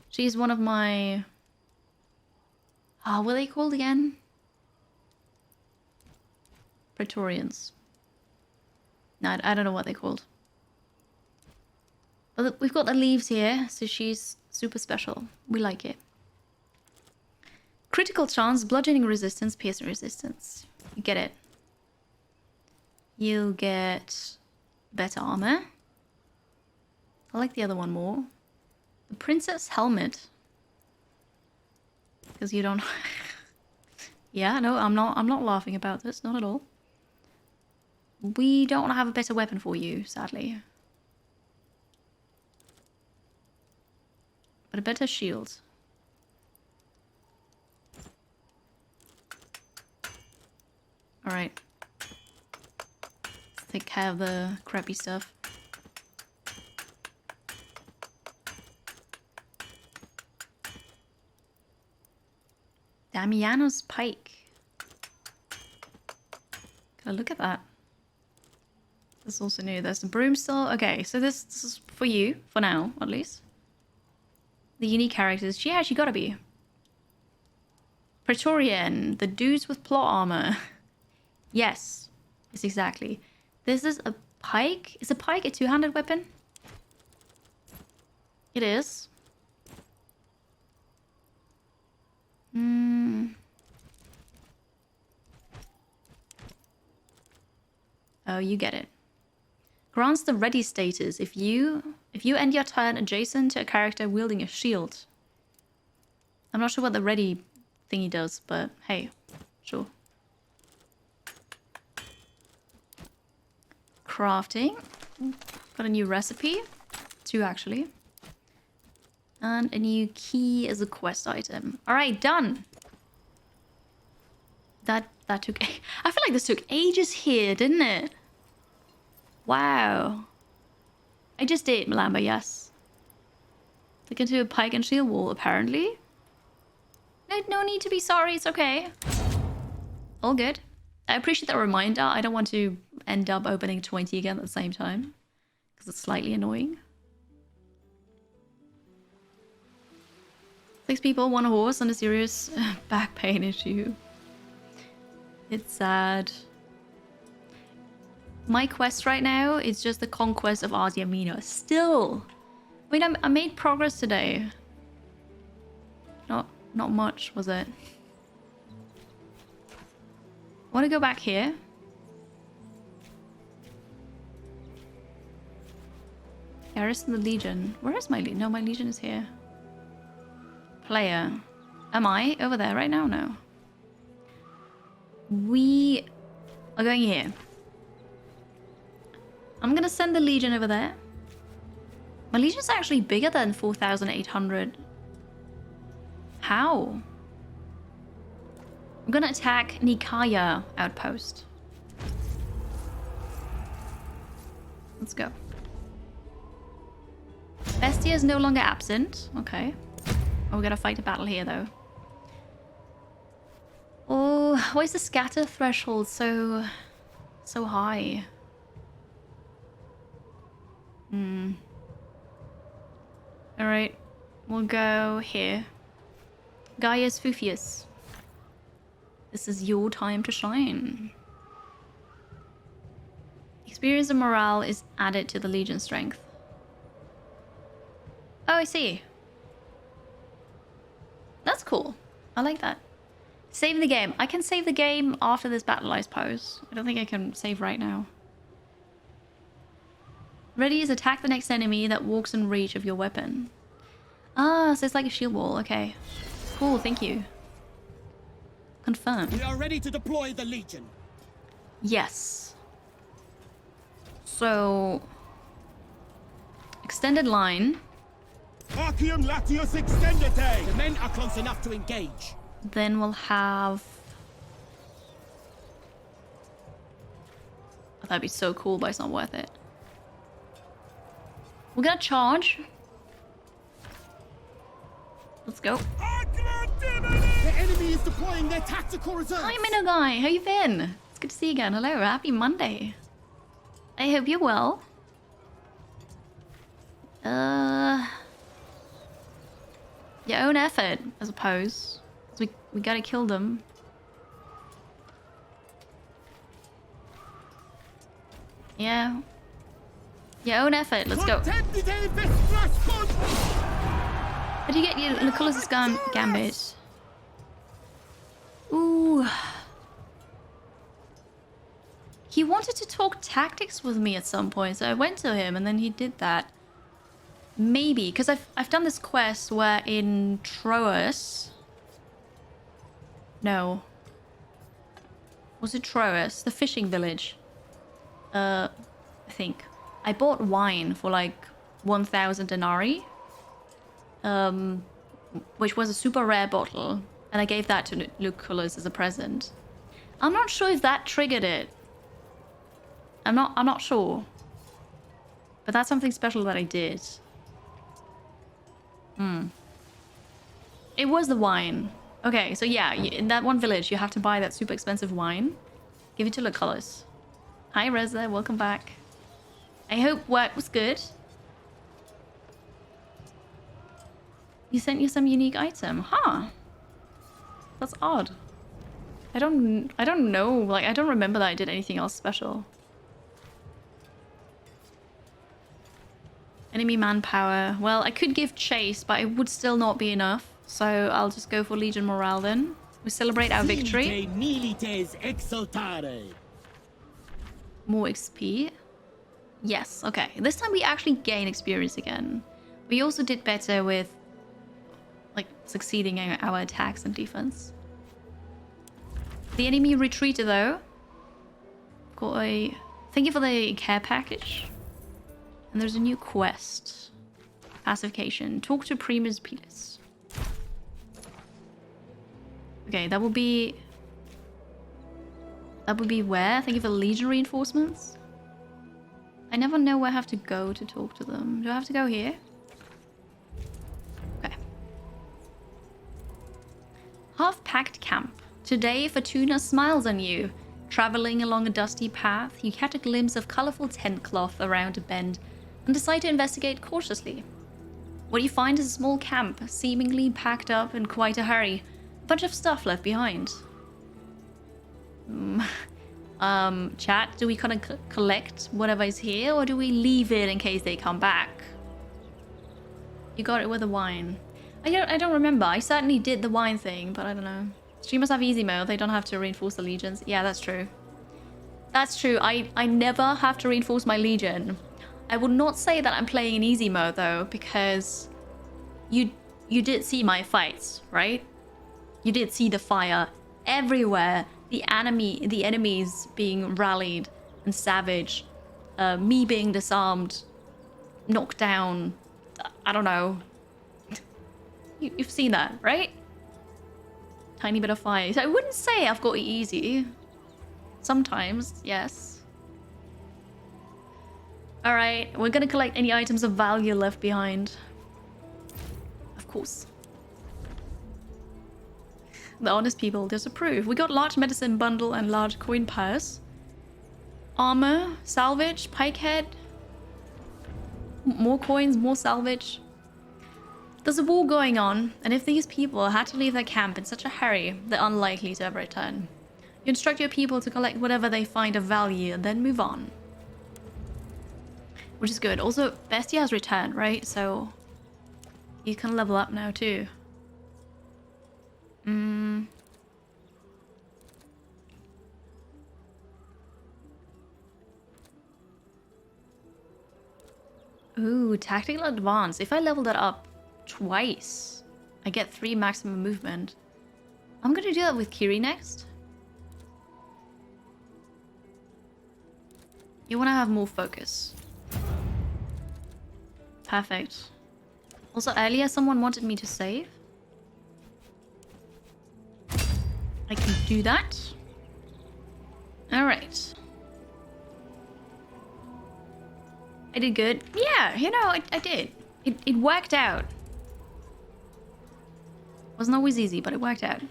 She's one of my... oh, what are they called again? Praetorians. No, I don't know what they're called. But we've got the leaves here, so she's super special. We like it. Critical chance, bludgeoning resistance, piercing resistance. You get it. You'll get better armor. I like the other one more. The princess helmet. Because you don't... Yeah, no, I'm not laughing about this, not at all. We don't have a better weapon for you, sadly. But a better shield. Alright. Let's take care of the crappy stuff. Damiano's pike. Gotta look at that. This is also new. There's the broom still. Okay, so this is for you, for now, at least. The unique characters. Yeah, she gotta be. Praetorian, the dudes with plot armor. Yes, yes, exactly. This is a pike. Is a pike a two-handed weapon? It is. Oh, you get it. Grants the ready status if you end your turn adjacent to a character wielding a shield. I'm not sure what the ready thingy does, but hey, sure. Crafting. Got a new recipe. 2 actually. And a new key as a quest item. Alright, done. That took... I feel like this took ages here, didn't it? Wow. I just did, Malamba, yes. Look into a pike and shield wall, apparently. No need to be sorry, it's okay. All good. I appreciate that reminder. I don't want to end up opening 20 again at the same time. Because it's slightly annoying. 6 people, 1 horse, and a serious back pain issue. It's sad. My quest right now is just the conquest of Asia Mina. Still! I mean, I made progress today. Not much, was it? I want to go back here. Garrison the Legion. Where is my Legion? No, my Legion is here. Player. Am I over there right now? No. We are going here. I'm gonna send the Legion over there. My Legion's actually bigger than 4,800. How? I'm gonna attack Nikaya outpost. Let's go. Bestia is no longer absent. Okay. Oh, we gotta fight a battle here, though. Oh, why is the scatter threshold so high? Alright. We'll go here. Gaius Fufius. This is your time to shine. Experience and morale is added to the Legion strength. Oh, I see. That's cool. I like that. Save the game. I can save the game after this battle, I suppose. I don't think I can save right now. Ready is attack the next enemy that walks in reach of your weapon. Ah, so it's like a shield wall. Okay. Cool, thank you. Confirmed. We are ready to deploy the Legion. Yes. So... extended line. Arceum Latius Extendite! The men are close enough to engage. Then we'll have... oh, that'd be so cool, but it's not worth it. We're gonna charge. Let's go. The enemy is deploying their tactical reserves. Hi, Minnow Guy. How you been? It's good to see you again. Hello. Happy Monday. I hope you're well. Your own effort, I suppose. We gotta kill them. Yeah. Your own effort. Let's go. How do you get your Lucullus' Gambit? Ooh. He wanted to talk tactics with me at some point, so I went to him and then he did that. Maybe, because I've done this quest where in Troas... no. Was it Troas? The fishing village. I think. I bought wine for like 1,000 denarii. Which was a super rare bottle. And I gave that to Lucullus as a present. I'm not sure if that triggered it. I'm not sure. But that's something special that I did. It was the wine. Okay, so yeah, in that one village, you have to buy that super expensive wine. Give it to Lucullus. Hi, Reza. Welcome back. I hope work was good. You sent you some unique item. Huh. That's odd. I don't know. Like, I don't remember that I did anything else special. Enemy manpower. Well, I could give chase, but it would still not be enough. So I'll just go for Legion morale then. We celebrate our victory. More XP. Yes, okay. This time we actually gain experience again. We also did better with like succeeding our attacks and defense. The enemy retreated though. Got a thank you for the care package. And there's a new quest. Pacification. Talk to Primus Pilis. Okay, that will be where? Thank you for the Legion reinforcements. I never know where I have to go to talk to them. Do I have to go here? Okay. Half-packed camp. Today, Fortuna smiles on you. Traveling along a dusty path, you catch a glimpse of colorful tent cloth around a bend and decide to investigate cautiously. What you find is a small camp, seemingly packed up in quite a hurry. A bunch of stuff left behind. Chat, do we kind of collect whatever is here, or do we leave it in case they come back? You got it with the wine. I don't remember. I certainly did the wine thing, but I don't know. Streamers have easy mode. They don't have to reinforce the legions. Yeah, that's true. That's true. I never have to reinforce my legion. I would not say that I'm playing in easy mode though, because you did see my fights, right? You did see the fire everywhere. The enemies being rallied and savage. Me being disarmed, knocked down. I don't know. You've seen that, right? Tiny bit of fire. So I wouldn't say I've got it easy. Sometimes, yes. Alright, we're gonna collect any items of value left behind. Of course. The honest people disapprove. We got large medicine bundle and large coin purse. Armor, salvage, pike head. More coins, more salvage. There's a war going on, and if these people had to leave their camp in such a hurry, they're unlikely to ever return. You instruct your people to collect whatever they find of value and then move on. Which is good. Also, Bestia has returned, right? So you can level up now too. Ooh, tactical advance. If I level that up twice, I get 3 maximum movement. I'm gonna do that with Kiri next. You wanna have more focus. Perfect. Also, earlier someone wanted me to save. I can do that. Alright. I did good. Yeah, you know, I did. It worked out. Wasn't always easy, but it worked out.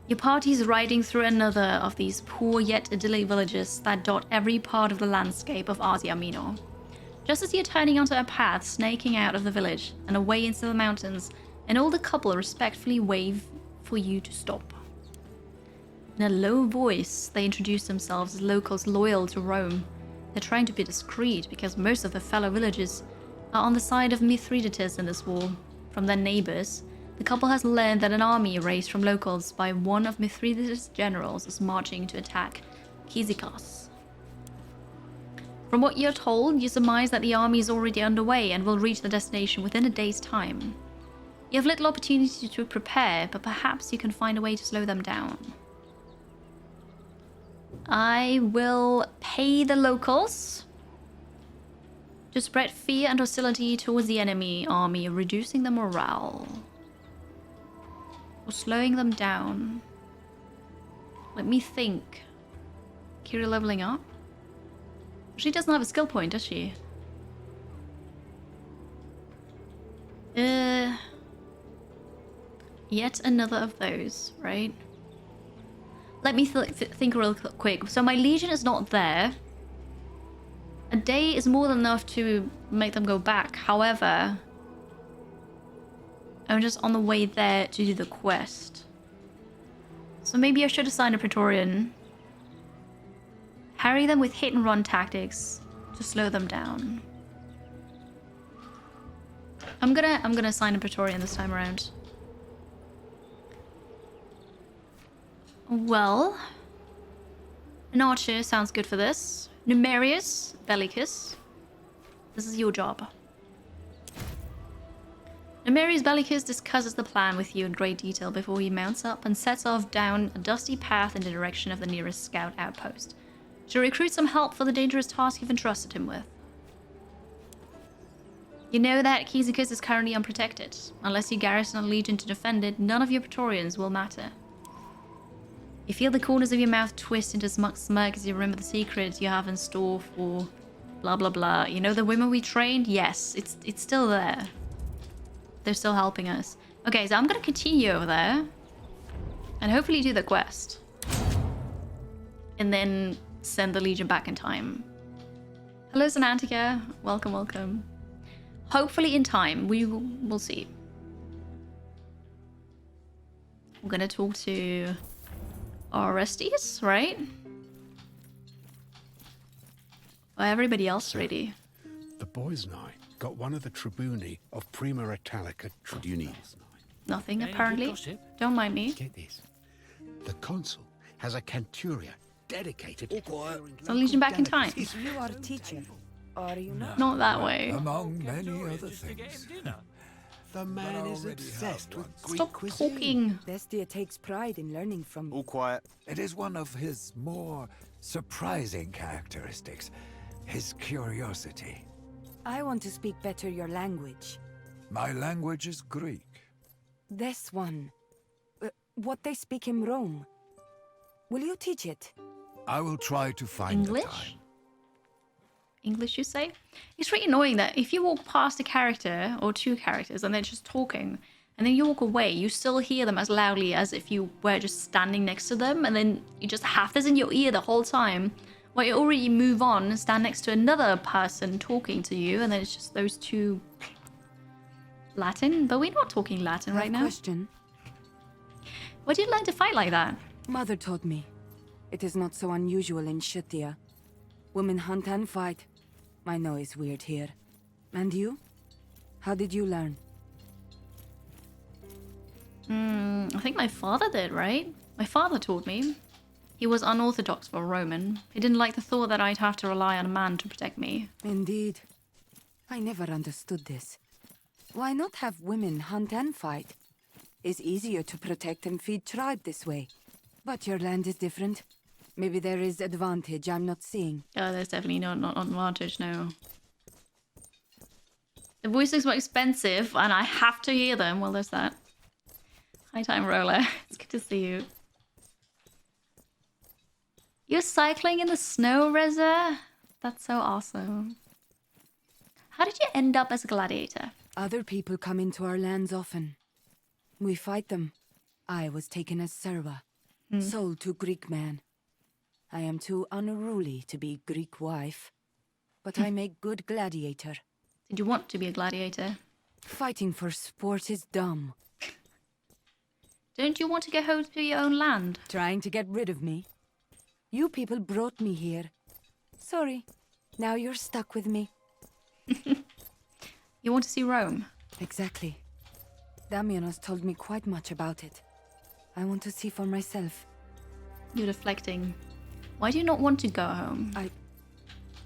Your party's riding through another of these poor yet idyllic villages that dot every part of the landscape of Asia Minor. Just as you're turning onto a path snaking out of the village and away into the mountains, an older couple respectfully wave for you to stop. In a low voice, they introduce themselves as locals loyal to Rome. They're trying to be discreet because most of their fellow villagers are on the side of Mithridates in this war. From their neighbors, the couple has learned that an army raised from locals by one of Mithridates' generals is marching to attack Kyzikos. From what you're told, you surmise that the army is already underway and will reach the destination within a day's time. You have little opportunity to prepare, but perhaps you can find a way to slow them down. I will pay the locals to spread fear and hostility towards the enemy army, reducing the morale. Or slowing them down. Let me think. Kira leveling up? She doesn't have a skill point, does she? Yet another of those, right? Let me think real quick. So my legion is not there. A day is more than enough to make them go back. However, I'm just on the way there to do the quest. So maybe I should assign a Praetorian. Harry them with hit and run tactics to slow them down. I'm gonna assign a Praetorian this time around. Well, an archer sounds good for this. Numerius Bellicus, this is your job. Numerius Bellicus discusses the plan with you in great detail before he mounts up and sets off down a dusty path in the direction of the nearest scout outpost to recruit some help for the dangerous task you've entrusted him with. You know that Kizikis is currently unprotected. Unless you garrison a legion to defend it, none of your Praetorians will matter. You feel the corners of your mouth twist into smirk as you remember the secrets you have in store for blah blah blah. You know the women we trained? Yes, it's still there. They're still helping us. Okay, so I'm gonna continue over there and hopefully do the quest. And then send the Legion back in time. Hello, Zanantica. Welcome, welcome. Hopefully in time. We'll see. We're gonna talk to Orestes, right? Well, everybody else ready. The boys and I got one of the tribuni of Prima Italica. What do you need? Nothing, apparently. Don't mind me. Get this. The consul has a canturia dedicated to So Legion back in time. You are a teacher, are you not? Not that way. Among many other things. The man is obsessed with Greek Stop cuisine. talking. Bestia takes pride in learning from All quiet. It is one of his more surprising characteristics, his curiosity. I want to speak better your language. My language is Greek. This one. What they speak in Rome. Will you teach it? I will try to find the time. English? English, you say? It's really annoying that if you walk past a character or two characters and they're just talking and then you walk away, you still hear them as loudly as if you were just standing next to them, and then you just have this in your ear the whole time while you already move on and stand next to another person talking to you, and then it's just those two. Latin? But we're not talking Latin right now. Question. Why did you learn to fight like that? Mother taught me. It is not so unusual in Scythia. Women hunt and fight. I know it's weird here. And you? How did you learn? I think my father did, right? My father taught me. He was unorthodox for a Roman. He didn't like the thought that I'd have to rely on a man to protect me. Indeed. I never understood this. Why not have women hunt and fight? It's easier to protect and feed tribe this way. But your land is different. Maybe there is advantage I'm not seeing. Oh, there's definitely not advantage, no. The voices were expensive, and I have to hear them. Well, there's that. Hi, Time Roller. It's good to see you. You're cycling in the snow, Reza? That's so awesome. How did you end up as a gladiator? Other people come into our lands often. We fight them. I was taken as serva, sold to Greek man. I am too unruly to be Greek wife, but I make good gladiator. Did you want to be a gladiator? Fighting for sport is dumb. Don't you want to go home to your own land? Trying to get rid of me? You people brought me here. Sorry, now you're stuck with me. You want to see Rome? Exactly. Damianos told me quite much about it. I want to see for myself. You're deflecting. Why do you not want to go home? I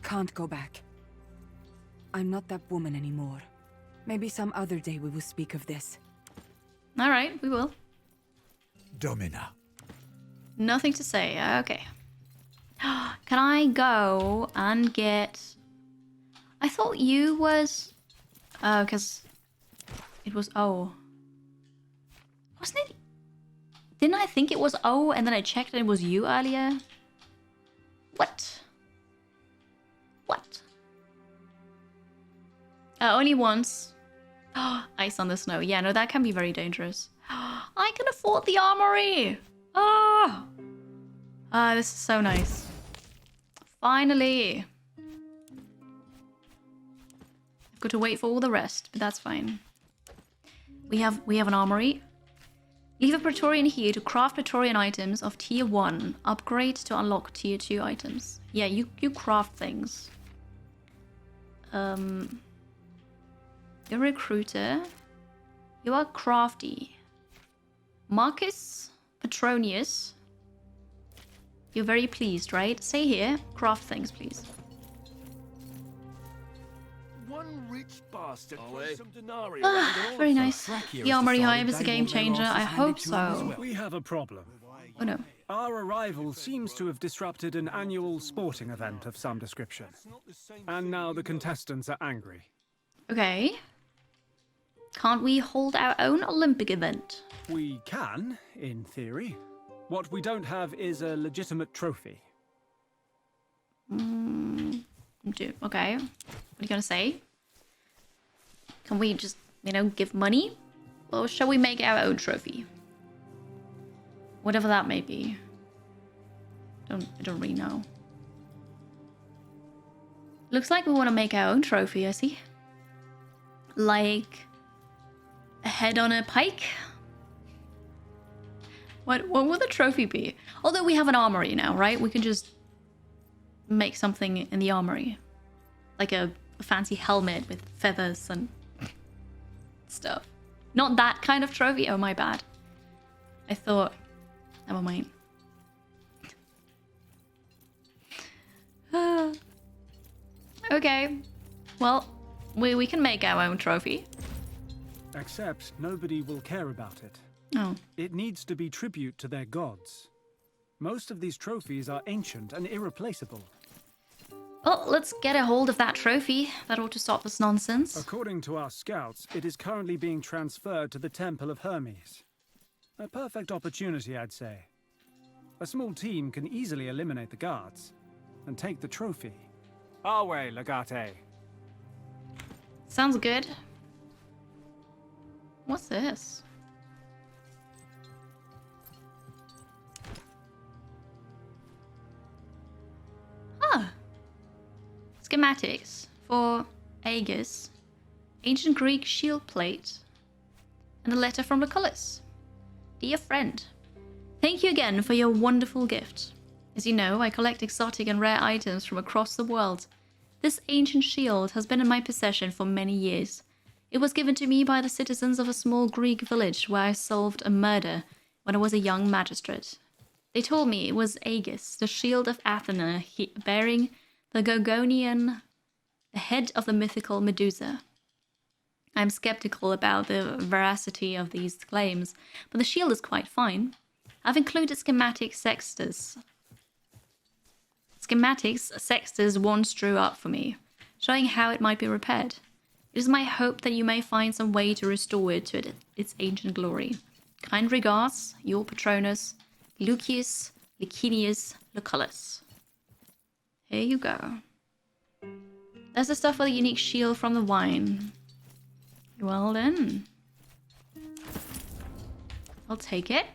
can't go back. I'm not that woman anymore. Maybe some other day we will speak of this. All right, we will. Domina. Nothing to say. Okay. Can I go and get... I thought you was... Oh, because it was O. Wasn't it? Didn't I think it was O and then I checked and it was you earlier? What? What? Only once. Ice on the snow. Yeah, no, that can be very dangerous. I can afford the armory! Oh! This is so nice. Finally! I've got to wait for all the rest, but that's fine. We have an armory. Leave a Praetorian here to craft Praetorian items of tier 1. Upgrade to unlock tier 2 items. Yeah, you craft things. You're a recruiter. You are crafty. Marcus Petronius. You're very pleased, right? Say here, craft things, please. One rich bastard throws some denarii around and all Very of nice. The armory hive is a game changer. I hope so. We have a problem. Oh no. Our arrival seems to have disrupted an annual sporting event of some description. And now the contestants are angry. Okay. Can't we hold our own Olympic event? We can, in theory. What we don't have is a legitimate trophy. Okay. What are you gonna say? Can we just, give money? Or shall we make our own trophy? Whatever that may be. I don't really know. Looks like we want to make our own trophy, I see. Like a head on a pike? What would the trophy be? Although we have an armory now, right? We can just make something in the armory. Like a fancy helmet with feathers and stuff. Not that kind of trophy. Oh, my bad. I thought... Never mind. Okay. Well, we can make our own trophy. Except nobody will care about it. Oh. It needs to be tribute to their gods. Most of these trophies are ancient and irreplaceable. Well, let's get a hold of that trophy. That ought to stop this nonsense. According to our scouts, it is currently being transferred to the Temple of Hermes. A perfect opportunity, I'd say. A small team can easily eliminate the guards and take the trophy. Our way, Legate. Sounds good. What's this? Ah. Schematics for Aegis, ancient Greek shield plate, and a letter from Lucullus. Dear friend, thank you again for your wonderful gift. As you know, I collect exotic and rare items from across the world. This ancient shield has been in my possession for many years. It was given to me by the citizens of a small Greek village where I solved a murder when I was a young magistrate. They told me it was Aegis, the shield of Athena, bearing the Gorgonian, the head of the mythical Medusa. I'm skeptical about the veracity of these claims, but the shield is quite fine. I've included schematics Sextus once drew up for me, showing how it might be repaired. It is my hope that you may find some way to restore it to its ancient glory. Kind regards, your Patronus, Lucius Licinius Lucullus. Here you go. There's the stuff for the unique shield from the wine. Well then. I'll take it.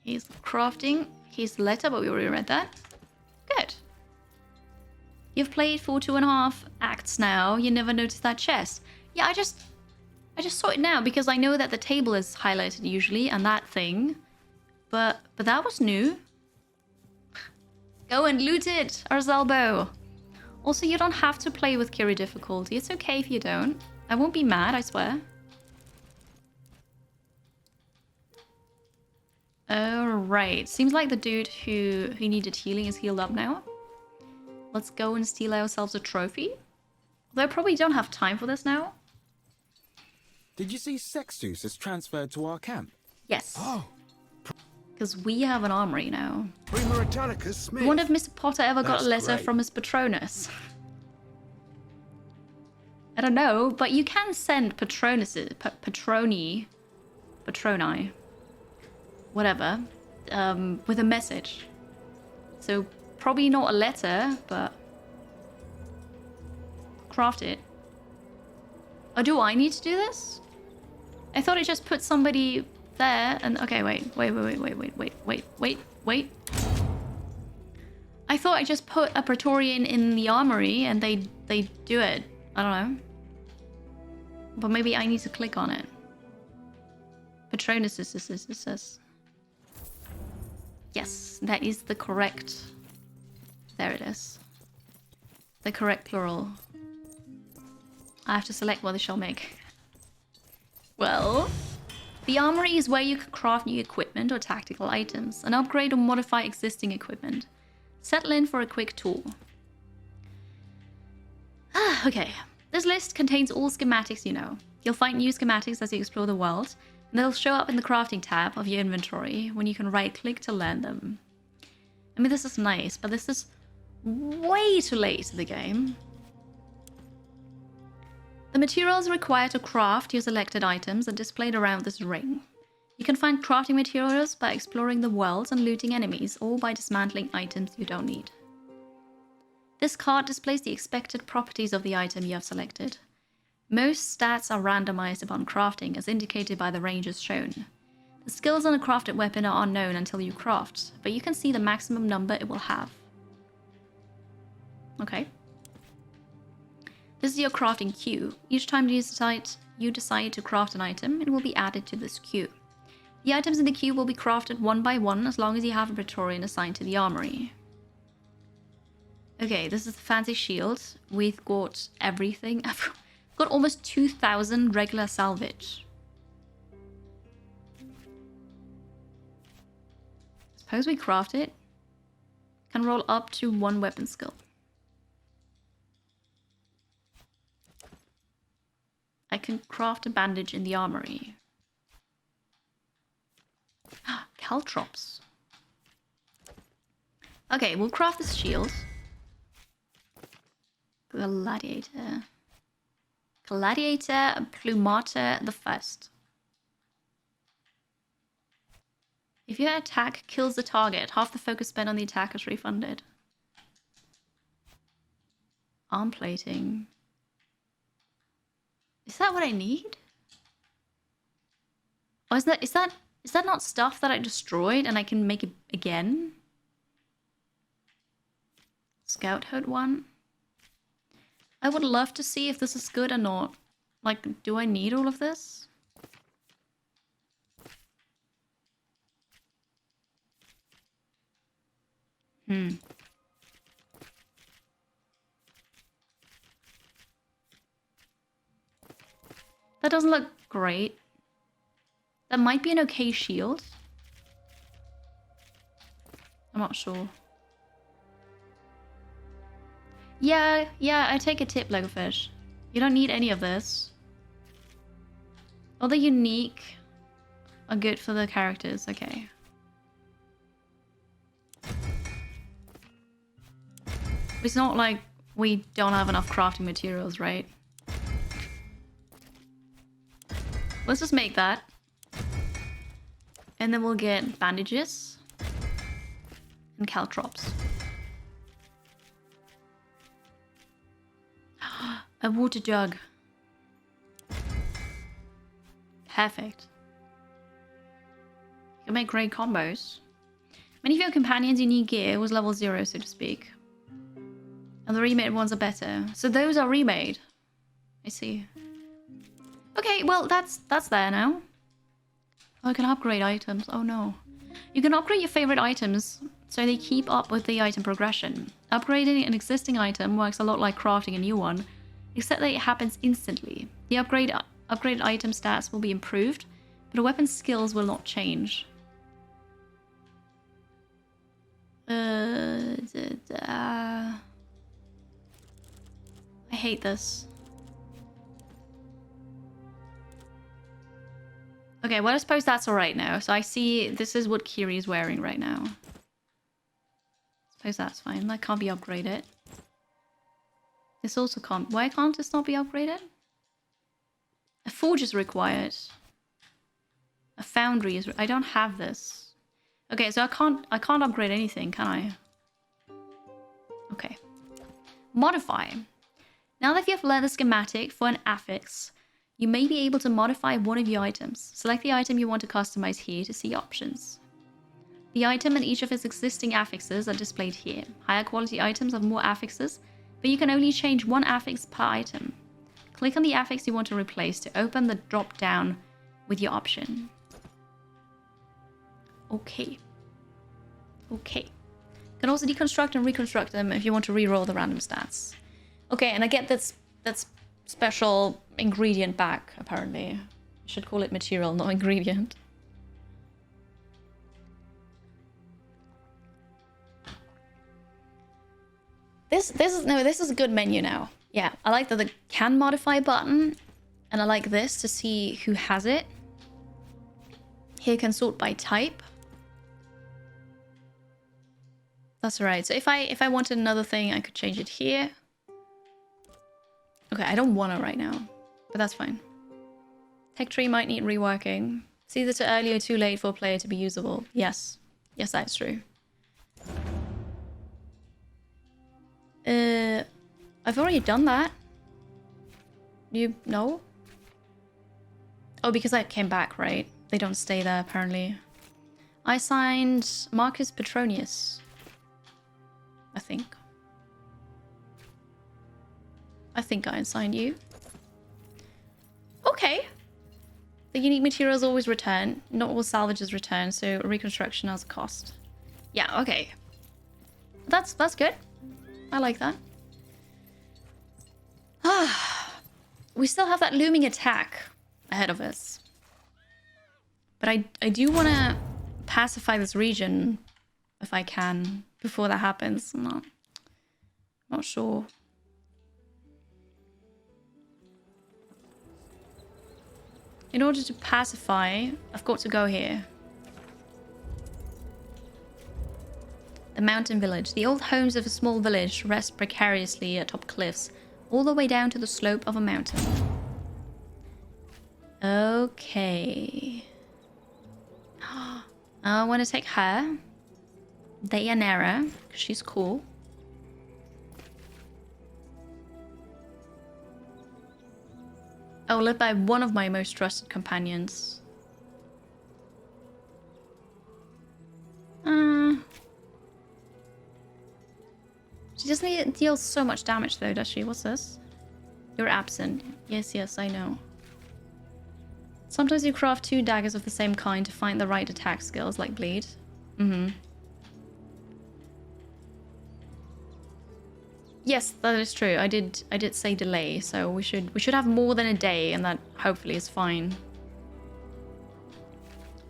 Here's crafting. Here's the letter, but we already read that. Good. You've played for 2.5 acts now. You never noticed that chest. Yeah, I just saw it now because I know that the table is highlighted usually and that thing. But that was new. Go and loot it, Arzalbo. Also, you don't have to play with Kiri difficulty. It's okay if you don't. I won't be mad, I swear. Alright. Seems like the dude who needed healing is healed up now. Let's go and steal ourselves a trophy. Although I probably don't have time for this now. Did you see Sextus is transferred to our camp? Yes. Oh, Because we have an armory now. Prima Italicus Smith. I wonder if Mr. Potter ever got a That's letter great. from his Patronus. I don't know, but you can send Patronuses, Patroni, whatever, with a message. So probably not a letter, but craft it. Oh, do I need to do this? I thought it just put somebody there and okay, wait. I thought I just put a Praetorian in the armory and they do it. I don't know. But maybe I need to click on it. Patronus is. Yes, that is the correct. There it is. The correct plural. I have to select what they shall make. Well, the armory is where you can craft new equipment or tactical items and upgrade or modify existing equipment. Settle in for a quick tour. Okay. This list contains all schematics you know. You'll find new schematics as you explore the world, and they'll show up in the crafting tab of your inventory when you can right-click to learn them. I mean, this is nice, but this is way too late in the game. The materials required to craft your selected items are displayed around this ring. You can find crafting materials by exploring the world and looting enemies, or by dismantling items you don't need. This card displays the expected properties of the item you have selected. Most stats are randomized upon crafting, as indicated by the ranges shown. The skills on a crafted weapon are unknown until you craft, but you can see the maximum number it will have. Okay. This is your crafting queue. Each time you decide to craft an item, it will be added to this queue. The items in the queue will be crafted one by one as long as you have a Praetorian assigned to the armory. Okay, this is the fancy shield. We've got everything. I've got almost 2,000 regular salvage. Suppose we craft it. Can roll up to 1 weapon skill. I can craft a bandage in the armory. Caltrops. Okay, we'll craft this shield. Gladiator. Gladiator Plumata the First. If your attack kills the target, half the focus spent on the attack is refunded. Arm plating. Is that what I need? Or is that not stuff that I destroyed and I can make it again? Scout hood 1. I would love to see if this is good or not. Like, do I need all of this? That doesn't look great. That might be an okay shield. I'm not sure. Yeah, I take a tip, Legofish. You don't need any of this. All the unique are good for the characters, okay. It's not like we don't have enough crafting materials, right? Let's just make that. And then we'll get bandages and caltrops. A water jug. Perfect. You can make great combos. Many of your companions' unique gear was level 0, so to speak. And the remade ones are better. So those are remade. I see. Okay, well, that's there now. Oh, I can upgrade items. Oh no. You can upgrade your favorite items so they keep up with the item progression. Upgrading an existing item works a lot like crafting a new one, except that it happens instantly. The upgraded item stats will be improved, but the weapon skills will not change. I hate this. Okay, Okay, well, I suppose that's alright now. So I see this is what Kiri is wearing right now. Suppose that's fine. That can't be upgraded. This also can't. Why can't this not be upgraded? A forge is required. A foundry is. I don't have this. Okay, so I can't upgrade anything, can I? Okay. Modify. Now that you have learned the schematic for an affix, you may be able to modify one of your items. Select the item you want to customize here to see options. The item and each of its existing affixes are displayed here. Higher quality items have more affixes, but you can only change one affix per item. Click on the affix you want to replace to open the drop down with your option. Okay. Okay. You can also deconstruct and reconstruct them if you want to reroll the random stats. Okay, and I get that's special ingredient back, apparently. I should call it material, not ingredient. This is a good menu now. Yeah, I like the can modify button, and I like this to see who has it. Here can sort by type. That's alright. So if I wanted another thing, I could change it here. Okay, I don't want it right now, but that's fine. Tech tree might need reworking. It's either too early or too late for a player to be usable. Yes. Yes, that's true. I've already done that. You know? Oh, because I came back, right? They don't stay there, apparently. I signed Marcus Petronius. I think I assigned you. Okay. The unique materials always return. Not all salvages return, so reconstruction has a cost. Yeah, okay. That's good. I like that. We still have that looming attack ahead of us. But I do want to pacify this region if I can before that happens. I'm not sure. In order to pacify, I've got to go here. The mountain village. The old homes of a small village rest precariously atop cliffs, all the way down to the slope of a mountain. Okay. I want to take her. Dayanara, because she's cool. Oh, led by one of my most trusted companions. She doesn't deal so much damage though, does she? What's this? You're absent. Yes, I know. Sometimes you craft 2 daggers of the same kind to find the right attack skills, like bleed. Yes, that is true. I did say delay, so we should have more than a day, and that hopefully is fine.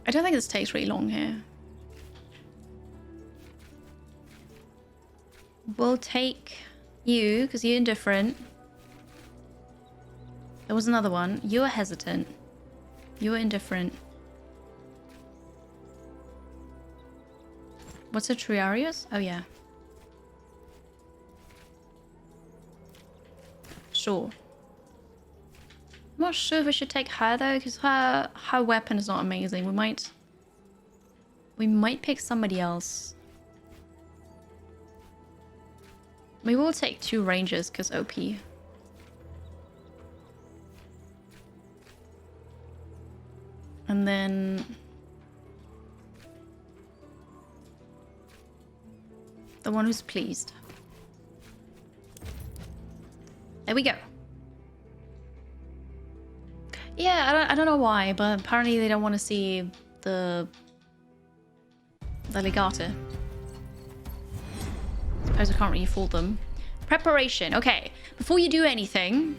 I don't think this takes really long here. We'll take you, because you're indifferent. There was another one. You're hesitant. You're indifferent. What's a Triarius? Oh, yeah. Sure. I'm not sure if we should take her, though, because her weapon is not amazing. We might pick somebody else. We will take 2 rangers, because OP. And then... the one who's pleased. There we go. Yeah, I don't know why, but apparently they don't want to see the legato. Suppose I can't really fault them. Preparation. Okay, before you do anything,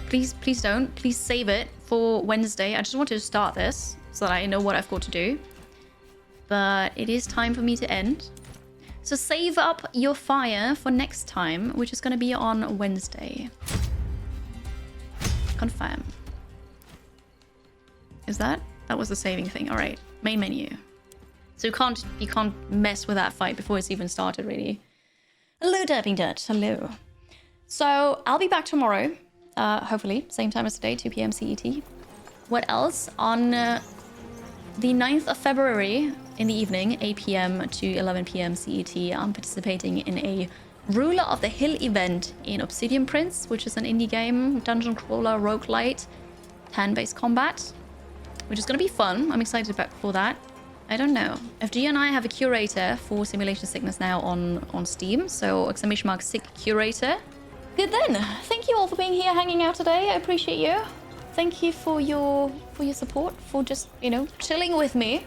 please don't. Please save it for Wednesday. I just wanted to start this so that I know what I've got to do. But it is time for me to end. So save up your fire for next time, which is going to be on Wednesday. Confirm. Is that That was the saving thing. All right, main menu. So you can't mess with that fight before it's even started, really. Hello, Derping Dirt. Hello. So I'll be back tomorrow, hopefully, same time as today, 2 p.m. CET. What else? On the 9th of February in the evening, 8 p.m. to 11 p.m. CET, I'm participating in a Ruler of the Hill event in Obsidian Prince, which is an indie game, dungeon crawler, roguelite, turn-based combat, which is going to be fun. I'm excited for that. I don't know. FG and I have a curator for Simulation Sickness now on Steam, so !sick curator. Good then. Thank you all for being here, hanging out today. I appreciate you. Thank you for your support, for just, you know, chilling with me.